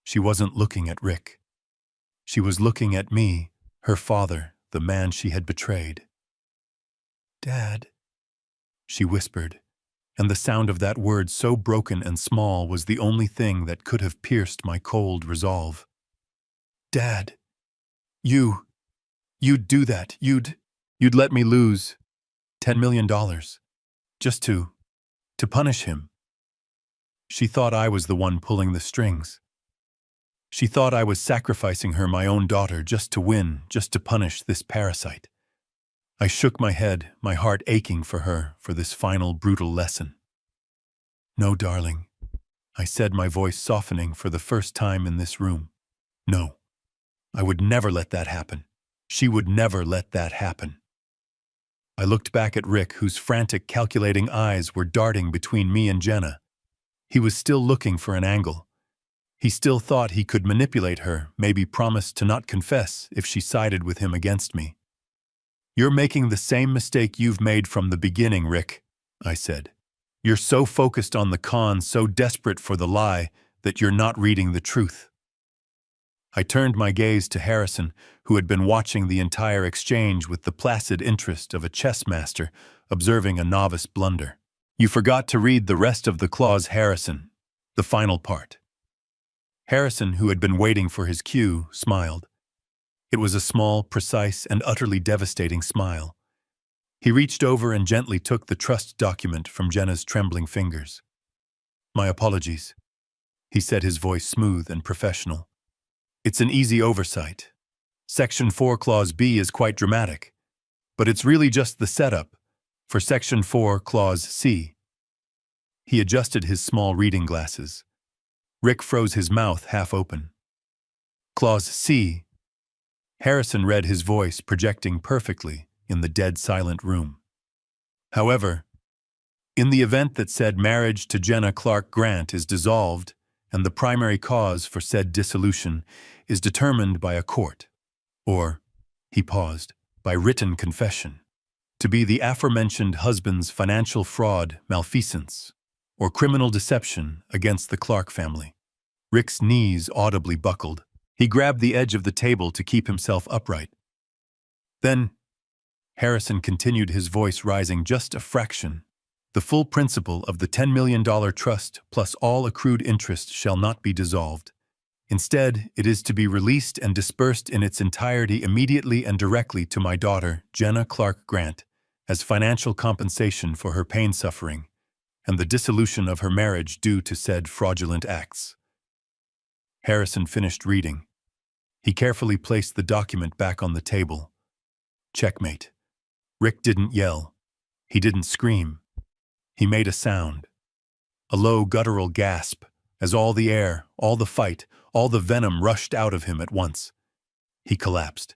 She wasn't looking at Rick. She was looking at me, her father, the man she had betrayed. "Dad," she whispered, and the sound of that word, so broken and small, was the only thing that could have pierced my cold resolve. "Dad, you'd do that. You'd let me lose $10 million, just to punish him." She thought I was the one pulling the strings. She thought I was sacrificing her, my own daughter, just to win, just to punish this parasite. I shook my head, my heart aching for her, for this final brutal lesson. "No, darling," I said, my voice softening for the first time in this room. "No, I would never let that happen. She would never let that happen." I looked back at Rick, whose frantic, calculating eyes were darting between me and Jenna. He was still looking for an angle. He still thought he could manipulate her, maybe promise to not confess if she sided with him against me. "You're making the same mistake you've made from the beginning, Rick," I said. "You're so focused on the con, so desperate for the lie, that you're not reading the truth." I turned my gaze to Harrison, who had been watching the entire exchange with the placid interest of a chess master observing a novice blunder. "You forgot to read the rest of the clause, Harrison. The final part." Harrison, who had been waiting for his cue, smiled. It was a small, precise, and utterly devastating smile. He reached over and gently took the trust document from Jenna's trembling fingers. "My apologies," he said, his voice smooth and professional. "It's an easy oversight. Section 4 Clause B is quite dramatic, but it's really just the setup for Section 4 Clause C." He adjusted his small reading glasses. Rick froze his mouth half open. "Clause C." Harrison read, his voice projecting perfectly in the dead silent room. "However, in the event that said marriage to Jenna Clark Grant is dissolved and the primary cause for said dissolution is determined by a court, or," he paused, "by written confession, to be the aforementioned husband's financial fraud, malfeasance, or criminal deception against the Clark family." Rick's knees audibly buckled. He grabbed the edge of the table to keep himself upright. "Then," Harrison continued, his voice rising just a fraction, "the full principal of the $10 million trust plus all accrued interest shall not be dissolved. Instead, it is to be released and dispersed in its entirety immediately and directly to my daughter, Jenna Clark Grant, as financial compensation for her pain suffering and the dissolution of her marriage due to said fraudulent acts." Harrison finished reading. He carefully placed the document back on the table. Checkmate. Rick didn't yell. He didn't scream. He made a sound. A low guttural gasp, as all the air, all the fight, all the venom rushed out of him at once. He collapsed.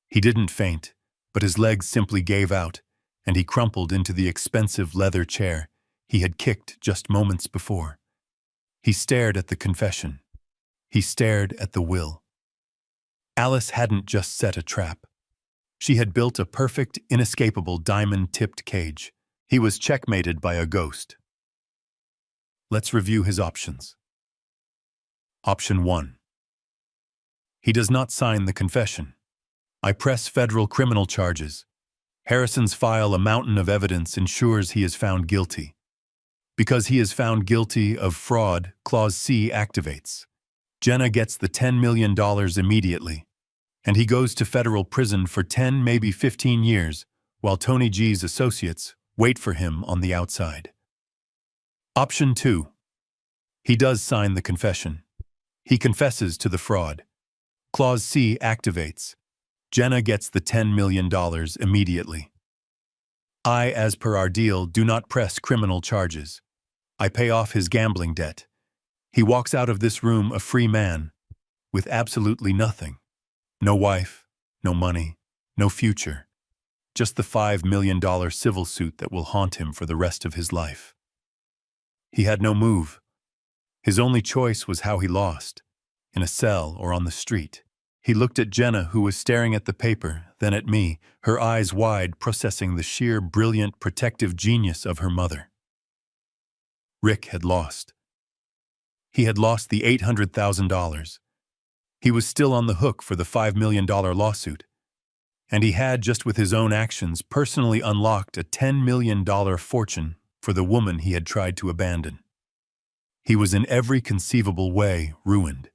He didn't faint, but his legs simply gave out, and he crumpled into the expensive leather chair he had kicked just moments before. He stared at the confession. He stared at the will. Alice hadn't just set a trap. She had built a perfect, inescapable diamond-tipped cage. He was checkmated by a ghost. Let's review his options. Option 1. He does not sign the confession. I press federal criminal charges. Harrison's file, a mountain of evidence, ensures he is found guilty. Because he is found guilty of fraud, Clause C activates. Jenna gets the $10 million immediately, and he goes to federal prison for 10, maybe 15 years, while Tony G's associates wait for him on the outside. Option 2. He does sign the confession. He confesses to the fraud. Clause C activates. Jenna gets the $10 million immediately. I, as per our deal, do not press criminal charges. I pay off his gambling debt. He walks out of this room a free man, with absolutely nothing. No wife, no money, no future. Just the $5 million civil suit that will haunt him for the rest of his life. He had no move. His only choice was how he lost, in a cell or on the street. He looked at Jenna, who was staring at the paper, then at me, her eyes wide, processing the sheer, brilliant, protective genius of her mother. Rick had lost. He had lost the $800,000. He was still on the hook for the $5 million lawsuit. And he had, just with his own actions, personally unlocked a $10 million fortune for the woman he had tried to abandon. He was in every conceivable way ruined.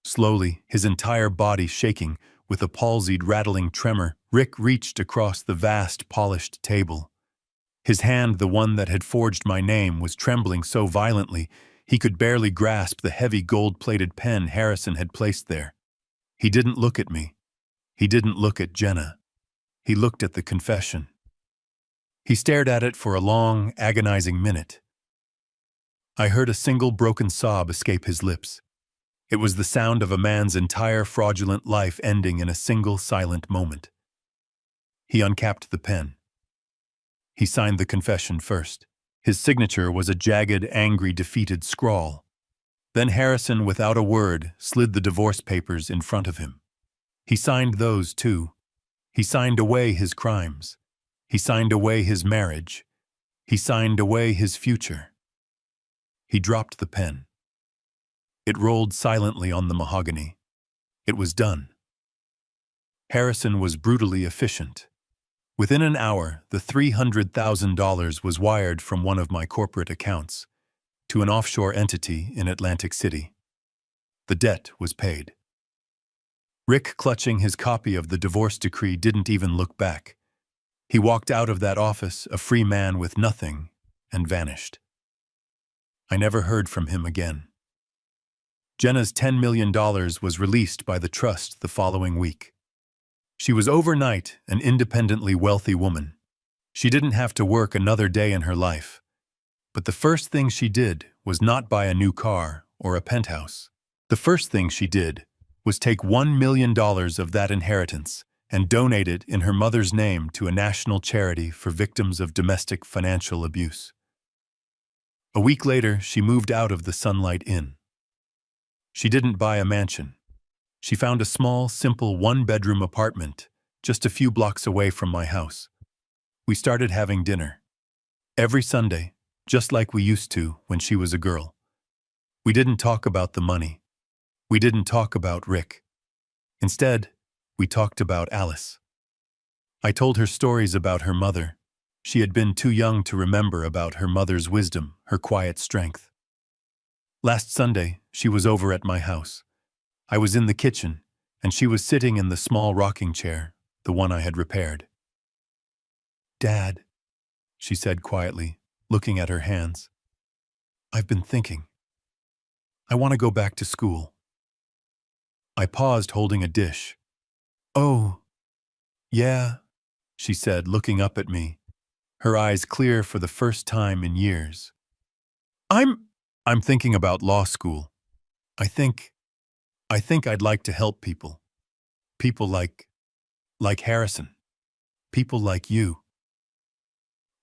Slowly, his entire body shaking with a palsied, rattling tremor, Rick reached across the vast, polished table. His hand, the one that had forged my name, was trembling so violently he could barely grasp the heavy gold-plated pen Harrison had placed there. He didn't look at me. He didn't look at Jenna. He looked at the confession. He stared at it for a long, agonizing minute. I heard a single broken sob escape his lips. It was the sound of a man's entire fraudulent life ending in a single silent moment. He uncapped the pen. He signed the confession first. His signature was a jagged, angry, defeated scrawl. Then Harrison, without a word, slid the divorce papers in front of him. He signed those, too. He signed away his crimes. He signed away his marriage. He signed away his future. He dropped the pen. It rolled silently on the mahogany. It was done. Harrison was brutally efficient. Within an hour, the $300,000 was wired from one of my corporate accounts to an offshore entity in Atlantic City. The debt was paid. Rick, clutching his copy of the divorce decree, didn't even look back. He walked out of that office, a free man with nothing, and vanished. I never heard from him again. Jenna's $10 million was released by the trust the following week. She was overnight an independently wealthy woman. She didn't have to work another day in her life. But the first thing she did was not buy a new car or a penthouse. The first thing she did was take $1 million of that inheritance and donate it in her mother's name to a national charity for victims of domestic financial abuse. A week later, she moved out of the Sunlight Inn. She didn't buy a mansion. She found a small, simple one-bedroom apartment just a few blocks away from my house. We started having dinner every Sunday, just like we used to when she was a girl. We didn't talk about the money. We didn't talk about Rick. Instead, we talked about Alice. I told her stories about her mother. She had been too young to remember about her mother's wisdom, her quiet strength. Last Sunday, she was over at my house. I was in the kitchen, and she was sitting in the small rocking chair, the one I had repaired. "Dad," she said quietly, looking at her hands. "I've been thinking. I want to go back to school." I paused, holding a dish. "Oh, yeah," she said, looking up at me, her eyes clear for the first time in years. I'm thinking about law school. I think I'd like to help people. People like Harrison. People like you."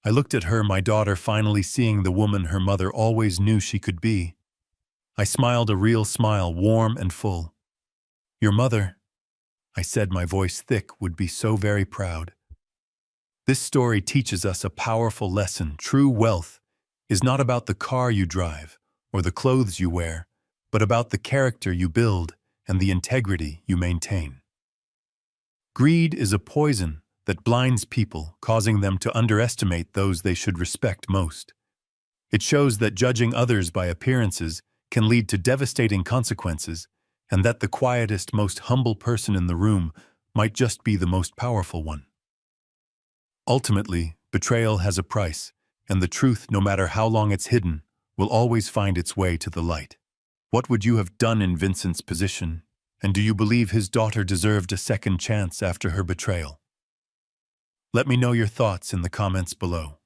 I looked at her, my daughter finally seeing the woman her mother always knew she could be. I smiled a real smile, warm and full. "Your mother," I said, my voice thick, "would be so very proud." This story teaches us a powerful lesson. True wealth is not about the car you drive or the clothes you wear, but about the character you build and the integrity you maintain. Greed is a poison that blinds people, causing them to underestimate those they should respect most. It shows that judging others by appearances can lead to devastating consequences, and that the quietest, most humble person in the room might just be the most powerful one. Ultimately, betrayal has a price, and the truth, no matter how long it's hidden, will always find its way to the light. What would you have done in Vincent's position, and do you believe his daughter deserved a second chance after her betrayal? Let me know your thoughts in the comments below.